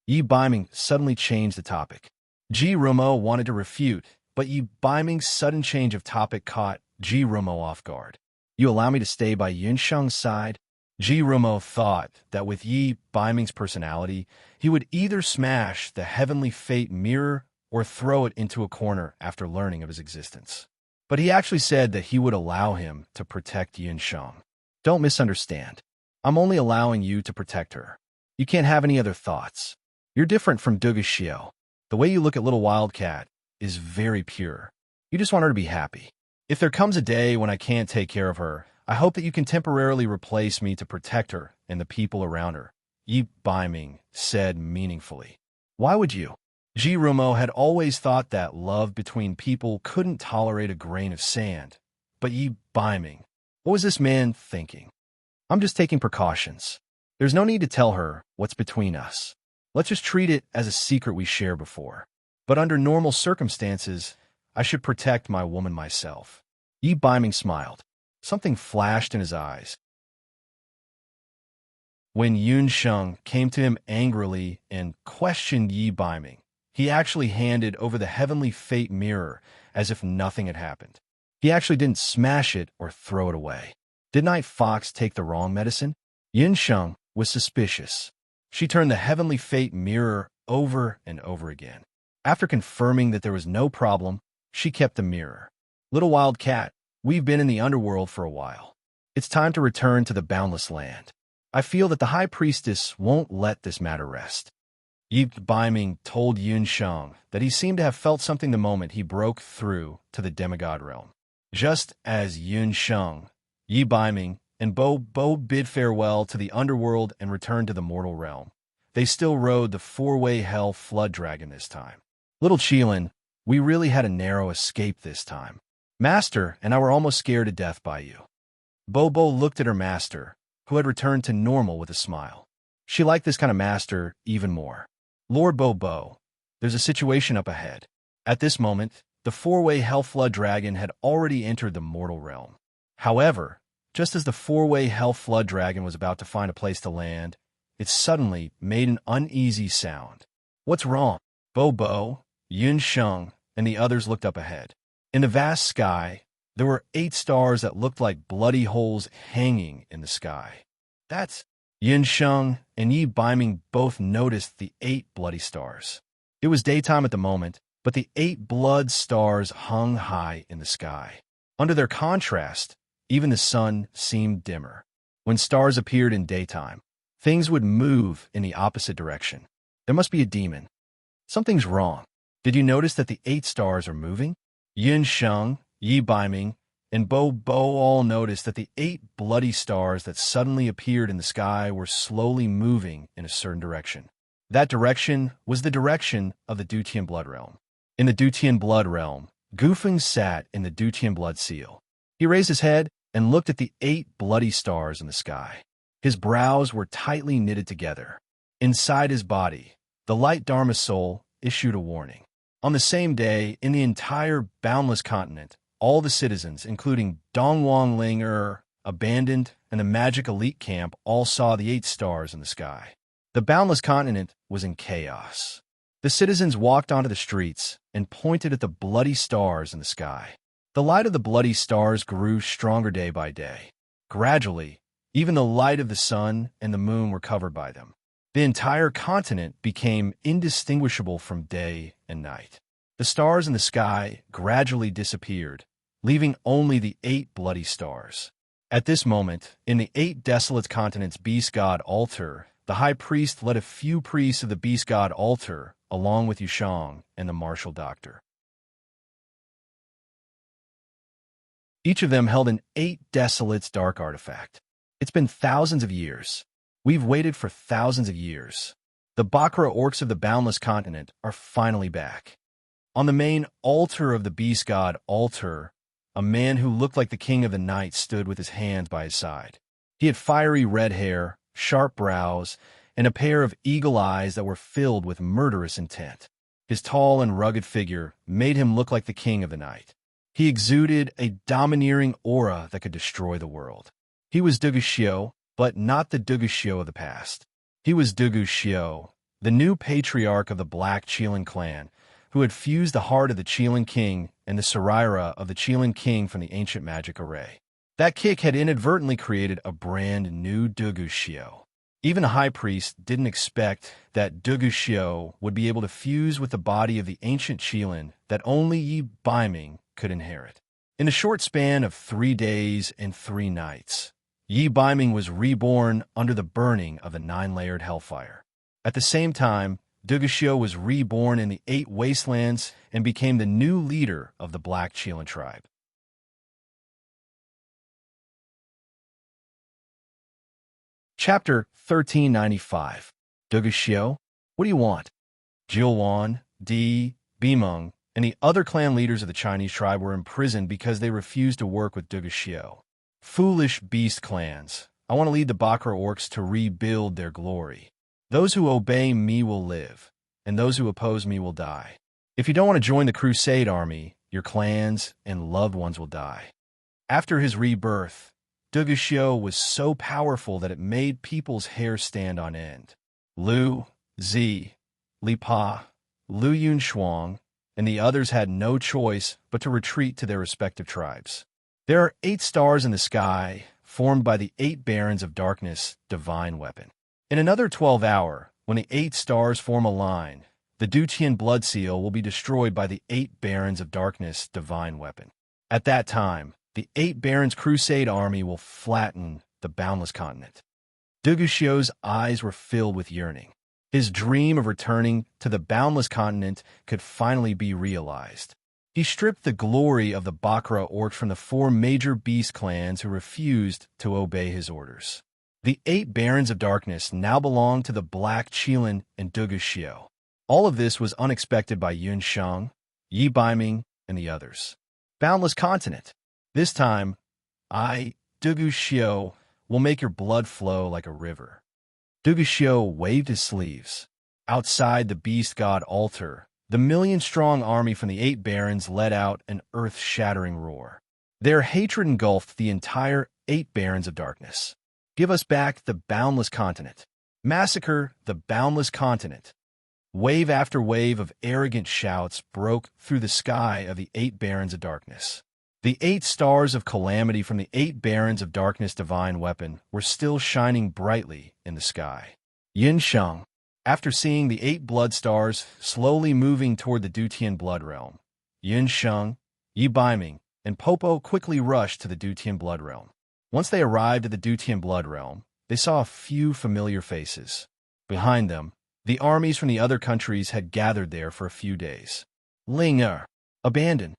[SPEAKER 1] Yi Biming suddenly changed the topic. Ji Rumo wanted to refute, but Yi Biming's sudden change of topic caught Ji Rumo off guard. You allow me to stay by Yun Sheng's side? Ji Rumo thought that with Yi Biming's personality, he would either smash the heavenly fate mirror or throw it into a corner after learning of his existence. But he actually said that he would allow him to protect Yun Sheng. Don't misunderstand. I'm only allowing you to protect her. You can't have any other thoughts. You're different from Duga Xiao. The way you look at little Wildcat is very pure. You just want her to be happy. If there comes a day when I can't take care of her, I hope that you can temporarily replace me to protect her and the people around her, Yi Biming said meaningfully. Why would you? Ji Rumo had always thought that love between people couldn't tolerate a grain of sand. But Yi Biming, what was this man thinking? I'm just taking precautions. There's no need to tell her what's between us. Let's just treat it as a secret we shared before. But under normal circumstances, I should protect my woman myself. Yi Biming smiled. Something flashed in his eyes. When Yun Sheng came to him angrily and questioned Yi Biming, he actually handed over the heavenly fate mirror as if nothing had happened. He actually didn't smash it or throw it away. Did Night Fox take the wrong medicine? Yun Sheng was suspicious. She turned the heavenly fate mirror over and over again. After confirming that there was no problem, she kept the mirror. Little wild cat, we've been in the underworld for a while. It's time to return to the boundless land. I feel that the High Priestess won't let this matter rest. Yi Biming told Yun Sheng that he seemed to have felt something the moment he broke through to the demigod realm. Just as Yun Sheng, Yi Biming, and Bo bid farewell to the underworld and returned to the mortal realm, they still rode the four-way hell flood dragon this time. Little Qilin, we really had a narrow escape this time. Master and I were almost scared to death by you. Bobo looked at her master, who had returned to normal with a smile. She liked this kind of master even more. Lord Bobo, there's a situation up ahead. At this moment, the four-way hell flood dragon had already entered the mortal realm. However, just as the four-way hell flood dragon was about to find a place to land, it suddenly made an uneasy sound. What's wrong? Bobo, Yun Sheng, and the others looked up ahead. In the vast sky, there were 8 stars that looked like bloody holes hanging in the sky. That's Yun Sheng and Yi Biming both noticed the 8 bloody stars. It was daytime at the moment, but the 8 blood stars hung high in the sky. Under their contrast, even the sun seemed dimmer. When stars appeared in daytime, things would move in the opposite direction. There must be a demon. Something's wrong. Did you notice that the 8 stars are moving? Yun Sheng, Yi Biming, and Bo all noticed that the 8 bloody stars that suddenly appeared in the sky were slowly moving in a certain direction. That direction was the direction of the Dutian Blood Realm. In the Dutian Blood Realm, Gufeng sat in the Dutian blood seal. He raised his head and looked at the 8 bloody stars in the sky. His brows were tightly knitted together. Inside his body, the light Dharma soul issued a warning. On the same day, in the entire boundless continent, all the citizens, including Dongwang Ling abandoned, and the magic elite camp, all saw the 8 stars in the sky. The boundless continent was in chaos. The citizens walked onto the streets and pointed at the bloody stars in the sky. The light of the bloody stars grew stronger day by day. Gradually, even the light of the sun and the moon were covered by them. The entire continent became indistinguishable from day and night. The stars in the sky gradually disappeared, leaving only the 8 bloody stars. At this moment, in the 8 desolate continents' beast god altar, the high priest led a few priests of the beast god altar, along with Yushang and the martial doctor. Each of them held an 8 desolates dark artifact. It's been thousands of years. We've waited for thousands of years. The Bakra orcs of the boundless continent are finally back. On the main altar of the beast god altar, a man who looked like the king of the night stood with his hands by his side. He had fiery red hair, sharp brows, and a pair of eagle eyes that were filled with murderous intent. His tall and rugged figure made him look like the king of the night. He exuded a domineering aura that could destroy the world. He was Duguxiu, but not the Duguxiu of the past. He was Duguxiu, the new patriarch of the Black Qilin clan, who had fused the heart of the Qilin king and the Saraira of the Qilin king from the ancient magic array. That kick had inadvertently created a brand new Duguxiu. Even the high priest didn't expect that Duguxiu would be able to fuse with the body of the ancient Qilin that only Yi Baiming could inherit. In a short span of 3 days and 3 nights, Yi Baiming was reborn under the burning of the 9-layered hellfire. At the same time, Duguxiu was reborn in the 8 wastelands and became the new leader of the Black Qilin tribe. Chapter 1395. Duguxiu, what do you want? Jilwan, Di, Bimeng, and the other clan leaders of the Chinese tribe were imprisoned because they refused to work with Duguxiu. Foolish beast clans, I want to lead the Bakra orcs to rebuild their glory. Those who obey me will live, and those who oppose me will die. If you don't want to join the crusade army, your clans and loved ones will die. After his rebirth, Duguxiu was so powerful that it made people's hair stand on end. Lu, Zi, Li Pa, Lu Yunshuang, and the others had no choice but to retreat to their respective tribes. There are 8 stars in the sky, formed by the 8 barons of darkness, divine weapon. In another 12 hours, when the 8 stars form a line, the Dutian blood seal will be destroyed by the 8 barons of darkness, divine weapon. At that time, the 8 barons' crusade army will flatten the boundless continent. Duguxiu's eyes were filled with yearning. His dream of returning to the boundless continent could finally be realized. He stripped the glory of the Bakra orcs from the 4 major beast clans who refused to obey his orders. The 8 barons of darkness now belong to the Black Qilin and Duguxiu. All of this was unexpected by Yunshuang, Yi Baiming, and the others. Boundless continent. This time, I, Duguxiu, will make your blood flow like a river. Duguxiu waved his sleeves. Outside the beast god altar, the 1,000,000-strong army from the 8 barons let out an earth-shattering roar. Their hatred engulfed the entire 8 barons of darkness. Give us back the boundless continent. Massacre the boundless continent. Wave after wave of arrogant shouts broke through the sky of the 8 barons of darkness. The 8 stars of calamity from the 8 barons of darkness divine weapon were still shining brightly in the sky. Yunshuang, after seeing the 8 blood stars slowly moving toward the Dutian blood realm, Yunshuang, Yi Baiming, and Popo quickly rushed to the Dutian blood realm. Once they arrived at the Dutian blood realm, they saw a few familiar faces. Behind them, the armies from the other countries had gathered there for a few days. Ling abandoned.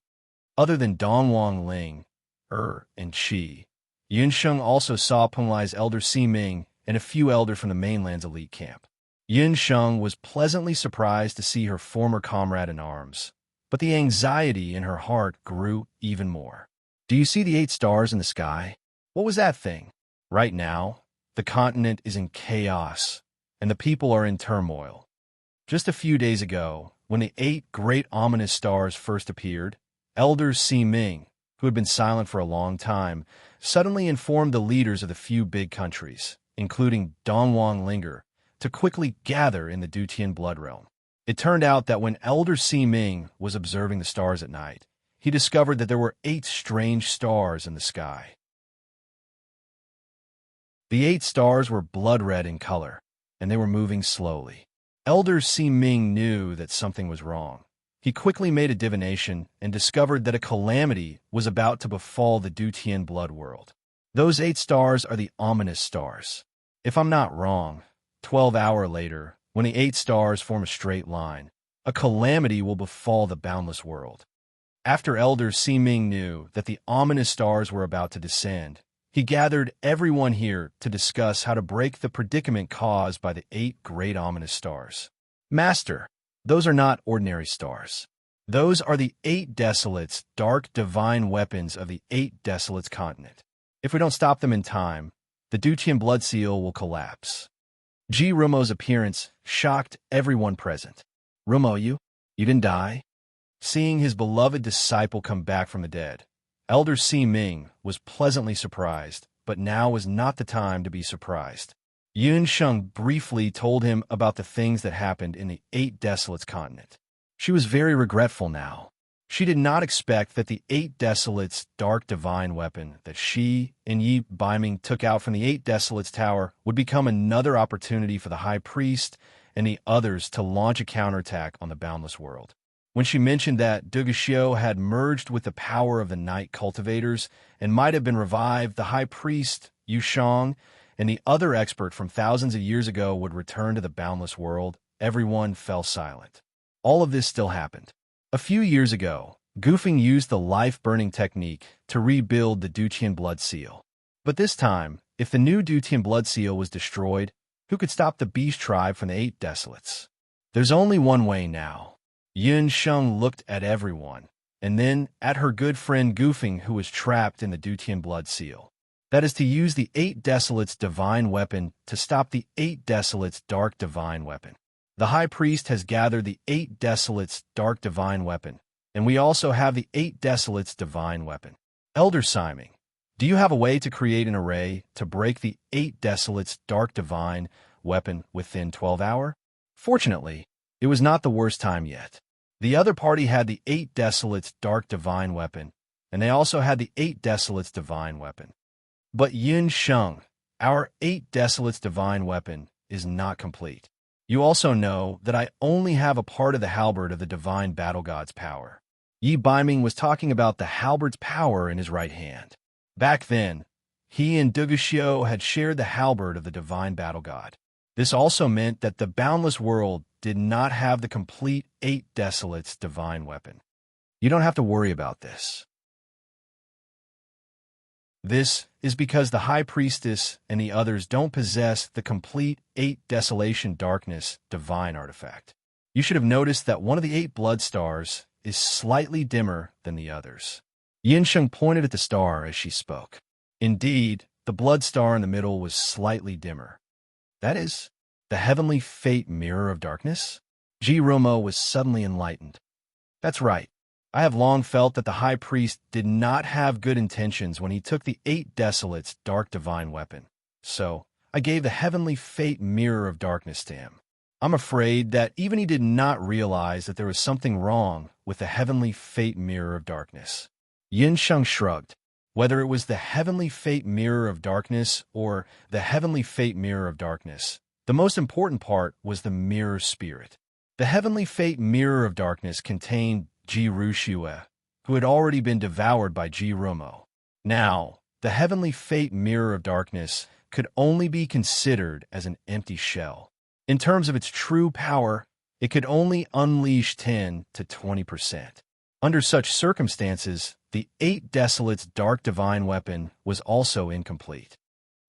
[SPEAKER 1] Other than Dongwang Ling, and Qi, Yunshuang also saw Penglai's elder Ming and a few elders from the mainland's elite camp. Yunshuang was pleasantly surprised to see her former comrade in arms, but the anxiety in her heart grew even more. Do you see the 8 stars in the sky? What was that thing? Right now, the continent is in chaos, and the people are in turmoil. Just a few days ago, when the 8 great ominous stars first appeared, Elder Si Ming, who had been silent for a long time, suddenly informed the leaders of the few big countries, including Dongwang Linger, to quickly gather in the Dutian blood realm. It turned out that when Elder Si Ming was observing the stars at night, he discovered that there were 8 strange stars in the sky. The 8 stars were blood red in color, and they were moving slowly. Elder Si Ming knew that something was wrong. He quickly made a divination and discovered that a calamity was about to befall the Dutian blood world. Those 8 stars are the ominous stars. If I'm not wrong, 12 hours later, when the 8 stars form a straight line, a calamity will befall the boundless world. After Elder Si Ming knew that the ominous stars were about to descend, he gathered everyone here to discuss how to break the predicament caused by the 8 great ominous stars. Master, those are not ordinary stars. Those are the 8 desolates, dark divine weapons of the 8 desolates continent. If we don't stop them in time, the Dutian blood seal will collapse. Ji Rumo's appearance shocked everyone present. Rumo, you didn't die? Seeing his beloved disciple come back from the dead, Elder Si Ming was pleasantly surprised, but now was not the time to be surprised. Yun Sheng briefly told him about the things that happened in the 8 desolates continent. She was very regretful now. She did not expect that the 8 desolates' dark divine weapon that she and Yi Baiming took out from the 8 desolates' tower would become another opportunity for the high priest and the others to launch a counterattack on the boundless world. When she mentioned that Duguxiu had merged with the power of the night cultivators and might have been revived, the high priest, Yu Shang, and the other expert from thousands of years ago would return to the boundless world, everyone fell silent. All of this still happened. A few years ago, Gufeng used the life-burning technique to rebuild the Dutian blood seal. But this time, if the new Dutian blood seal was destroyed, who could stop the beast tribe from the 8 desolates? There's only one way now. Yun Sheng looked at everyone, and then at her good friend Gufeng, who was trapped in the Dutian blood seal. That is to use the 8 desolates' divine weapon to stop the 8 desolates' dark divine weapon. The high priest has gathered the 8 desolates' dark divine weapon, and we also have the 8 desolates' divine weapon. Elder Siming, do you have a way to create an array to break the 8 desolates' dark divine weapon within 12 hours? Fortunately, it was not the worst time yet. The other party had the 8 desolates' dark divine weapon, and they also had the 8 desolates' divine weapon. But Yun Sheng, our 8 desolates' divine weapon, is not complete. You also know that I only have a part of the halberd of the divine battle god's power. Yi Baiming was talking about the halberd's power in his right hand. Back then, he and Duguxiu had shared the halberd of the divine battle god. This also meant that the boundless world did not have the complete 8 desolates' divine weapon. You don't have to worry about this. This is because the High Priestess and the others don't possess the complete 8 Desolation Darkness divine artifact. You should have noticed that one of the 8 blood stars is slightly dimmer than the others. Yinsheng pointed at the star as she spoke. Indeed, the blood star in the middle was slightly dimmer. That is, the heavenly fate mirror of darkness? Ji Romo was suddenly enlightened. That's right. I have long felt that the High Priest did not have good intentions when he took the 8 Desolates' dark divine weapon. So, I gave the heavenly fate mirror of darkness to him. I'm afraid that even he did not realize that there was something wrong with the heavenly fate mirror of darkness. Yinsheng shrugged. Whether it was the heavenly fate mirror of darkness or the heavenly fate mirror of darkness, the most important part was the mirror spirit. The heavenly fate mirror of darkness contained Ji Rushue, who had already been devoured by Ji Rumo. Now, the heavenly fate mirror of darkness could only be considered as an empty shell. In terms of its true power, it could only unleash 10 to 20%. Under such circumstances, the 8 Desolates' dark divine weapon was also incomplete.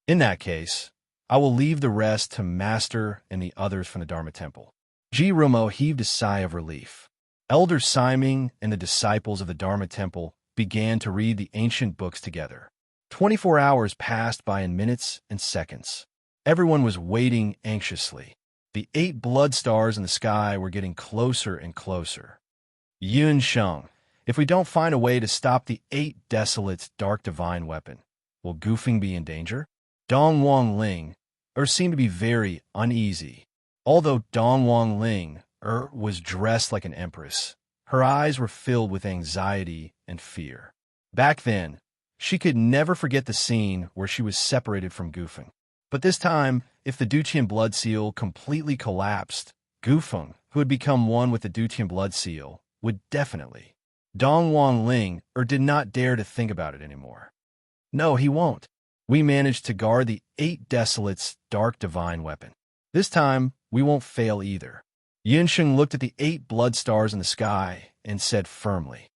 [SPEAKER 1] In that case, I will leave the rest to Master and the others from the Dharma Temple. Ji Rumo heaved a sigh of relief. Elder Simon and the disciples of the Dharma Temple began to read the ancient books together. 24 hours passed by in minutes and seconds. Everyone was waiting anxiously. The 8 blood stars in the sky were getting closer and closer. Yun Sheng, if we don't find a way to stop the 8 Desolate's dark divine weapon, will Gufeng be in danger? Dong Wang Ling seemed to be very uneasy. Although Dong Wang Ling was dressed like an empress, her eyes were filled with anxiety and fear. Back then, she could never forget the scene where she was separated from Gufeng. But this time, if the Duqian blood seal completely collapsed, Gufeng, who had become one with the Duqian blood seal, would definitely. Dong Wang Ling did not dare to think about it anymore. No, he won't. We managed to guard the 8 Desolate's dark divine weapon. This time, we won't fail either. Yunsheng looked at the 8 blood stars in the sky and said firmly.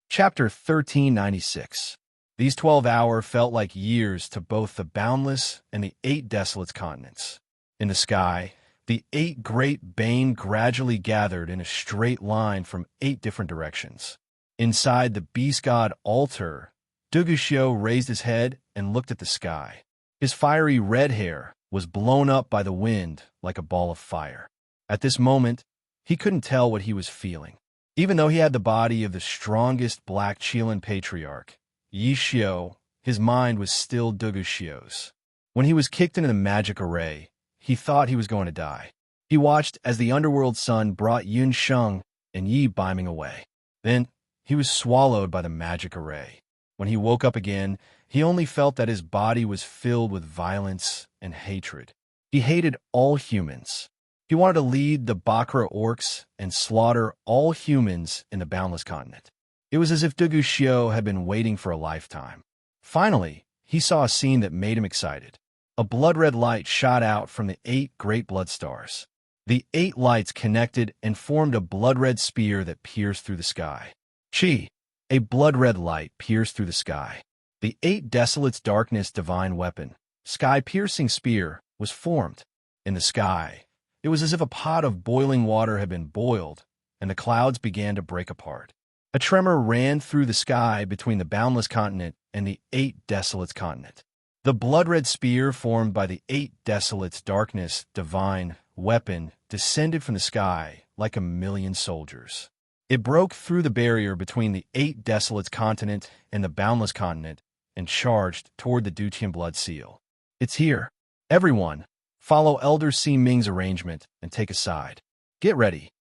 [SPEAKER 1] Chapter 1396. These 12 hours felt like years to both the boundless and the 8 desolate continents. In the sky, the 8 great bane gradually gathered in a straight line from 8 different directions. Inside the beast god altar, Duguxiu raised his head and looked at the sky. His fiery red hair was blown up by the wind like a ball of fire. At this moment, he couldn't tell what he was feeling. Even though he had the body of the strongest black Qilin patriarch, Yi Xiu, his mind was still Duguxiu's. When he was kicked into the magic array, he thought he was going to die. He watched as the underworld sun brought Yun Sheng and Yi beaming away. Then, he was swallowed by the magic array. When he woke up again, he only felt that his body was filled with violence and hatred. He hated all humans. He wanted to lead the Bakra orcs and slaughter all humans in the Boundless Continent. It was as if Duguxiu had been waiting for a lifetime. Finally, he saw a scene that made him excited. A blood-red light shot out from the 8 great blood stars. The 8 lights connected and formed a blood-red spear that pierced through the sky. Chi, a blood-red light pierced through the sky. The 8 Desolate's darkness divine weapon, sky-piercing spear, was formed. In the sky, it was as if a pot of boiling water had been boiled, and the clouds began to break apart. A tremor ran through the sky between the Boundless Continent and the 8 Desolate's continent. The blood-red spear formed by the 8 Desolate's darkness divine weapon descended from the sky like a million soldiers. It broke through the barrier between the 8 Desolate's continent and the Boundless Continent and charged toward the Duqian blood seal. It's here. Everyone, follow Elder Si Ming's arrangement and take a side. Get ready.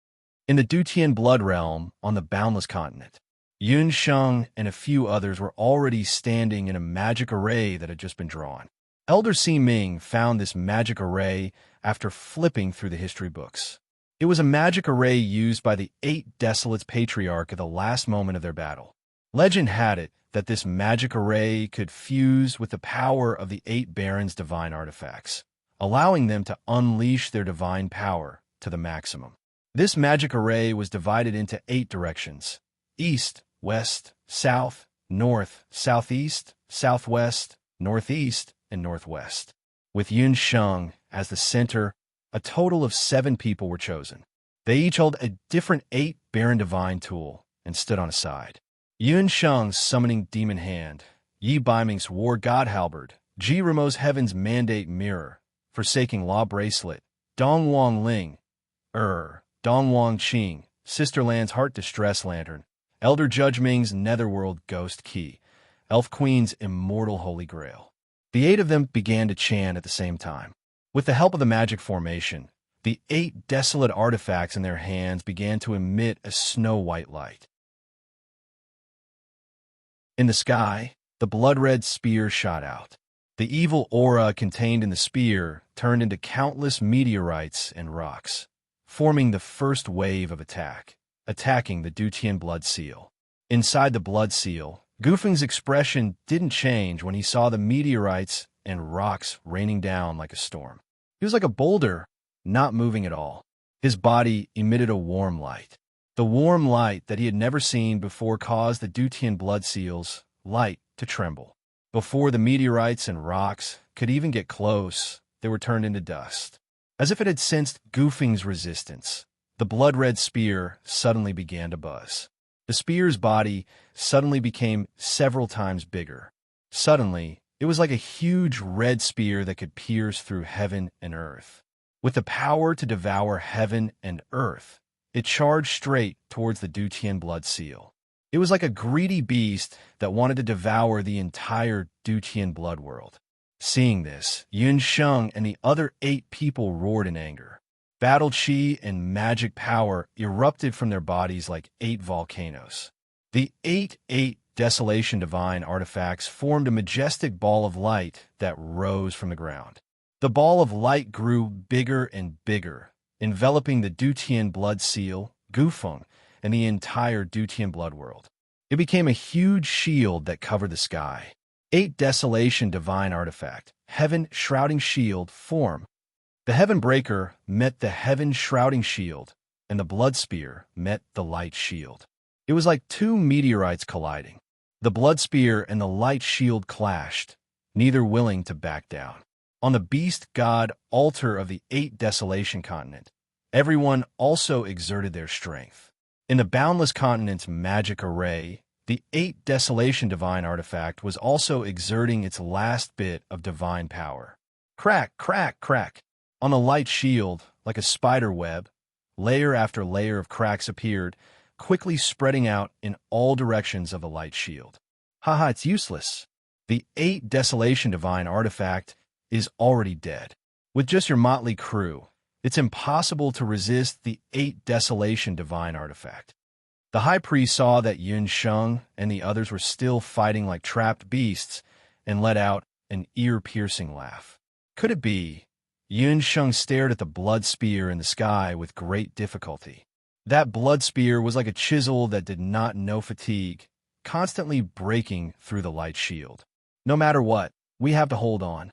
[SPEAKER 1] In the Duqian blood realm on the Boundless Continent, Yun Sheng and a few others were already standing in a magic array that had just been drawn. Elder Si Ming found this magic array after flipping through the history books. It was a magic array used by the 8 Desolate's patriarch at the last moment of their battle. Legend had it that this magic array could fuse with the power of the 8 barons' divine artifacts, allowing them to unleash their divine power to the maximum. This magic array was divided into 8 directions: east, west, south, north, southeast, southwest, northeast, and northwest. With Yun Sheng as the center, a total of 7 people were chosen. They each held a different 8 Baron Divine tool and stood on a side. Yun Sheng's summoning demon hand, Yi Baiming's war god halberd, Ji Ramo's heaven's mandate mirror, forsaking law bracelet, Dong Wang Ling, Dong Wang Qing, Sister Land's heart distress lantern, Elder Judge Ming's netherworld ghost key, Elf Queen's immortal holy grail. The 8 of them began to chant at the same time. With the help of the magic formation, the 8 desolate artifacts in their hands began to emit a snow-white light. In the sky, the blood-red spear shot out. The evil aura contained in the spear turned into countless meteorites and rocks, forming the first wave of attack, attacking the Duqian blood seal. Inside the blood seal, Gufeng's expression didn't change when he saw the meteorites and rocks raining down like a storm. He was like a boulder, not moving at all. His body emitted a warm light. The warm light that he had never seen before caused the Duqian blood seal's light to tremble. Before the meteorites and rocks could even get close, they were turned into dust. As if it had sensed Goofing's resistance, the blood-red spear suddenly began to buzz. The spear's body suddenly became several times bigger. Suddenly, it was like a huge red spear that could pierce through heaven and earth. With the power to devour heaven and earth, it charged straight towards the Dutian blood seal. It was like a greedy beast that wanted to devour the entire Dutian blood world. Seeing this, Yun Sheng and the other 8 people roared in anger. Battle chi and magic power erupted from their bodies like 8 volcanoes. The 8 Desolation Divine artifacts formed a majestic ball of light that rose from the ground. The ball of light grew bigger and bigger, enveloping the Dutian blood seal, Gufeng, and the entire Dutian blood world. It became a huge shield that covered the sky. 8 Desolation Divine artifact, Heaven Shrouding Shield, form. The Heaven Breaker met the Heaven Shrouding Shield, and the Blood Spear met the Light Shield. It was like 2 meteorites colliding. The Blood Spear and the Light Shield clashed, neither willing to back down. On the Beast God altar of the 8 Desolation Continent, everyone also exerted their strength. In the Boundless Continent's magic array, the 8 Desolation Divine artifact was also exerting its last bit of divine power. Crack, crack, crack. On the light shield, like a spider web, layer after layer of cracks appeared, quickly spreading out in all directions of the light shield. Haha, it's useless. The 8 Desolation Divine artifact is already dead. With just your motley crew, it's impossible to resist the 8 Desolation Divine artifact. The high priest saw that Yun Sheng and the others were still fighting like trapped beasts and let out an ear-piercing laugh. Could it be? Yun Sheng stared at the blood spear in the sky with great difficulty. That blood spear was like a chisel that did not know fatigue, constantly breaking through the light shield. No matter what, we have to hold on.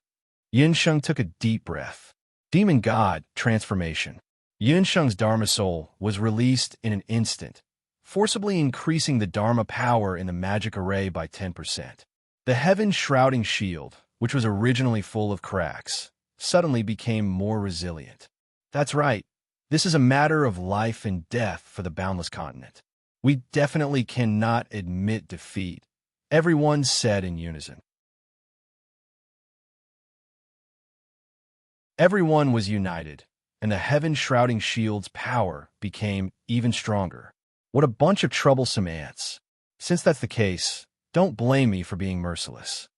[SPEAKER 1] Yun Sheng took a deep breath. Demon God transformation. Yun Sheng's Dharma soul was released in an instant, forcibly increasing the Dharma power in the magic array by 10%. The Heaven Shrouding Shield, which was originally full of cracks, suddenly became more resilient. That's right. This is a matter of life and death for the Boundless Continent. We definitely cannot admit defeat, everyone said in unison. Everyone was united, and the Heaven Shrouding Shield's power became even stronger. What a bunch of troublesome ants. Since that's the case, don't blame me for being merciless.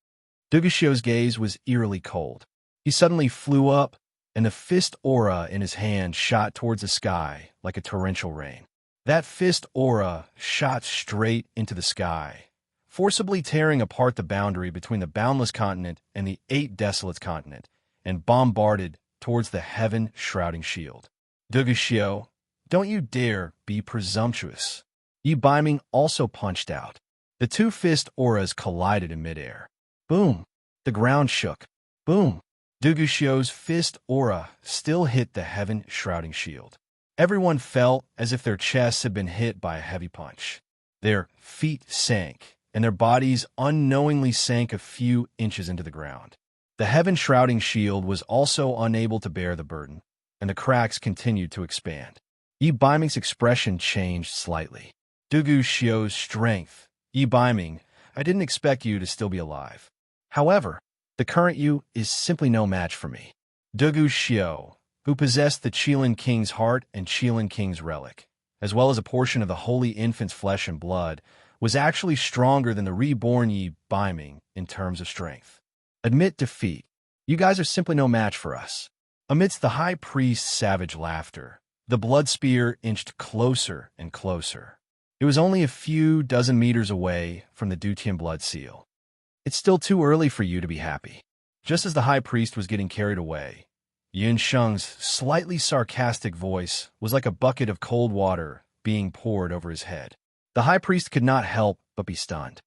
[SPEAKER 1] Duguxio's gaze was eerily cold. He suddenly flew up, and the fist aura in his hand shot towards the sky like a torrential rain. That fist aura shot straight into the sky, forcibly tearing apart the boundary between the Boundless Continent and the 8 Desolate Continent, and bombarded towards the Heaven Shrouding Shield. Duguxio, don't you dare be presumptuous. Yi Baiming also punched out. The 2 fist auras collided in midair. Boom! The ground shook. Boom! Duguxio's fist aura still hit the Heaven Shrouding Shield. Everyone felt as if their chests had been hit by a heavy punch. Their feet sank, and their bodies unknowingly sank a few inches into the ground. The Heaven Shrouding Shield was also unable to bear the burden, and the cracks continued to expand. Yi Baiming's expression changed slightly. Duguxio's strength. Yi Baiming, I didn't expect you to still be alive. However, the current you is simply no match for me. Duguxio, who possessed the Qilin King's heart and Qilin King's relic, as well as a portion of the Holy Infant's flesh and blood, was actually stronger than the reborn Yi Baiming in terms of strength. Admit defeat. You guys are simply no match for us. Amidst the high priest's savage laughter, the blood spear inched closer and closer. It was only a few dozen meters away from the Dutian blood seal. It's still too early for you to be happy. Just as the high priest was getting carried away, Yun Sheng's slightly sarcastic voice was like a bucket of cold water being poured over his head. The high priest could not help but be stunned.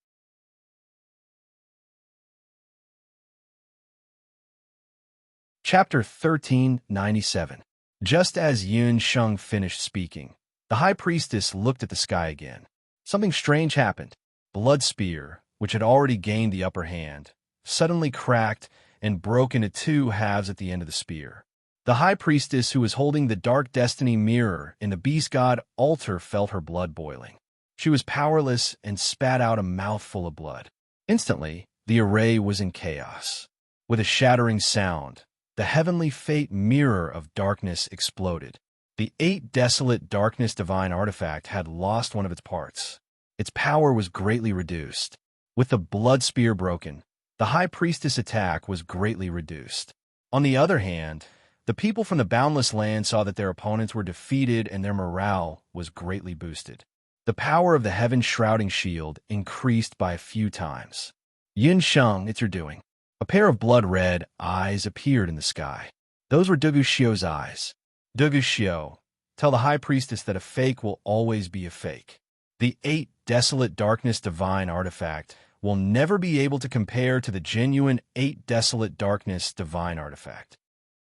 [SPEAKER 1] Chapter 1397. Just as Yun Sheng finished speaking, the high priestess looked at the sky again. Something strange happened. Blood spear, which had already gained the upper hand, suddenly cracked and broke into 2 halves at the end of the spear. The high priestess who was holding the dark destiny mirror in the beast god altar felt her blood boiling. She was powerless and spat out a mouthful of blood. Instantly, the array was in chaos. With a shattering sound, the heavenly fate mirror of darkness exploded. The 8 desolate darkness divine artifact had lost one of its parts. Its power was greatly reduced. With the blood spear broken, the high priestess attack was greatly reduced. On the other hand, the people from the boundless land saw that their opponents were defeated and their morale was greatly boosted. The power of the heaven-shrouding shield increased by a few times. Yin Sheng, it's your doing. A pair of blood-red eyes appeared in the sky. Those were Dugu Xiu's eyes. Dugu Xiu, tell the high priestess that a fake will always be a fake. The 8 desolate darkness divine artifact will never be able to compare to the genuine 8 desolate darkness divine artifact.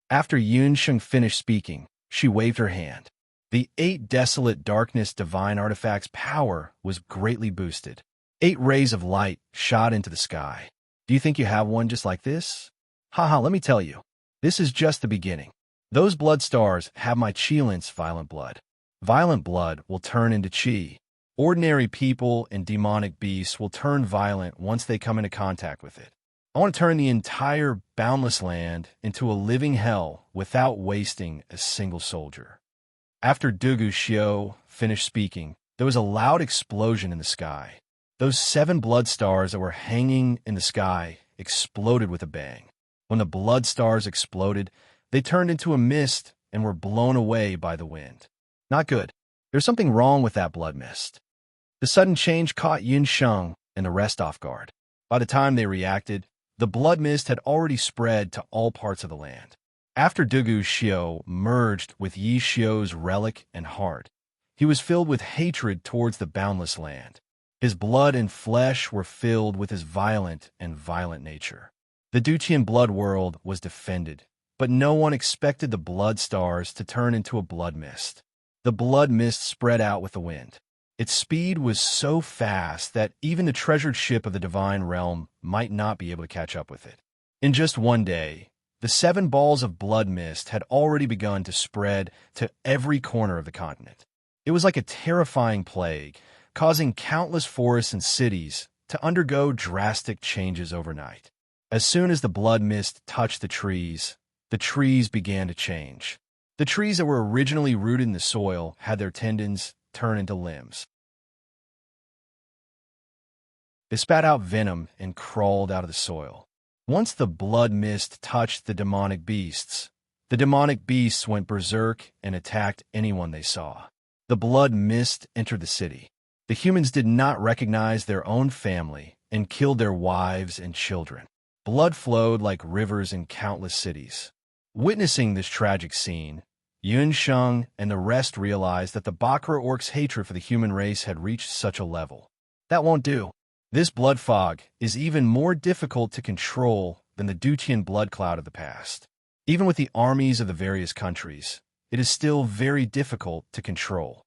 [SPEAKER 1] After Yun Sheng finished speaking, she waved her hand. The 8 desolate darkness divine artifact's power was greatly boosted. 8 rays of light shot into the sky. Do you think you have one just like this? Haha, let me tell you. This is just the beginning. Those blood stars have my Qilin's violent blood. Violent blood will turn into Qi. Ordinary people and demonic beasts will turn violent once they come into contact with it. I want to turn the entire boundless land into a living hell without wasting a single soldier. After Dugu Xiu finished speaking, there was a loud explosion in the sky. Those 7 blood stars that were hanging in the sky exploded with a bang. When the blood stars exploded, they turned into a mist and were blown away by the wind. Not good. There's something wrong with that blood mist. The sudden change caught Yin Sheng and the rest off guard. By the time they reacted, the blood mist had already spread to all parts of the land. After Dugu Xiu merged with Yi Xiu's relic and heart, he was filled with hatred towards the boundless land. His blood and flesh were filled with his violent nature. The Duqian blood world was defended, but no one expected the blood stars to turn into a blood mist. The blood mist spread out with the wind. Its speed was so fast that even the treasured ship of the divine realm might not be able to catch up with it. In just one day, the 7 balls of blood mist had already begun to spread to every corner of the continent. It was like a terrifying plague, causing countless forests and cities to undergo drastic changes overnight. As soon as the blood mist touched the trees began to change. The trees that were originally rooted in the soil had their tendons turn into limbs. They spat out venom and crawled out of the soil. Once the blood mist touched the demonic beasts went berserk and attacked anyone they saw. The blood mist entered the city. The humans did not recognize their own family and killed their wives and children. Blood flowed like rivers in countless cities. Witnessing this tragic scene, Yun Sheng and the rest realized that the Bakra orc's hatred for the human race had reached such a level. That won't do. This blood fog is even more difficult to control than the Duqian blood cloud of the past. Even with the armies of the various countries, it is still very difficult to control.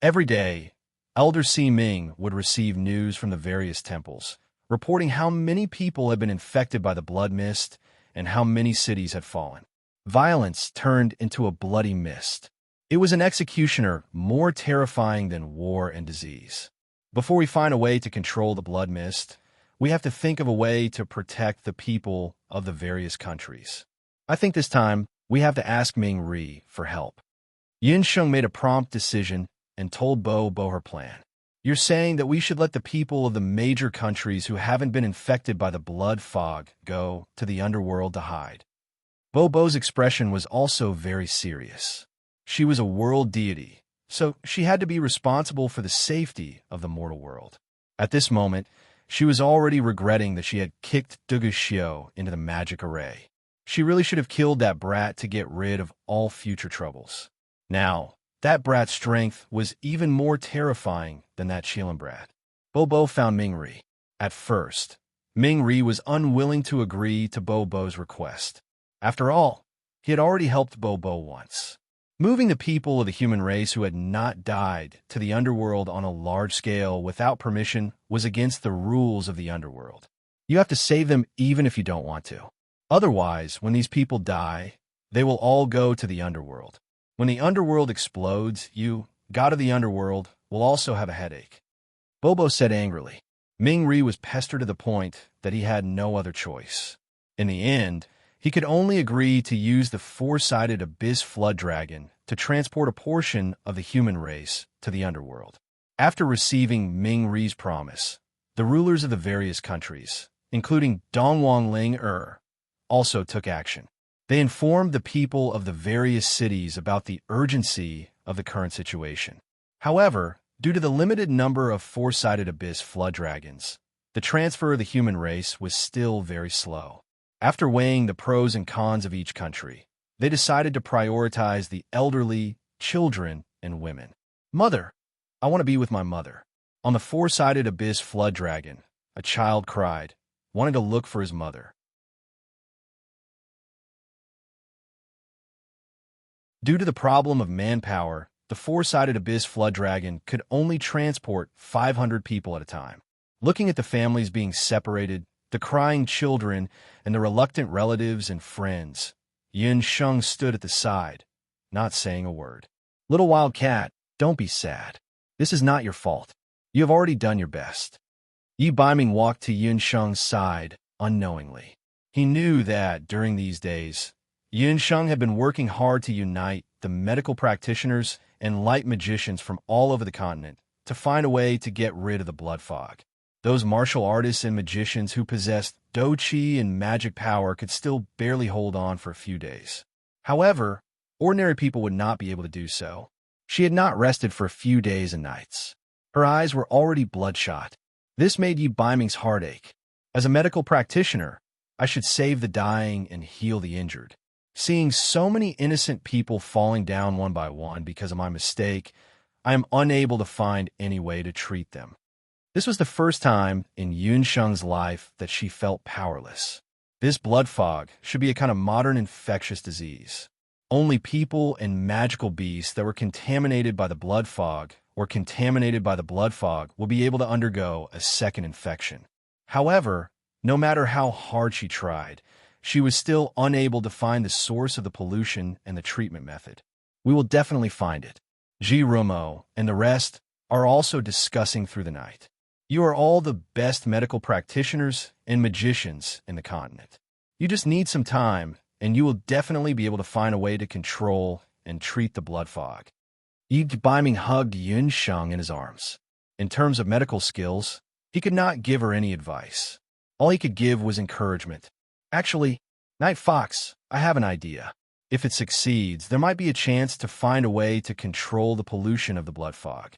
[SPEAKER 1] Every day, Elder Si Ming would receive news from the various temples, reporting how many people had been infected by the blood mist and how many cities had fallen. Violence turned into a bloody mist. It was an executioner more terrifying than war and disease. Before we find a way to control the blood mist, we have to think of a way to protect the people of the various countries. I think this time, we have to ask Ming Ri for help. Yin Sheng made a prompt decision and told Bo her plan. You're saying that we should let the people of the major countries who haven't been infected by the blood fog go to the underworld to hide. Bo's expression was also very serious. She was a world deity, so she had to be responsible for the safety of the mortal world. At this moment, she was already regretting that she had kicked Dugu Xiu into the magic array. She really should have killed that brat to get rid of all future troubles. Now, that brat's strength was even more terrifying than that Qilin brat. Bo found Ming Ri. At first, Ming Ri was unwilling to agree to Bo's request. After all, he had already helped Bo once. Moving the people of the human race who had not died to the underworld on a large scale without permission was against the rules of the underworld. You have to save them even if you don't want to. Otherwise, when these people die, They will all go to the underworld. When the underworld explodes, you, god of the underworld, will also have a headache. Bobo said angrily. Ming-ri was pestered to the point that he had no other choice. In the end, he could only agree to use the four-sided abyss flood dragon to transport a portion of the human race to the underworld. After receiving Ming-ri's promise, the rulers of the various countries, including Dongwang-ling also took action. They informed the people of the various cities about the urgency of the current situation. However, due to the limited number of four-sided abyss flood dragons, the transfer of the human race was still very slow. After weighing the pros and cons of each country, they decided to prioritize the elderly, children, and women. Mother, I want to be with my mother. On the four-sided abyss flood dragon, a child cried, wanting to look for his mother. Due to the problem of manpower, the four-sided abyss flood dragon could only transport 500 people at a time. Looking at the families being separated, the crying children, and the reluctant relatives and friends, Yun Sheng stood at the side, not saying a word. Little wild cat, don't be sad. This is not your fault. You have already done your best. Yi Baiming walked to Yun Sheng's side unknowingly. He knew that, during these days, Yun Sheng had been working hard to unite the medical practitioners and light magicians from all over the continent to find a way to get rid of the blood fog. Those martial artists and magicians who possessed Do Qi and magic power could still barely hold on for a few days. However, ordinary people would not be able to do so. She had not rested for a few days and nights. Her eyes were already bloodshot. This made Yi Baiming's heart ache. As a medical practitioner, I should save the dying and heal the injured. Seeing so many innocent people falling down one by one because of my mistake, I am unable to find any way to treat them. This was the first time in Yun Sheng's life that she felt powerless. This blood fog should be a kind of modern infectious disease. Only people and magical beasts that were contaminated by the blood fog or contaminated by the blood fog will be able to undergo a second infection. However, no matter how hard she tried, she was still unable to find the source of the pollution and the treatment method. We will definitely find it. Ji Rumo and the rest are also discussing through the night. You are all the best medical practitioners and magicians in the continent. You just need some time, and you will definitely be able to find a way to control and treat the blood fog. Yi Baiming hugged Yun Sheng in his arms. In terms of medical skills, he could not give her any advice. All he could give was encouragement. Actually, Night Fox, I have an idea. If it succeeds, there might be a chance to find a way to control the pollution of the blood fog.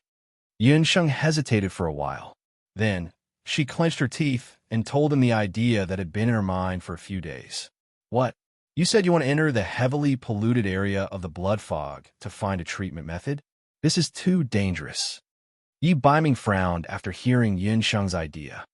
[SPEAKER 1] Yun Sheng hesitated for a while. Then, she clenched her teeth and told him the idea that had been in her mind for a few days. What? You said you want to enter the heavily polluted area of the blood fog to find a treatment method? This is too dangerous. Yi Baiming frowned after hearing Yun Sheng's idea.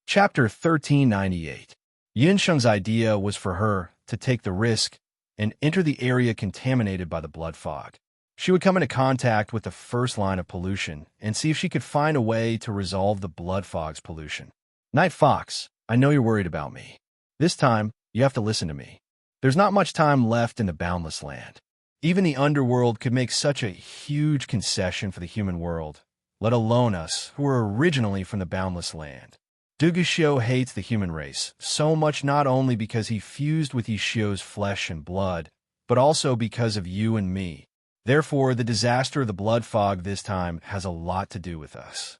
[SPEAKER 1] Chapter 1398. Yun Sheng's idea was for her to take the risk and enter the area contaminated by the blood fog. She would come into contact with the first line of pollution and see if she could find a way to resolve the blood fog's pollution. Night Fox, I know you're worried about me. This time, you have to listen to me. There's not much time left in the boundless land. Even the underworld could make such a huge concession for the human world, let alone us, who were originally from the boundless land. Duguxiu hates the human race, so much not only because he fused with Yishuo's flesh and blood, but also because of you and me. Therefore, the disaster of the blood fog this time has a lot to do with us.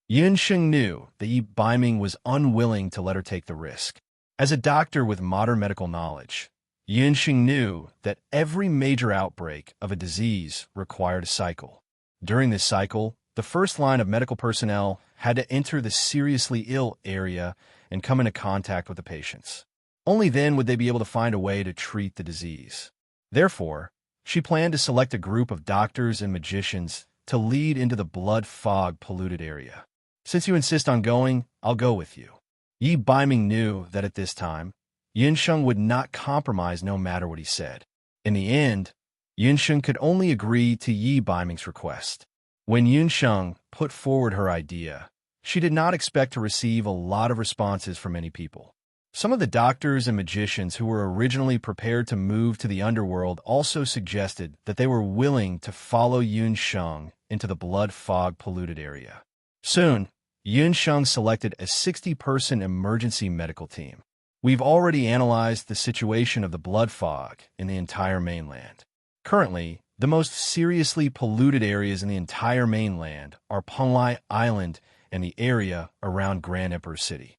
[SPEAKER 1] Yun Sheng knew that Yi Baiming was unwilling to let her take the risk. As a doctor with modern medical knowledge, Yun Sheng knew that every major outbreak of a disease required a cycle. During this cycle, the first line of medical personnel had to enter the seriously ill area and come into contact with the patients. Only then would they be able to find a way to treat the disease. Therefore, she planned to select a group of doctors and magicians to lead into the blood fog polluted area. Since you insist on going, I'll go with you. Yi Baiming knew that at this time, Yun Sheng would not compromise no matter what he said. In the end, Yun Sheng could only agree to Yi Baiming's request. When Yun Sheng put forward her idea, She did not expect to receive a lot of responses from many people. Some of the doctors and magicians who were originally prepared to move to the underworld also suggested that they were willing to follow Yun Sheng into the blood fog polluted area. Soon, Yun Sheng selected a 60-person emergency medical team. We've already analyzed the situation of the blood fog in the entire mainland. Currently, the most seriously polluted areas in the entire mainland are Penglai Island and the area around Grand Emperor City.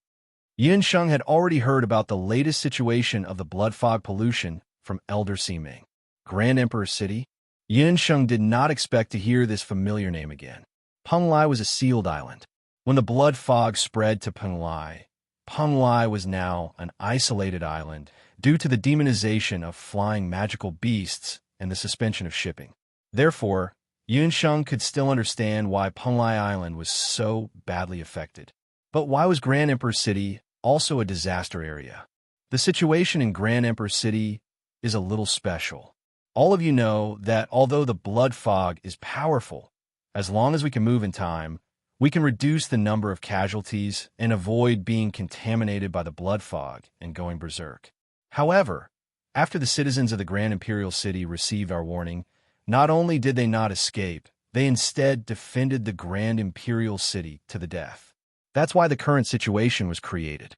[SPEAKER 1] Yun Sheng had already heard about the latest situation of the blood fog pollution from Elder Siming. Grand Emperor City? Yun Sheng did not expect to hear this familiar name again. Penglai was a sealed island. When the blood fog spread to Penglai, Penglai was now an isolated island due to the demonization of flying magical beasts and the suspension of shipping. Therefore, Yun Sheng could still understand why Penglai Island was so badly affected. But why was Grand Emperor City also a disaster area? The situation in Grand Emperor City is a little special. All of you know that although the blood fog is powerful, as long as we can move in time, we can reduce the number of casualties and avoid being contaminated by the blood fog and going berserk. However, after the citizens of the Grand Imperial City received our warning, not only did they not escape, they instead defended the Grand Imperial City to the death. That's why the current situation was created.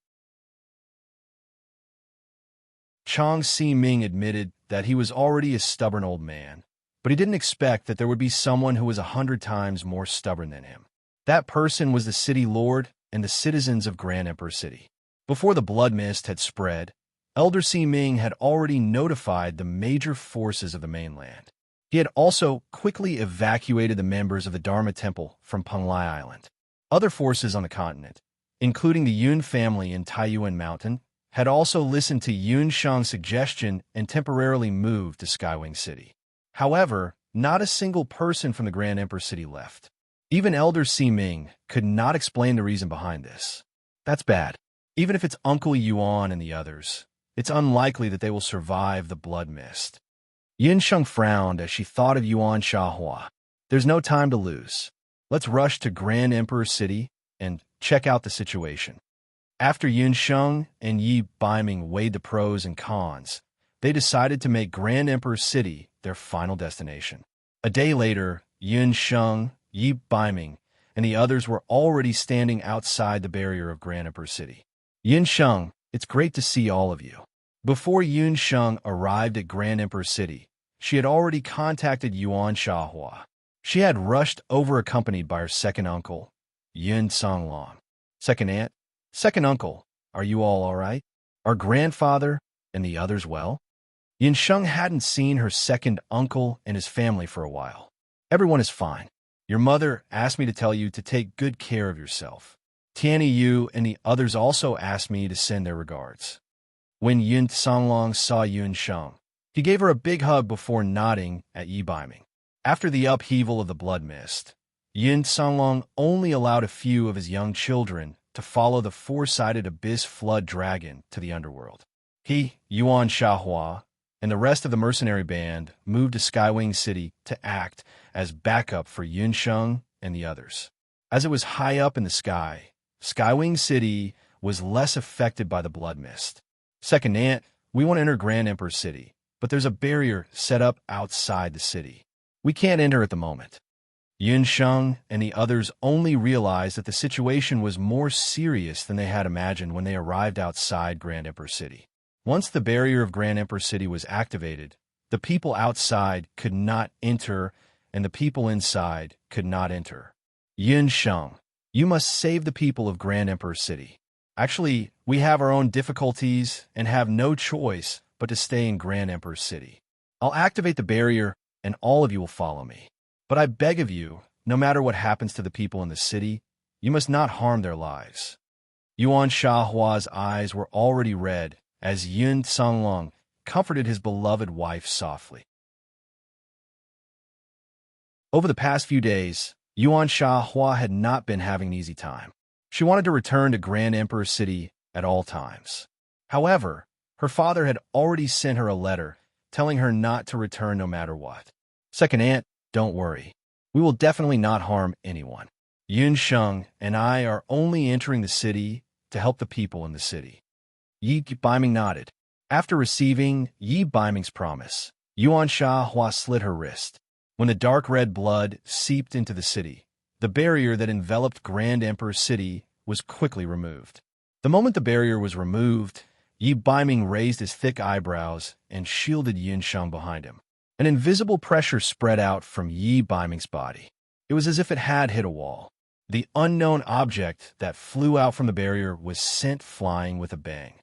[SPEAKER 1] Chang Si-ming admitted that he was already a stubborn old man, but he didn't expect that there would be someone who was 100 times more stubborn than him. That person was the city lord and the citizens of Grand Emperor City. Before the blood mist had spread, Elder Si-ming had already notified the major forces of the mainland. He had also quickly evacuated the members of the Dharma Temple from Penglai Island. Other forces on the continent, including the Yun family in Taiyuan Mountain, had also listened to Yun Sheng's suggestion and temporarily moved to Skywing City. However, not a single person from the Grand Emperor City left. Even Elder Si-ming could not explain the reason behind this. That's bad. Even if it's Uncle Yuan and the others, it's unlikely that they will survive the blood mist. Yun Sheng frowned as she thought of Yuan Shahua. There's no time to lose. Let's rush to Grand Emperor City and check out the situation. After Yun Sheng and Yi Baiming weighed the pros and cons, they decided to make Grand Emperor City their final destination. A day later, Yun Sheng, Yi Baiming, and the others were already standing outside the barrier of Grand Emperor City. Yun Sheng, it's great to see all of you. Before Yun Sheng arrived at Grand Emperor City, she had already contacted Yuan Shahua. She had rushed over accompanied by her second uncle, Yun Songlong. Second aunt, second uncle, are you all right? Our grandfather and the others well? Yun Sheng hadn't seen her second uncle and his family for a while. Everyone is fine. Your mother asked me to tell you to take good care of yourself. Tianyi Yu and the others also asked me to send their regards. When Yun Songlong saw Yun Sheng, he gave her a big hug before nodding at Yi Baiming. After the upheaval of the blood mist, Yun Songlong only allowed a few of his young children to follow the four-sided abyss flood dragon to the underworld. He, Yuan Shahua, and the rest of the mercenary band moved to Skywing City to act as backup for Yun Sheng and the others. As it was high up in the sky, Skywing City was less affected by the blood mist. Second aunt, we want to enter Grand Emperor City, but there's a barrier set up outside the city. We can't enter at the moment. Yun Sheng and the others only realized that the situation was more serious than they had imagined when they arrived outside Grand Emperor City. Once the barrier of Grand Emperor City was activated, the people outside could not enter and the people inside could not enter. Yun Sheng, you must save the people of Grand Emperor City. Actually, we have our own difficulties and have no choice but to stay in Grand Emperor City. I'll activate the barrier and all of you will follow me. But I beg of you, no matter what happens to the people in the city, you must not harm their lives. Yuan Shahua's eyes were already red as Yun Songlong comforted his beloved wife softly. Over the past few days, Yuan Shahua had not been having an easy time. She wanted to return to Grand Emperor City at all times. However, her father had already sent her a letter telling her not to return no matter what. Second aunt, don't worry. We will definitely not harm anyone. Yun Sheng and I are only entering the city to help the people in the city. Yi Baiming nodded. After receiving Yi Baiming's promise, Yuan Sha Hua slit her wrist. When the dark red blood seeped into the city, the barrier that enveloped Grand Emperor's city was quickly removed. The moment the barrier was removed, Yi Baiming raised his thick eyebrows and shielded Yun Sheng behind him. An invisible pressure spread out from Yi Baiming's body. It was as if it had hit a wall. The unknown object that flew out from the barrier was sent flying with a bang.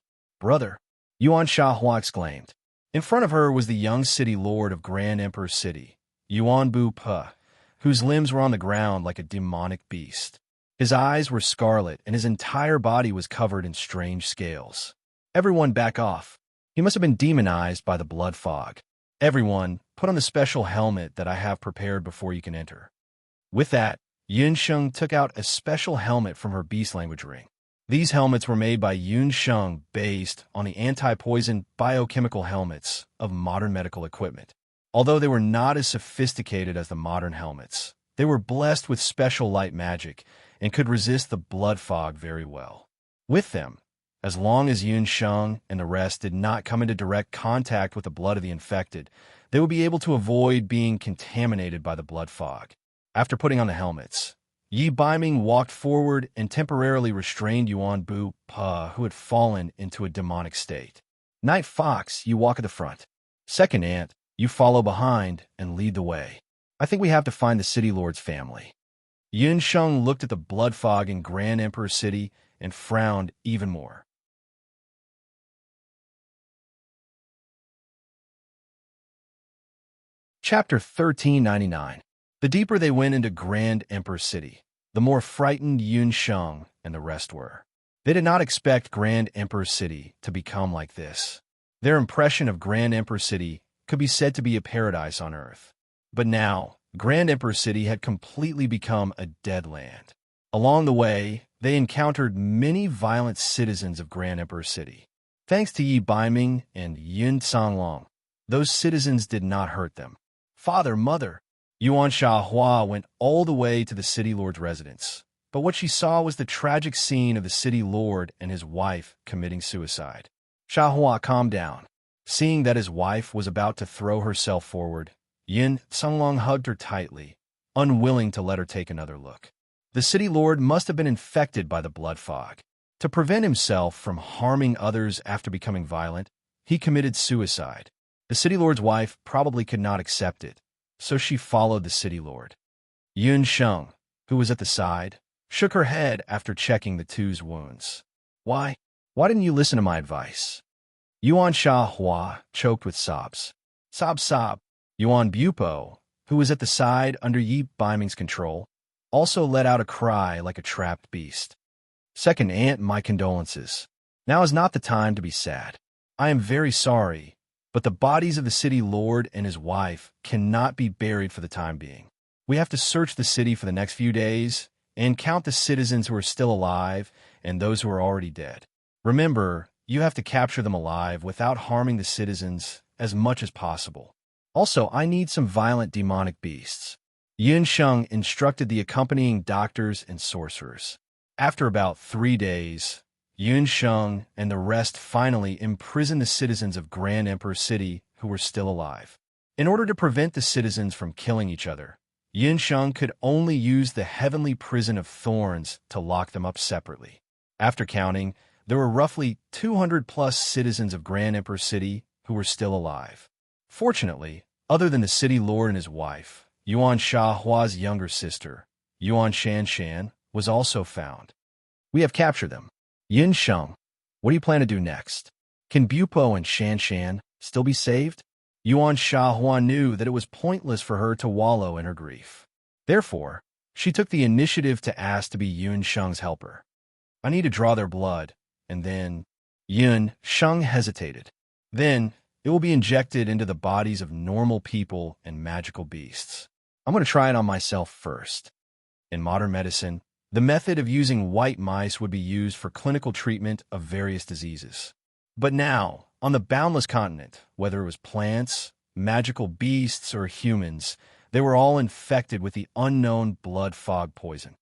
[SPEAKER 1] "Brother!" Yuan Shahua exclaimed. In front of her was the young city lord of Grand Emperor's city, Yuan Bu Pe, whose limbs were on the ground like a demonic beast. His eyes were scarlet, and his entire body was covered in strange scales. "Everyone back off. He must have been demonized by the blood fog. Everyone, put on the special helmet that I have prepared before you can enter." With that, Yun Sheng took out a special helmet from her beast language ring. These helmets were made by Yun Sheng based on the anti-poison biochemical helmets of modern medical equipment. Although they were not as sophisticated as the modern helmets, they were blessed with special light magic and could resist the blood fog very well. With them, as long as Yun Sheng and the rest did not come into direct contact with the blood of the infected, they would be able to avoid being contaminated by the blood fog. After putting on the helmets, Yi Baiming walked forward and temporarily restrained Yuan Bu Pe, who had fallen into a demonic state. "Night Fox, you walk at the front. Second Ant, you follow behind and lead the way. I think we have to find the City Lord's family." Yun Sheng looked at the blood fog in Grand Emperor's city and frowned even more. Chapter 1399. The deeper they went into Grand Emperor's city, the more frightened Yun Sheng and the rest were. They did not expect Grand Emperor's city to become like this. Their impression of Grand Emperor's city could be said to be a paradise on earth. But now, Grand Emperor's city had completely become a dead land. Along the way, they encountered many violent citizens of Grand Emperor's city. Thanks to Yi Baiming and Yun Sanglong, those citizens did not hurt them. "Father, mother!" Yuan Shahua went all the way to the city lord's residence, but what she saw was the tragic scene of the city lord and his wife committing suicide. Shahua calmed down. Seeing that his wife was about to throw herself forward, Yin Sanglong hugged her tightly, unwilling to let her take another look. The city lord must have been infected by the blood fog. To prevent himself from harming others after becoming violent, he committed suicide. The city lord's wife probably could not accept it, so she followed the city lord. Yun Sheng, who was at the side, shook her head after checking the two's wounds. Why didn't you listen to my advice?" Yuan Shahua choked with sobs. "Sob, sob." Yuan Bupo, who was at the side under Yi Baiming's control, also let out a cry like a trapped beast. "Second Aunt, my condolences. Now is not the time to be sad. I am very sorry, but the bodies of the city lord and his wife cannot be buried for the time being. We have to search the city for the next few days and count the citizens who are still alive and those who are already dead. Remember, you have to capture them alive without harming the citizens as much as possible. Also, I need some violent demonic beasts." Yun Sheng instructed the accompanying doctors and sorcerers. After about 3 days, Yun Sheng and the rest finally imprisoned the citizens of Grand Emperor City who were still alive. In order to prevent the citizens from killing each other, Yun Sheng could only use the heavenly prison of thorns to lock them up separately. After counting, there were roughly 200+ citizens of Grand Emperor City who were still alive. Fortunately, other than the city lord and his wife, Yuan Shahua's younger sister, Yuan Shanshan, was also found. "We have captured them. Yin Sheng, what do you plan to do next? Can Bupo and Shanshan still be saved?" Yuan Shahua knew that it was pointless for her to wallow in her grief. Therefore, she took the initiative to ask to be Yun Sheng's helper. "I need to draw their blood, and then..." Yun Sheng hesitated. "Then, it will be injected into the bodies of normal people and magical beasts. I'm going to try it on myself first." In modern medicine, the method of using white mice would be used for clinical treatment of various diseases. But now, on the boundless continent, whether it was plants, magical beasts, or humans, they were all infected with the unknown blood fog poison.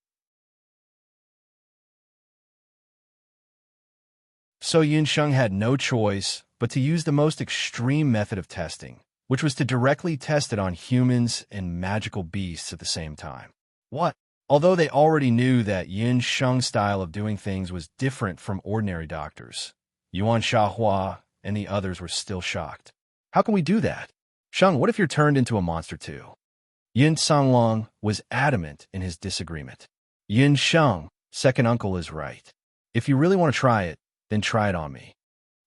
[SPEAKER 1] So Yunsheng had no choice but to use the most extreme method of testing, which was to directly test it on humans and magical beasts at the same time. What? Although they already knew that Yunsheng's style of doing things was different from ordinary doctors, Yuan Xiahua and the others were still shocked. How can we do that? Sheng, what if you're turned into a monster too? Yin Sanglong was adamant in his disagreement. Yin Sheng, second uncle, is right. If you really want to try it, then try it on me.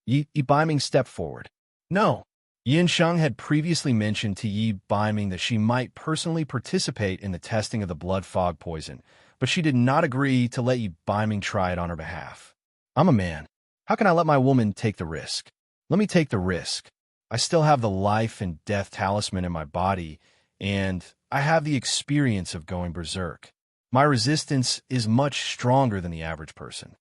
[SPEAKER 1] Yi Baiming stepped forward. No. Yin Sheng had previously mentioned to Yi Baiming that she might personally participate in the testing of the blood fog poison, but she did not agree to let Yi Baiming try it on her behalf. I'm a man. How can I let my woman take the risk? Let me take the risk. I still have the life and death talisman in my body, and I have the experience of going berserk. My resistance is much stronger than the average person.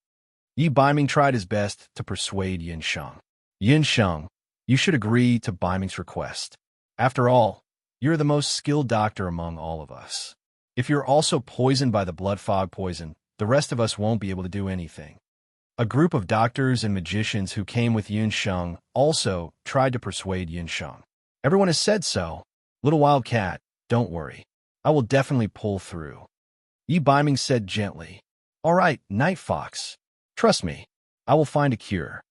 [SPEAKER 1] Yi Baiming tried his best to persuade Yin Sheng. Yin Sheng, you should agree to Baiming's request. After all, you're the most skilled doctor among all of us. If you're also poisoned by the blood fog poison, the rest of us won't be able to do anything. A group of doctors and magicians who came with Yin Sheng also tried to persuade Yin Sheng. Everyone has said so. Little Wildcat, don't worry. I will definitely pull through. Yi Baiming said gently. All right, Night Fox. Trust me, I will find a cure.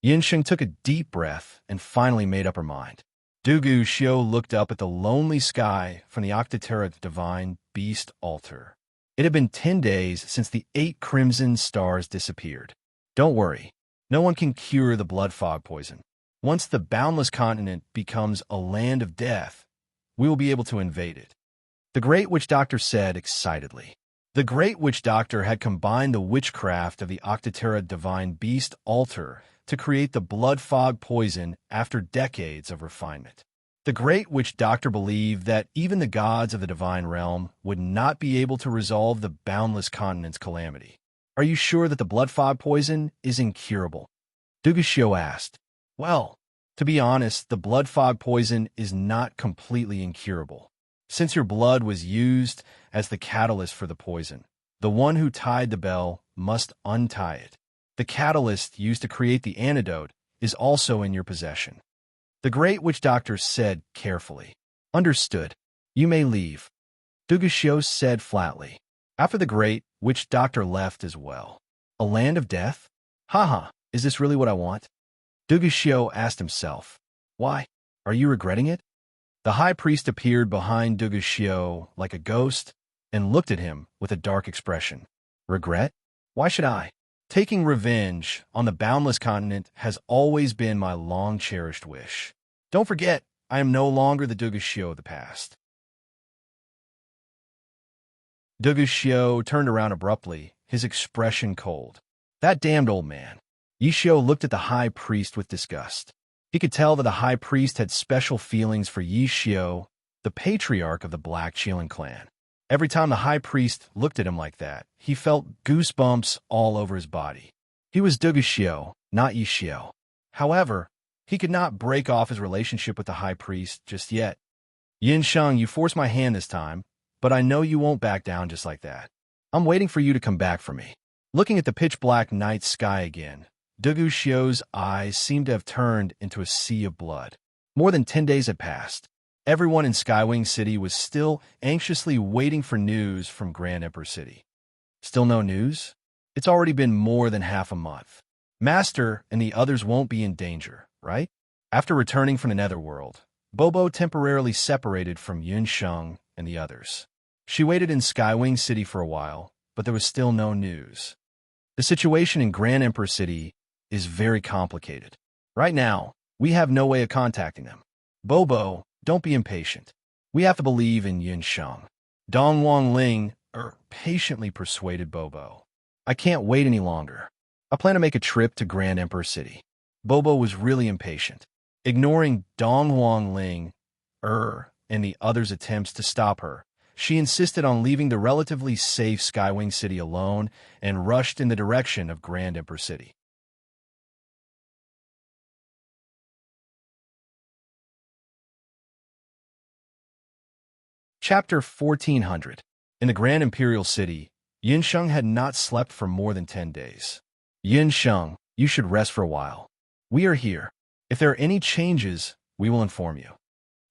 [SPEAKER 1] Yin Sheng took a deep breath and finally made up her mind. Dugu Xiu looked up at the lonely sky from the Octaterra Divine Beast altar. It had been 10 days since the 8 crimson stars disappeared. Don't worry, no one can cure the blood fog poison. Once the boundless continent becomes a land of death, we will be able to invade it. The Great Witch Doctor said excitedly. The Great Witch Doctor had combined the witchcraft of the Octaterra Divine Beast altar to create the blood fog poison after decades of refinement. The Great Witch Doctor believed that even the gods of the divine realm would not be able to resolve the boundless continent's calamity. Are you sure that the blood fog poison is incurable? Dugushio asked. Well, to be honest, the blood fog poison is not completely incurable. Since your blood was used as the catalyst for the poison, the one who tied the bell must untie it. The catalyst used to create the antidote is also in your possession. The Great Witch Doctor said carefully. Understood. You may leave. Dugushio said flatly. After the Great Witch Doctor left as well. A land of death? Haha, is this really what I want? Dugushio asked himself. Why? Are you regretting it? The high priest appeared behind Dugushio like a ghost and looked at him with a dark expression. Regret? Why should I? Taking revenge on the boundless continent has always been my long-cherished wish. Don't forget, I am no longer the Dugushio of the past. Dugushio turned around abruptly, his expression cold. That damned old man. Yishio looked at the high priest with disgust. He could tell that the high priest had special feelings for Yishio, the patriarch of the Black Qilin clan. Every time the high priest looked at him like that, he felt goosebumps all over his body. He was Dugushio, not Yishio. However, he could not break off his relationship with the high priest just yet. Yin Sheng, you forced my hand this time, but I know you won't back down just like that. I'm waiting for you to come back for me. Looking at the pitch-black night sky again, Dugushio's eyes seemed to have turned into a sea of blood. More than 10 days had passed. Everyone in Skywing City was still anxiously waiting for news from Grand Emperor City. Still no news? It's already been more than half a month. Master and the others won't be in danger, right? After returning from the Netherworld, Bobo temporarily separated from Yun Sheng and the others. She waited in Skywing City for a while, but there was still no news. The situation in Grand Emperor City is very complicated. Right now, we have no way of contacting them. Bobo, don't be impatient. We have to believe in Yin Sheng. Dong Wang Ling patiently persuaded Bobo. I can't wait any longer. I plan to make a trip to Grand Emperor City. Bobo was really impatient. Ignoring Dong Wang Ling and the others' attempts to stop her, she insisted on leaving the relatively safe Skywing City alone and rushed in the direction of Grand Emperor City. Chapter 1400. In the Grand Imperial City, Yin Sheng had not slept for more than 10 days. Yin Sheng, You should rest for a while. We are here. If there are any changes, we will inform you.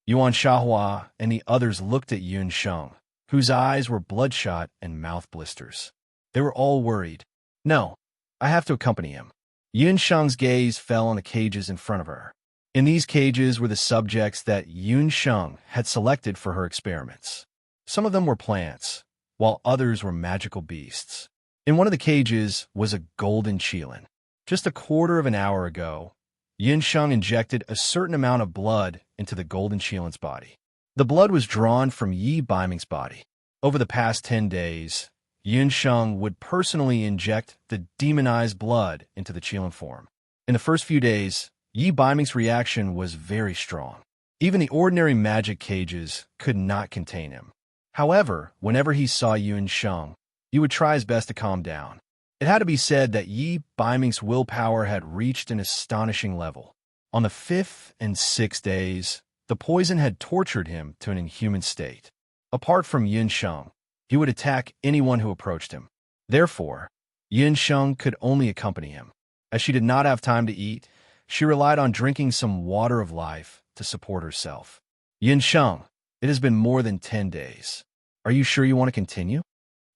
[SPEAKER 1] Yuan Shahua and the others looked at Yun Sheng, whose eyes were bloodshot and mouth blisters. They were all worried. No, I have to accompany him. Yun Sheng's gaze fell on the cages in front of her. In these cages were the subjects that Yun Sheng had selected for her experiments. Some of them were plants, while others were magical beasts. In one of the cages was a golden qilin. Just a quarter of an hour ago, Yun Sheng injected a certain amount of blood into the golden qilin's body. The blood was drawn from Yi Baiming's body. Over the past 10 days, Yun Sheng would personally inject the demonized blood into the qilin form. In the first few days, Yi Baiming's reaction was very strong. Even the ordinary magic cages could not contain him. However, whenever he saw Yun Sheng, he would try his best to calm down. It had to be said that Yi Baiming's willpower had reached an astonishing level. On the 5th and 6th days, the poison had tortured him to an inhuman state. Apart from Yun Sheng, he would attack anyone who approached him. Therefore, Yun Sheng could only accompany him. As she did not have time to eat, she relied on drinking some water of life to support herself. Yun Sheng, it has been more than 10 days. Are you sure you want to continue?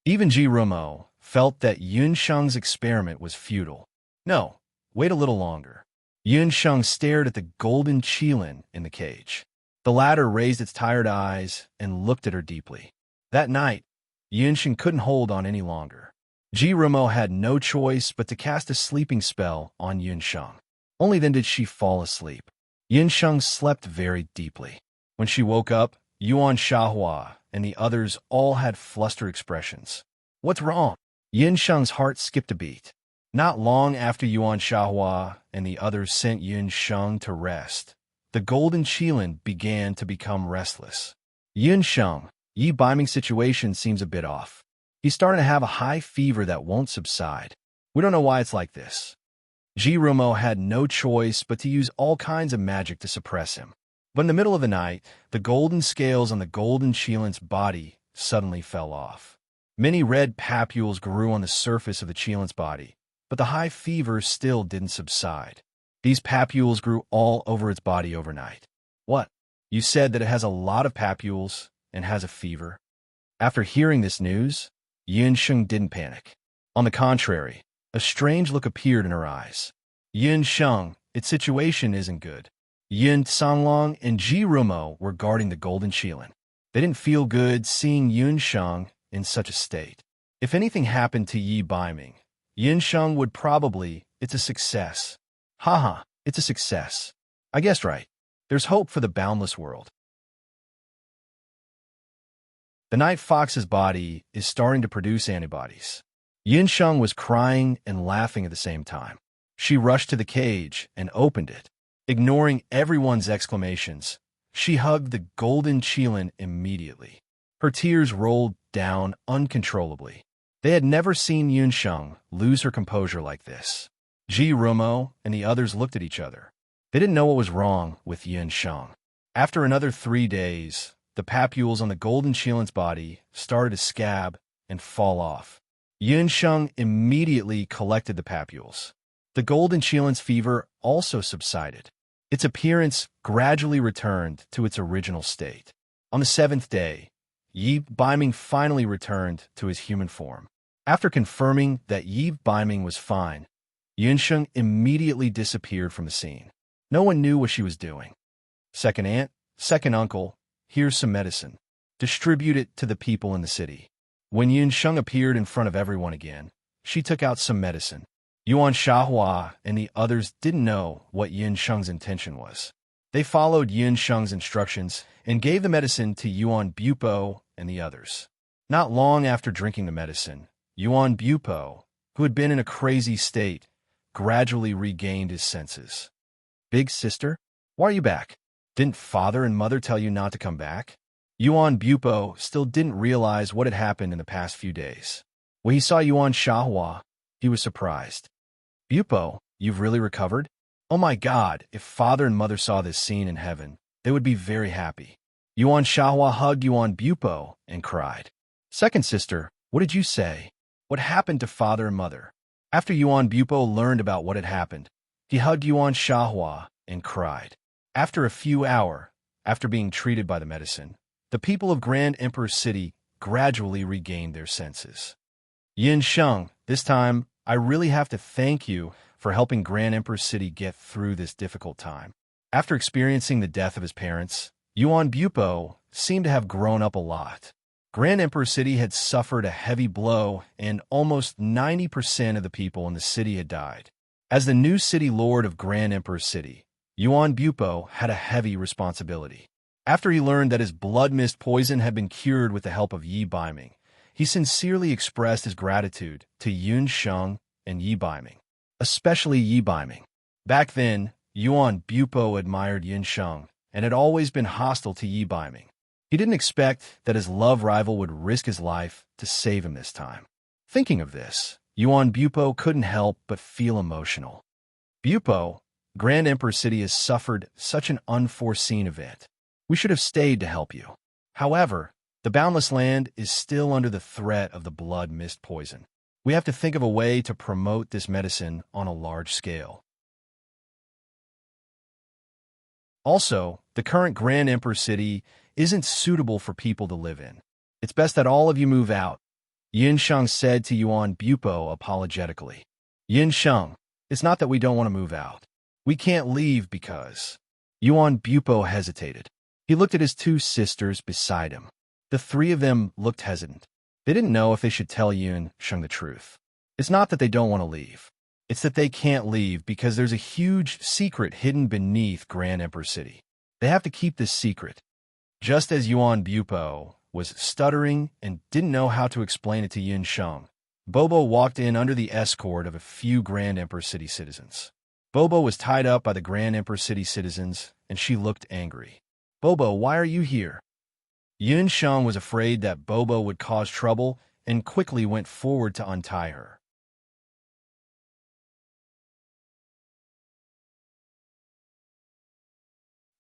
[SPEAKER 1] Even Ji Rumo felt that Yun Sheng's experiment was futile. No, wait a little longer. Yun Sheng stared at the golden qilin in the cage. The latter raised its tired eyes and looked at her deeply. That night, Yun Sheng couldn't hold on any longer. Ji Rumo had no choice but to cast a sleeping spell on Yun Sheng. Only then did she fall asleep. Yun Sheng slept very deeply. When she woke up, Yuan Shahua and the others all had flustered expressions. What's wrong? Yun Sheng's heart skipped a beat. Not long after Yuan Shahua and the others sent Yun Sheng to rest, the golden qilin began to become restless. Yun Sheng, Yi Baiming's situation seems a bit off. He's starting to have a high fever that won't subside. We don't know why it's like this. Ji Rumo had no choice but to use all kinds of magic to suppress him. But in the middle of the night, the golden scales on the golden qilin's body suddenly fell off. Many red papules grew on the surface of the qilin's body, but the high fever still didn't subside. These papules grew all over its body overnight. What? You said that it has a lot of papules and has a fever? After hearing this news, Yun Sheng didn't panic. On the contrary, a strange look appeared in her eyes. Yun Sheng, its situation isn't good. Yun Sanglong and Ji Rumo were guarding the golden qilin. They didn't feel good seeing Yun Sheng in such a state. If anything happened to Yi Baiming, Yun Sheng would probably, it's a success. Haha, it's a success. I guessed right. There's hope for the boundless world. The night fox's body is starting to produce antibodies. Yun Sheng was crying and laughing at the same time. She rushed to the cage and opened it. Ignoring everyone's exclamations, she hugged the golden qilin immediately. Her tears rolled down uncontrollably. They had never seen Yun Sheng lose her composure like this. Ji Rumo and the others looked at each other. They didn't know what was wrong with Yun Sheng. After another 3 days, the papules on the golden qilin's body started to scab and fall off. Yun Sheng immediately collected the papules. The golden qilin's fever also subsided. Its appearance gradually returned to its original state. On the 7th day, Yi Baiming finally returned to his human form. After confirming that Yi Baiming was fine, Yun Sheng immediately disappeared from the scene. No one knew what she was doing. Second aunt, second uncle, here's some medicine. Distribute it to the people in the city. When Yun Sheng appeared in front of everyone again, she took out some medicine. Yuan Shahua and the others didn't know what Yun Sheng's intention was. They followed Yun Sheng's instructions and gave the medicine to Yuan Bupo and the others. Not long after drinking the medicine, Yuan Bupo, who had been in a crazy state, gradually regained his senses. Big sister, why are you back? Didn't father and mother tell you not to come back? Yuan Bupo still didn't realize what had happened in the past few days. When he saw Yuan Shahua, he was surprised. Bupo, you've really recovered? Oh my God, if father and mother saw this scene in heaven, they would be very happy. Yuan Shahua hugged Yuan Bupo and cried. Second sister, what did you say? What happened to father and mother? After Yuan Bupo learned about what had happened, he hugged Yuan Shahua and cried. After a few hours, after being treated by the medicine, the people of Grand Emperor City gradually regained their senses. Yin Sheng, this time, I really have to thank you for helping Grand Emperor City get through this difficult time. After experiencing the death of his parents, Yuan Bupo seemed to have grown up a lot. Grand Emperor City had suffered a heavy blow, and almost 90% of the people in the city had died. As the new city lord of Grand Emperor City, Yuan Bupo had a heavy responsibility. After he learned that his blood mist poison had been cured with the help of Yi Baiming, he sincerely expressed his gratitude to Yun Sheng and Yi Baiming, especially Yi Baiming. Back then, Yuan Bupo admired Yin Sheng and had always been hostile to Yi Baiming. He didn't expect that his love rival would risk his life to save him this time. Thinking of this, Yuan Bupo couldn't help but feel emotional. Bupo, Grand Emperor City has suffered such an unforeseen event. We should have stayed to help you. However, the Boundless Land is still under the threat of the blood mist poison. We have to think of a way to promote this medicine on a large scale. Also, the current Grand Emperor City isn't suitable for people to live in. It's best that all of you move out, Yin Sheng said to Yuan Bupo apologetically. Yin Sheng, it's not that we don't want to move out. We can't leave because... Yuan Bupo hesitated. He looked at his two sisters beside him. The three of them looked hesitant. They didn't know if they should tell Yin Sheng the truth. It's not that they don't want to leave. It's that they can't leave because there's a huge secret hidden beneath Grand Emperor City. They have to keep this secret. Just as Yuan Bupo was stuttering and didn't know how to explain it to Yin Sheng, Bobo walked in under the escort of a few Grand Emperor City citizens. Bobo was tied up by the Grand Emperor City citizens, and she looked angry. Bobo, why are you here? Yin Sheng was afraid that Bobo would cause trouble and quickly went forward to untie her.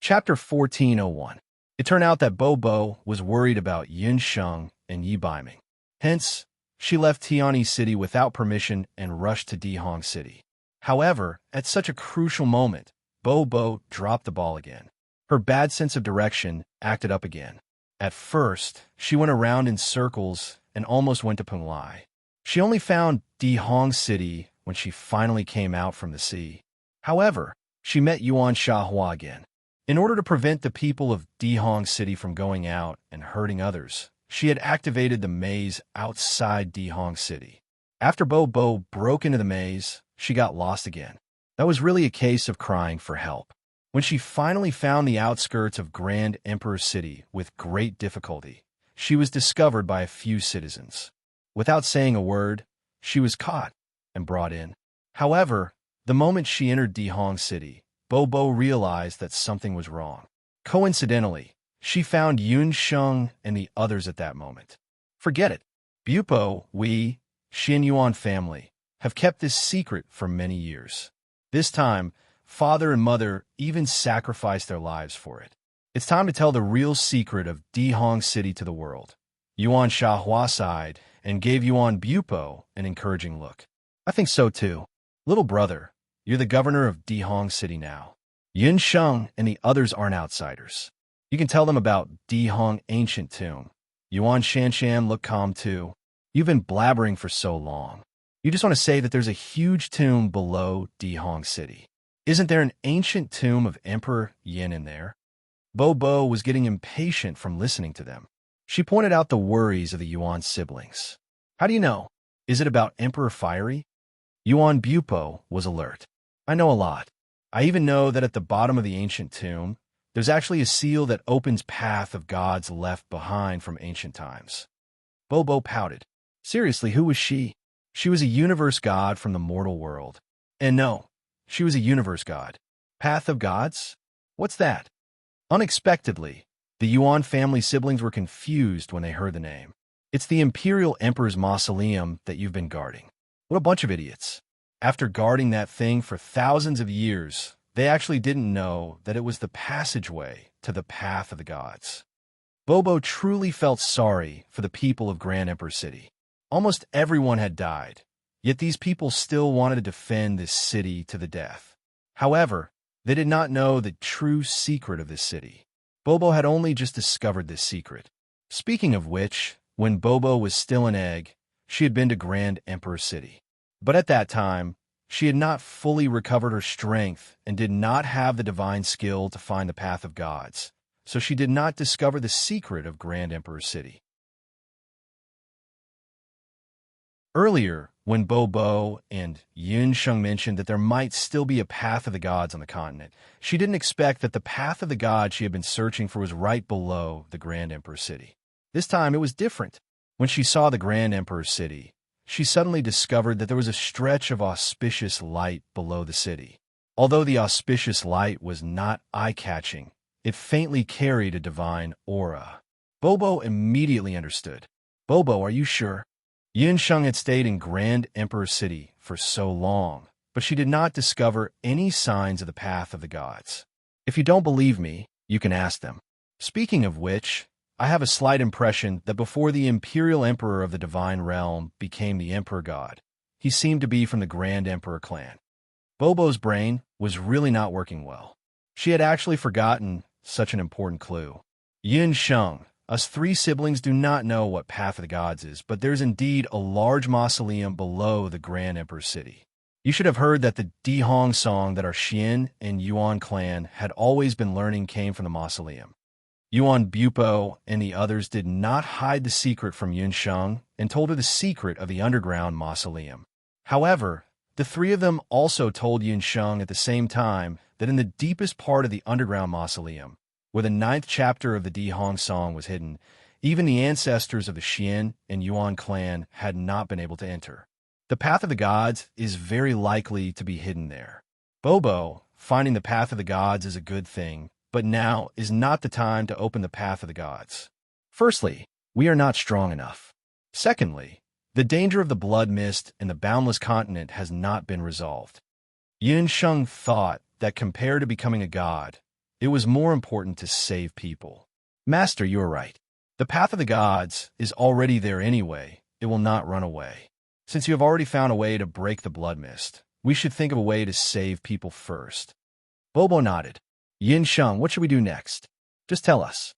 [SPEAKER 1] Chapter 1401. It turned out that Bobo was worried about Yin Sheng and Yi Baiming. Hence, she left Tiani City without permission and rushed to Dihong City. However, at such a crucial moment, Bobo dropped the ball again. Her bad sense of direction acted up again. At first, she went around in circles and almost went to Penglai. She only found Dihong City when she finally came out from the sea. However, she met Yuan Shahua again. In order to prevent the people of Dihong City from going out and hurting others, she had activated the maze outside Dihong City. After Bobo broke into the maze, she got lost again. That was really a case of crying for help. When she finally found the outskirts of Grand Emperor City with great difficulty, she was discovered by a few citizens. Without saying a word, she was caught and brought in. However, the moment she entered Dihong City, Bobo realized that something was wrong. Coincidentally, she found Yun Sheng and the others at that moment. Forget it. Bupo, we, Xin Yuan family, have kept this secret for many years. This time, father and mother even sacrificed their lives for it. It's time to tell the real secret of Dihong City to the world. Yuan Shahua sighed and gave Yuan Bupo an encouraging look. I think so too. Little brother, you're the governor of Dihong City now. Yin Sheng and the others aren't outsiders. You can tell them about Dihong ancient tomb. Yuan Shanshan looked calm too. You've been blabbering for so long. You just want to say that there's a huge tomb below Dihong City. Isn't there an ancient tomb of Emperor Yin in there? Bobo was getting impatient from listening to them. She pointed out the worries of the Yuan siblings. How do you know? Is it about Emperor Fiery? Yuan Bupo was alert. I know a lot. I even know that at the bottom of the ancient tomb, there's actually a seal that opens path of gods left behind from ancient times. Bobo pouted. Seriously, who was she? She was a universe god from the mortal world. And no, she was a universe god. Path of gods? What's that? Unexpectedly, the Yuan family siblings were confused when they heard the name. It's the Imperial Emperor's mausoleum that you've been guarding. What a bunch of idiots. After guarding that thing for thousands of years, they actually didn't know that it was the passageway to the path of the gods. Bobo truly felt sorry for the people of Grand Emperor City. Almost everyone had died, Yet these people still wanted to defend this city to the death. However, they did not know the true secret of this city. Bobo had only just discovered this secret. Speaking of which, when Bobo was still an egg, she had been to Grand Emperor City. But at that time, she had not fully recovered her strength and did not have the divine skill to find the path of gods, so she did not discover the secret of Grand Emperor City. Earlier, when Bobo and Yunsheng mentioned that there might still be a path of the gods on the continent, she didn't expect that the path of the gods she had been searching for was right below the Grand Emperor City. This time it was different. When she saw the Grand Emperor City, she suddenly discovered that there was a stretch of auspicious light below the city. Although the auspicious light was not eye-catching, it faintly carried a divine aura. Bobo immediately understood. "Bobo, are you sure?" Yunsheng had stayed in Grand Emperor City for so long, but she did not discover any signs of the path of the gods. "If you don't believe me, you can ask them. Speaking of which, I have a slight impression that before the Imperial Emperor of the Divine Realm became the Emperor God, he seemed to be from the Grand Emperor clan." Bobo's brain was really not working well. She had actually forgotten such an important clue. "Yunsheng, us three siblings do not know what Path of the Gods is, but there's indeed a large mausoleum below the Grand Emperor City. You should have heard that the Dihong song that our Xian and Yuan clan had always been learning came from the mausoleum." Yuan Bupo and the others did not hide the secret from Yunsheng and told her the secret of the underground mausoleum. However, the three of them also told Yunsheng at the same time that in the deepest part of the underground mausoleum, where the 9th chapter of the Dihong song was hidden, even the ancestors of the Xian and Yuan clan had not been able to enter. The Path of the Gods is very likely to be hidden there. Bobo, finding the Path of the Gods is a good thing, but now is not the time to open the Path of the Gods. Firstly, we are not strong enough. Secondly, the danger of the blood mist and the boundless continent has not been resolved. Yunsheng thought that compared to becoming a god, it was more important to save people. "Master, you are right. The Path of the Gods is already there anyway. It will not run away. Since you have already found a way to break the blood mist, we should think of a way to save people first." Bobo nodded. "Yunsheng, what should we do next? Just tell us."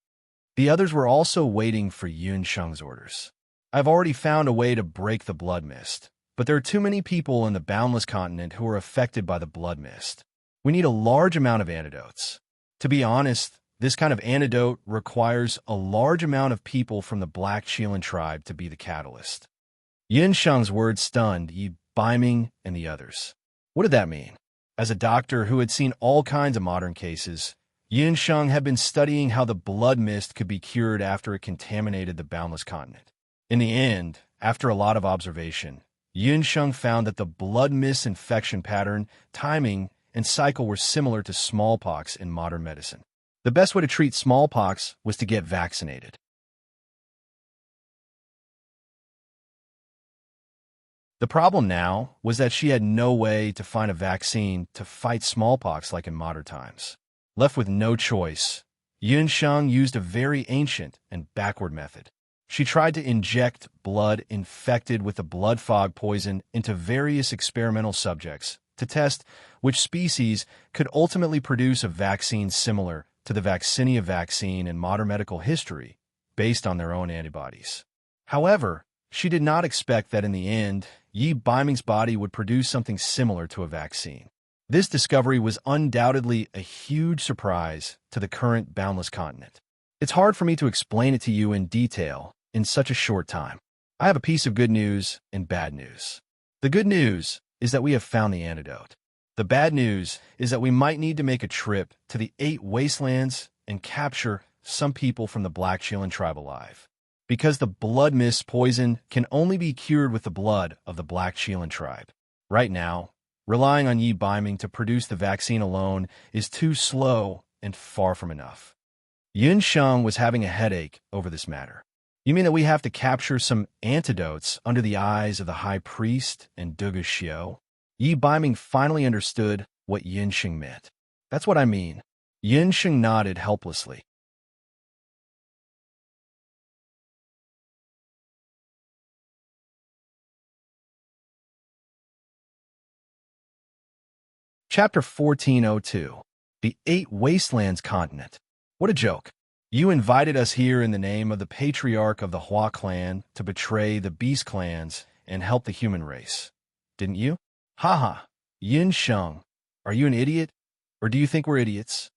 [SPEAKER 1] The others were also waiting for Yunsheng's orders. "I've already found a way to break the blood mist, but there are too many people in the boundless continent who are affected by the blood mist. We need a large amount of antidotes. To be honest, this kind of antidote requires a large amount of people from the Black Qilin tribe to be the catalyst." Yunsheng's words stunned Yi Baiming and the others. What did that mean? As a doctor who had seen all kinds of modern cases, Yunsheng had been studying how the blood mist could be cured after it contaminated the boundless continent. In the end, after a lot of observation, Yunsheng found that the blood mist infection pattern, timing, and cycle were similar to smallpox in modern medicine. The best way to treat smallpox was to get vaccinated. The problem now was that she had no way to find a vaccine to fight smallpox like in modern times. Left with no choice, Yunsheng used a very ancient and backward method. She tried to inject blood infected with the blood fog poison into various experimental subjects to test which species could ultimately produce a vaccine similar to the vaccinia vaccine in modern medical history based on their own antibodies. However, she did not expect that in the end, Yi Baiming's body would produce something similar to a vaccine. This discovery was undoubtedly a huge surprise to the current boundless continent. It's hard for me to explain it to you in detail in such a short time. I have a piece of good news and bad news. The good news is that we have found the antidote. The bad news is that we might need to make a trip to the 8 wastelands and capture some people from the Black Qilin tribe alive. Because the blood mist poison can only be cured with the blood of the Black Qilin tribe. Right now, relying on Yi Baiming to produce the vaccine alone is too slow and far from enough. Yunsheng was having a headache over this matter. "You mean that we have to capture some antidotes under the eyes of the High Priest and Duga Xiao?" Yi Baiming finally understood what Yunsheng meant. "That's what I mean." Yunsheng nodded helplessly. Chapter 1402. The Eight Wastelands Continent. What a joke. You invited us here in the name of the patriarch of the Hua clan to betray the beast clans and help the human race. Didn't you? Haha. Yin Sheng. Are you an idiot? Or do you think we're idiots?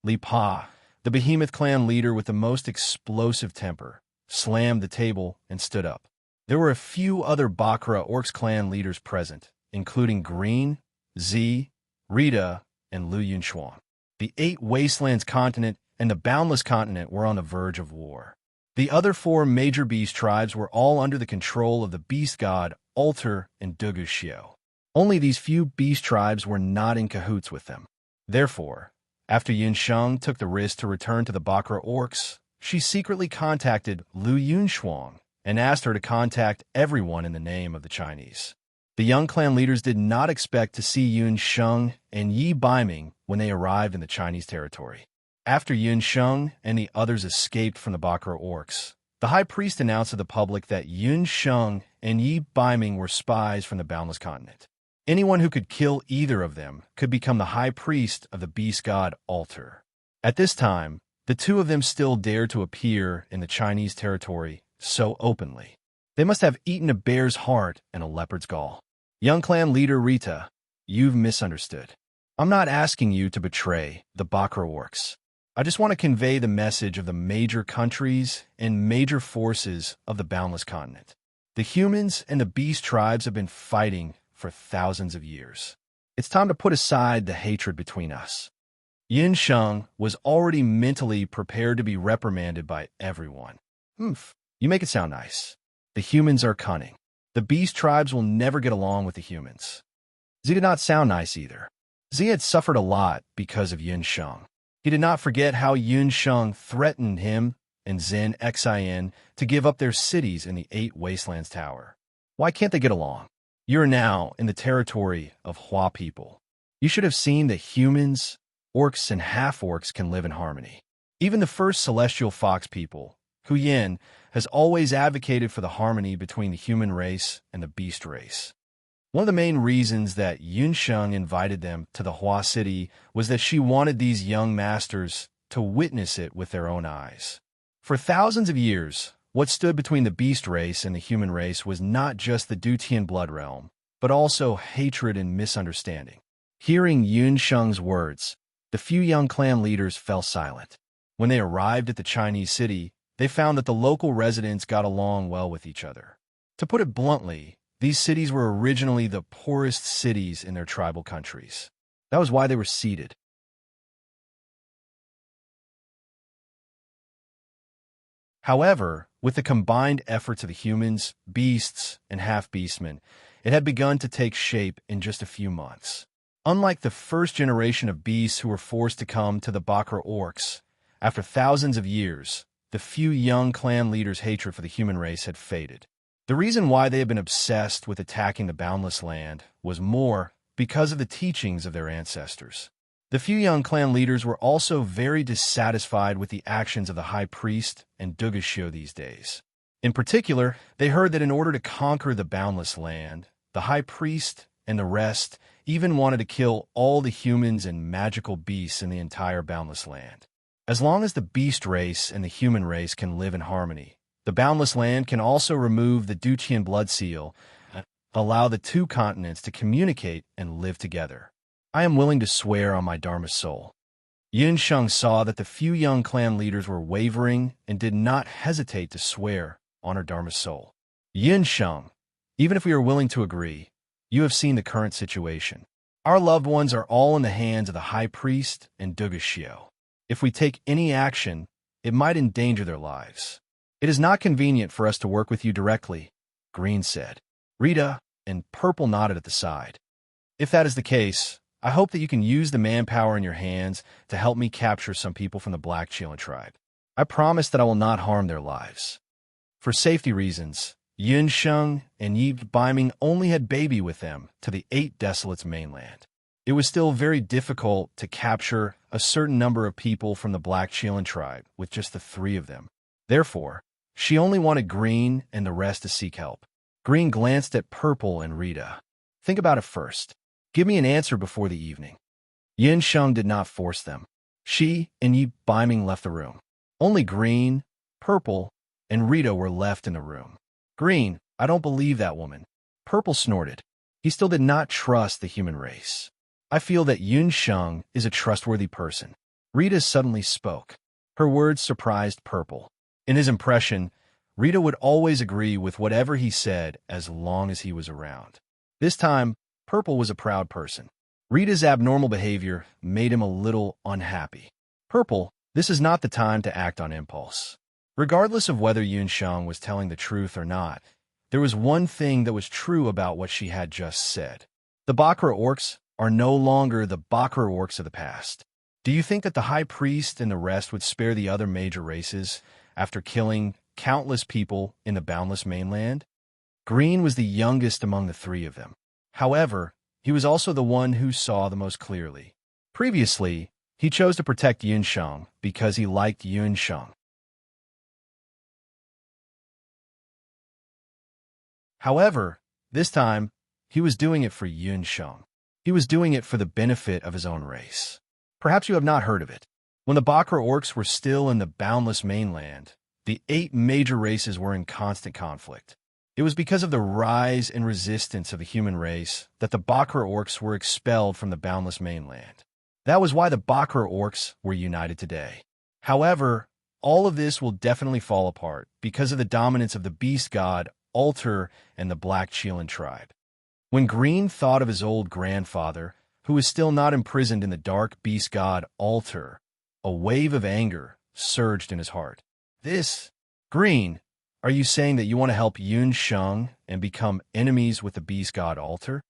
[SPEAKER 1] Li Pa, the behemoth clan leader with the most explosive temper, slammed the table and stood up. There were a few other Bakra Orcs clan leaders present, including Green, Z, Rita, and Lu Yunshuang. The Eight Wastelands Continent and the Boundless Continent were on the verge of war. The other four major beast tribes were all under the control of the beast god Alter and Duguxiu. Only these few beast tribes were not in cahoots with them. Therefore, after Yin Sheng took the risk to return to the Bakra Orcs, she secretly contacted Lu Yunshuang and asked her to contact everyone in the name of the Chinese. The young clan leaders did not expect to see Yun Sheng and Yi Baiming when they arrived in the Chinese territory. After Yun Sheng and the others escaped from the Bakra Orcs, the high priest announced to the public that Yun Sheng and Yi Baiming were spies from the Boundless Continent. Anyone who could kill either of them could become the high priest of the beast god Alter. At this time, the two of them still dared to appear in the Chinese territory so openly. They must have eaten a bear's heart and a leopard's gall. Young clan leader Rita, you've misunderstood. I'm not asking you to betray the Bakra Orcs. I just want to convey the message of the major countries and major forces of the Boundless Continent. The humans and the beast tribes have been fighting for thousands of years. It's time to put aside the hatred between us. Yin Sheng was already mentally prepared to be reprimanded by everyone. You make it sound nice. The humans are cunning. The beast tribes will never get along with the humans. Z did not sound nice either. Z had suffered a lot because of Yin Sheng. He did not forget how Yun Sheng threatened him and Zhen Xin to give up their cities in the Eight Wastelands Tower. Why can't they get along? You're now in the territory of Hua people. You should have seen that humans, orcs, and half-orcs can live in harmony. Even the first celestial fox people, Hu Yin, has always advocated for the harmony between the human race and the beast race. One of the main reasons that Yun Sheng invited them to the Hua city was that she wanted these young masters to witness it with their own eyes. For thousands of years, what stood between the beast race and the human race was not just the Dutian blood realm, but also hatred and misunderstanding. Hearing Yun Sheng's words, the few young clan leaders fell silent. When they arrived at the Chinese city, they found that the local residents got along well with each other. To put it bluntly, these cities were originally the poorest cities in their tribal countries. That was why they were seeded. However, with the combined efforts of the humans, beasts, and half-beastmen, it had begun to take shape in just a few months. Unlike the first generation of beasts who were forced to come to the Bakra Orcs, after thousands of years, the few young clan leaders' hatred for the human race had faded. The reason why they had been obsessed with attacking the Boundless Land was more because of the teachings of their ancestors. The few young clan leaders were also very dissatisfied with the actions of the High Priest and Duguxiu these days. In particular, they heard that in order to conquer the Boundless Land, the High Priest and the rest even wanted to kill all the humans and magical beasts in the entire Boundless Land. As long as the beast race and the human race can live in harmony, the Boundless Land can also remove the Dutian blood seal and allow the two continents to communicate and live together. I am willing to swear on my Dharma soul. Yun Sheng saw that the few young clan leaders were wavering and did not hesitate to swear on her Dharma soul. Yun Sheng, even if we are willing to agree, you have seen the current situation. Our loved ones are all in the hands of the High Priest and Duguxiu. If we take any action, it might endanger their lives. It is not convenient for us to work with you directly, Green said. Rita and Purple nodded at the side. If that is the case, I hope that you can use the manpower in your hands to help me capture some people from the Black Chelan tribe. I promise that I will not harm their lives. For safety reasons, Yun Sheng and Yi Baiming only had baby with them to the Eight Desolates mainland. It was still very difficult to capture a certain number of people from the Black Chelan tribe with just the three of them. Therefore, she only wanted Green and the rest to seek help. Green glanced at Purple and Rita. Think about it first. Give me an answer before the evening. Yin Sheng did not force them. She and Yi Biming left the room. Only Green, Purple, and Rita were left in the room. Green, I don't believe that woman. Purple snorted. He still did not trust the human race. I feel that Yun Sheng is a trustworthy person. Rita suddenly spoke. Her words surprised Purple. In his impression, Rita would always agree with whatever he said as long as he was around. This time, Purple was a proud person. Rita's abnormal behavior made him a little unhappy. Purple, this is not the time to act on impulse. Regardless of whether Yun Sheng was telling the truth or not, there was one thing that was true about what she had just said. The Bakra orcs are no longer the Bakra orcs of the past. Do you think that the High Priest and the rest would spare the other major races after killing countless people in the boundless mainland? Green was the youngest among the three of them. However, he was also the one who saw the most clearly. Previously, he chose to protect Yun Sheng because he liked Yun Sheng. However, this time, he was doing it for Yun Sheng. He was doing it for the benefit of his own race. Perhaps you have not heard of it. When the Bakra orcs were still in the boundless mainland, the 8 major races were in constant conflict. It was because of the rise and resistance of the human race that the Bakra orcs were expelled from the boundless mainland. That was why the Bakra orcs were united today. However, all of this will definitely fall apart because of the dominance of the beast god, Alter, and the Black Chelan tribe. When Green thought of his old grandfather, who was still not imprisoned in the dark beast god, Alter, a wave of anger surged in his heart. Green, are you saying that you want to help Yun Sheng and become enemies with the beast god Alter?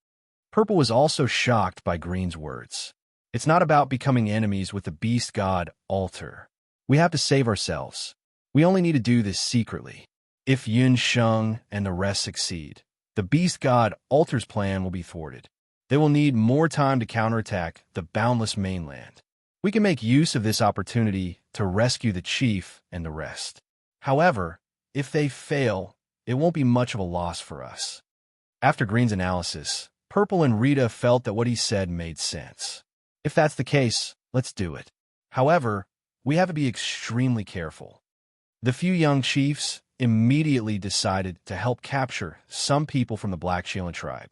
[SPEAKER 1] Purple was also shocked by Green's words. It's not about becoming enemies with the beast god Alter. We have to save ourselves. We only need to do this secretly. If Yun Sheng and the rest succeed, the beast god Alter's plan will be thwarted. They will need more time to counterattack the boundless mainland. We can make use of this opportunity to rescue the chief and the rest. However, if they fail, it won't be much of a loss for us. After Green's analysis, Purple and Rita felt that what he said made sense. If that's the case, let's do it. However, we have to be extremely careful. The few young chiefs immediately decided to help capture some people from the Black Chelan tribe.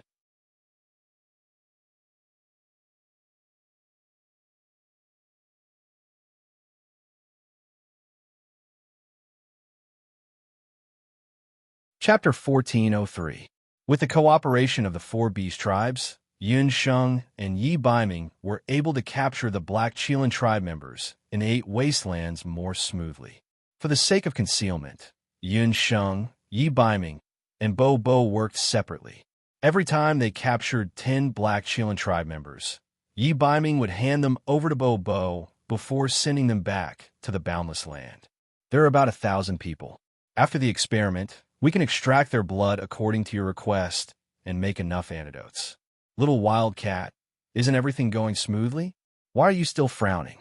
[SPEAKER 1] Chapter 1403. With the cooperation of the 4 beast tribes, Yun Sheng and Yi Biming were able to capture the Black Chelan tribe members in the 8 wastelands more smoothly. For the sake of concealment, Yun Sheng, Yi Biming, and Bo Bo worked separately. Every time they captured 10 Black Chelan tribe members, Yi Biming would hand them over to Bo Bo before sending them back to the boundless land. There are about 1,000 people. After the experiment, we can extract their blood according to your request and make enough antidotes. Little Wildcat, isn't everything going smoothly? Why are you still frowning?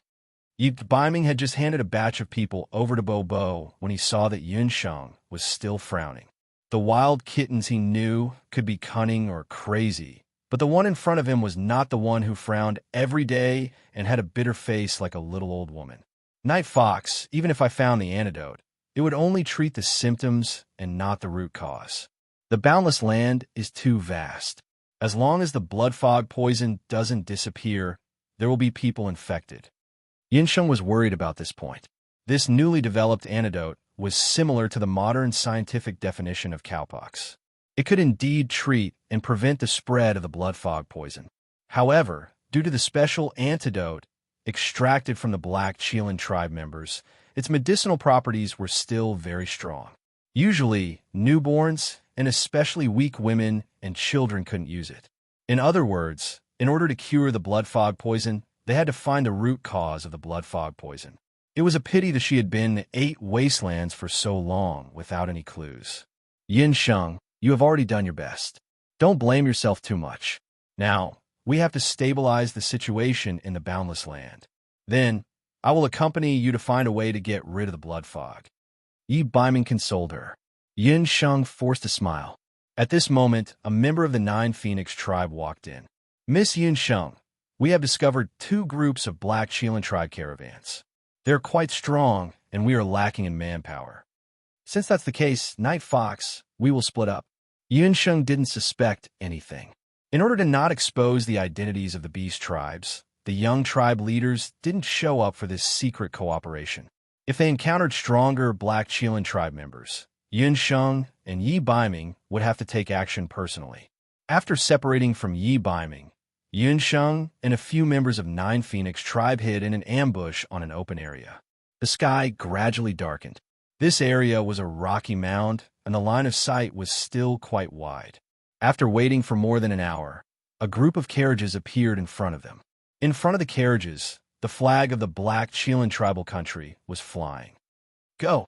[SPEAKER 1] Yi Biming had just handed a batch of people over to Bo Bo when he saw that Yun Sheng was still frowning. The wild kittens he knew could be cunning or crazy, but the one in front of him was not the one who frowned every day and had a bitter face like a little old woman. Night Fox, even if I found the antidote, it would only treat the symptoms and not the root cause. The boundless land is too vast. As long as the blood fog poison doesn't disappear, there will be people infected. Yin Sheng was worried about this point. This newly developed antidote was similar to the modern scientific definition of cowpox. It could indeed treat and prevent the spread of the blood fog poison. However, due to the special antidote extracted from the Black Chelan tribe members, its medicinal properties were still very strong. Usually, newborns, and especially weak women and children couldn't use it. In other words, in order to cure the blood fog poison, they had to find the root cause of the blood fog poison. It was a pity that she had been in 8 wastelands for so long without any clues. Yin Sheng, you have already done your best. Don't blame yourself too much. Now, we have to stabilize the situation in the boundless land. Then, I will accompany you to find a way to get rid of the blood fog. Yi Biming consoled her. Yin Sheng forced a smile. At this moment, a member of the 9 Phoenix tribe walked in. Miss Yin Sheng, We have discovered two groups of Black Chelan tribe caravans. They're quite strong, and we are lacking in manpower. Since that's the case, Night Fox, we will split up. Yunsheng didn't suspect anything. In order to not expose the identities of the beast tribes, the young tribe leaders didn't show up for this secret cooperation. If they encountered stronger Black Chelan tribe members, Yunsheng and Yi Baiming would have to take action personally. After separating from Yi Baiming, Yunsheng and a few members of Nine Phoenix tribe hid in an ambush on an open area. The sky gradually darkened. This area was a rocky mound, and the line of sight was still quite wide. After waiting for more than an hour, a group of carriages appeared in front of them. In front of the carriages, the flag of the Black Chelan tribal country was flying. Go!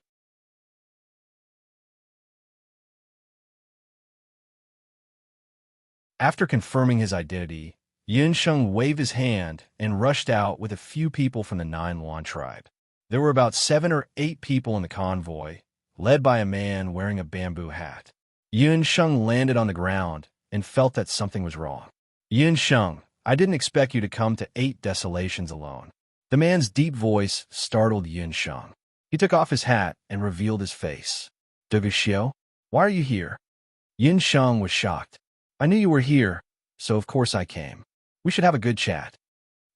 [SPEAKER 1] After confirming his identity, Yunsheng waved his hand and rushed out with a few people from the Nine Luan tribe. There were about 7 or 8 people in the convoy, led by a man wearing a bamboo hat. Yunsheng landed on the ground and felt that something was wrong. Yunsheng, I didn't expect you to come to 8 desolations alone. The man's deep voice startled Yunsheng. He took off his hat and revealed his face. Duguxiu, why are you here? Yunsheng was shocked. I knew you were here, so of course I came. We should have a good chat.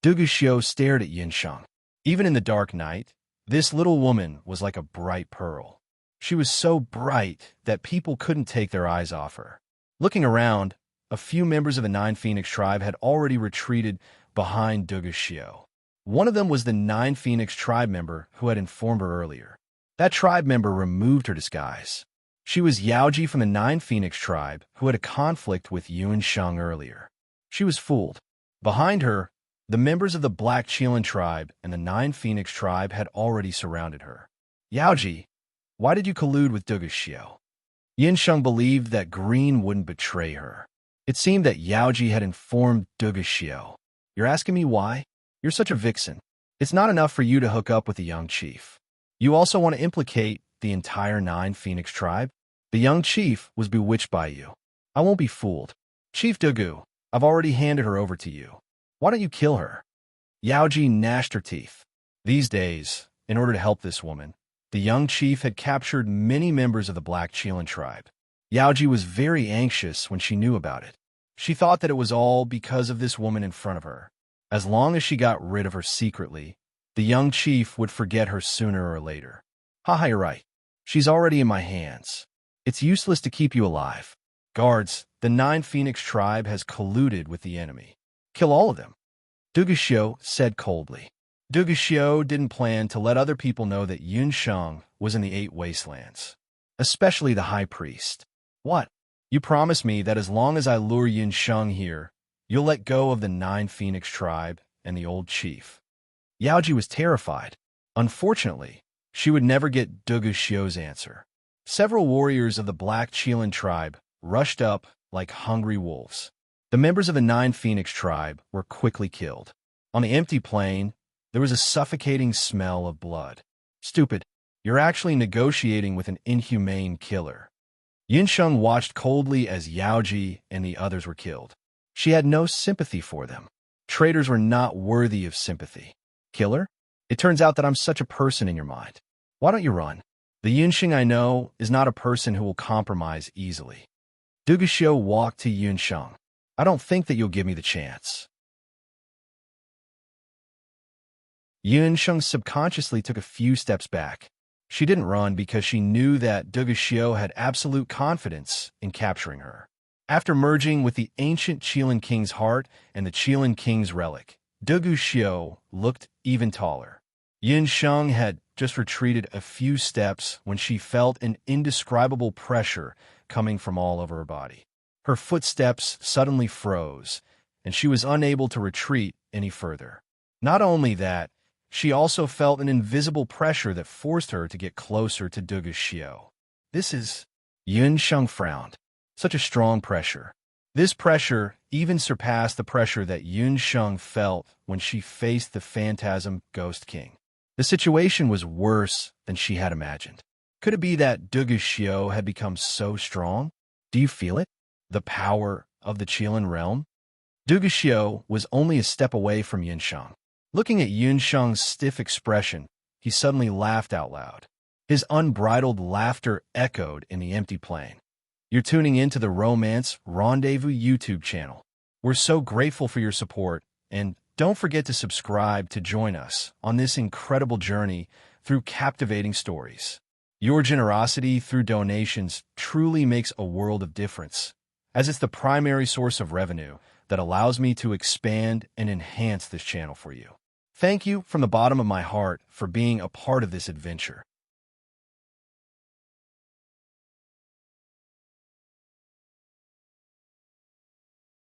[SPEAKER 1] Duguxiu stared at Yunsheng. Even in the dark night, this little woman was like a bright pearl. She was so bright that people couldn't take their eyes off her. Looking around, a few members of the Nine Phoenix tribe had already retreated behind Duguxiu. One of them was the Nine Phoenix tribe member who had informed her earlier. That tribe member removed her disguise. She was Yaoji from the Nine Phoenix tribe who had a conflict with Yunsheng earlier. She was fooled. Behind her, the members of the Black Chelan tribe and the Nine Phoenix tribe had already surrounded her. Yaoji, why did you collude with Duguxiu? Yunsheng believed that Green wouldn't betray her. It seemed that Yaoji had informed Duguxiu. You're asking me why? You're such a vixen. It's not enough for you to hook up with the young chief. You also want to implicate the entire Nine Phoenix tribe? The young chief was bewitched by you. I won't be fooled. Chief Dugu, I've already handed her over to you. Why don't you kill her? Yaoji gnashed her teeth. These days, in order to help this woman, the young chief had captured many members of the Black Chelan tribe. Yaoji was very anxious when she knew about it. She thought that it was all because of this woman in front of her. As long as she got rid of her secretly, the young chief would forget her sooner or later. Haha, you're right. She's already in my hands. It's useless to keep you alive. Guards, the Nine Phoenix tribe has colluded with the enemy. Kill all of them. Duguxiu said coldly. Duguxiu didn't plan to let other people know that Yunsheng was in the 8 wastelands, especially the high priest. What? You promise me that as long as I lure Yunsheng here, you'll let go of the Nine Phoenix tribe and the old chief. Yaoji was terrified. Unfortunately, she would never get Duguxiu's answer. Several warriors of the Black Chelan tribe rushed up like hungry wolves. The members of the Nine Phoenix tribe were quickly killed. On the empty plain, there was a suffocating smell of blood. Stupid, you're actually negotiating with an inhumane killer. Yunsheng watched coldly as Yaoji and the others were killed. She had no sympathy for them. Traitors were not worthy of sympathy. Killer? It turns out that I'm such a person in your mind. Why don't you run? The Yunsheng I know is not a person who will compromise easily. Duguxiu walked to Yunsheng. I don't think that you'll give me the chance. Yunsheng subconsciously took a few steps back. She didn't run because she knew that Duguxiu had absolute confidence in capturing her. After merging with the ancient Chelan king's heart and the Chelan king's relic, Duguxiu looked even taller. Yunsheng had just retreated a few steps when she felt an indescribable pressure coming from all over her body. Her footsteps suddenly froze, and she was unable to retreat any further. Not only that, she also felt an invisible pressure that forced her to get closer to Duguxiu. This is... Yunsheng frowned. Such a strong pressure. This pressure even surpassed the pressure that Yunsheng felt when she faced the phantasm Ghost King. The situation was worse than she had imagined. Could it be that Duguxiu had become so strong? Do you feel it? The power of the Chelan realm? Duguxiu was only a step away from Yunsheng. Looking at Yunsheng's stiff expression, he suddenly laughed out loud. His unbridled laughter echoed in the empty plain. You're tuning into the Romance Rendezvous YouTube channel. We're so grateful for your support, and don't forget to subscribe to join us on this incredible journey through captivating stories. Your generosity through donations truly makes a world of difference, as it's the primary source of revenue that allows me to expand and enhance this channel for you. Thank you from the bottom of my heart for being a part of this adventure.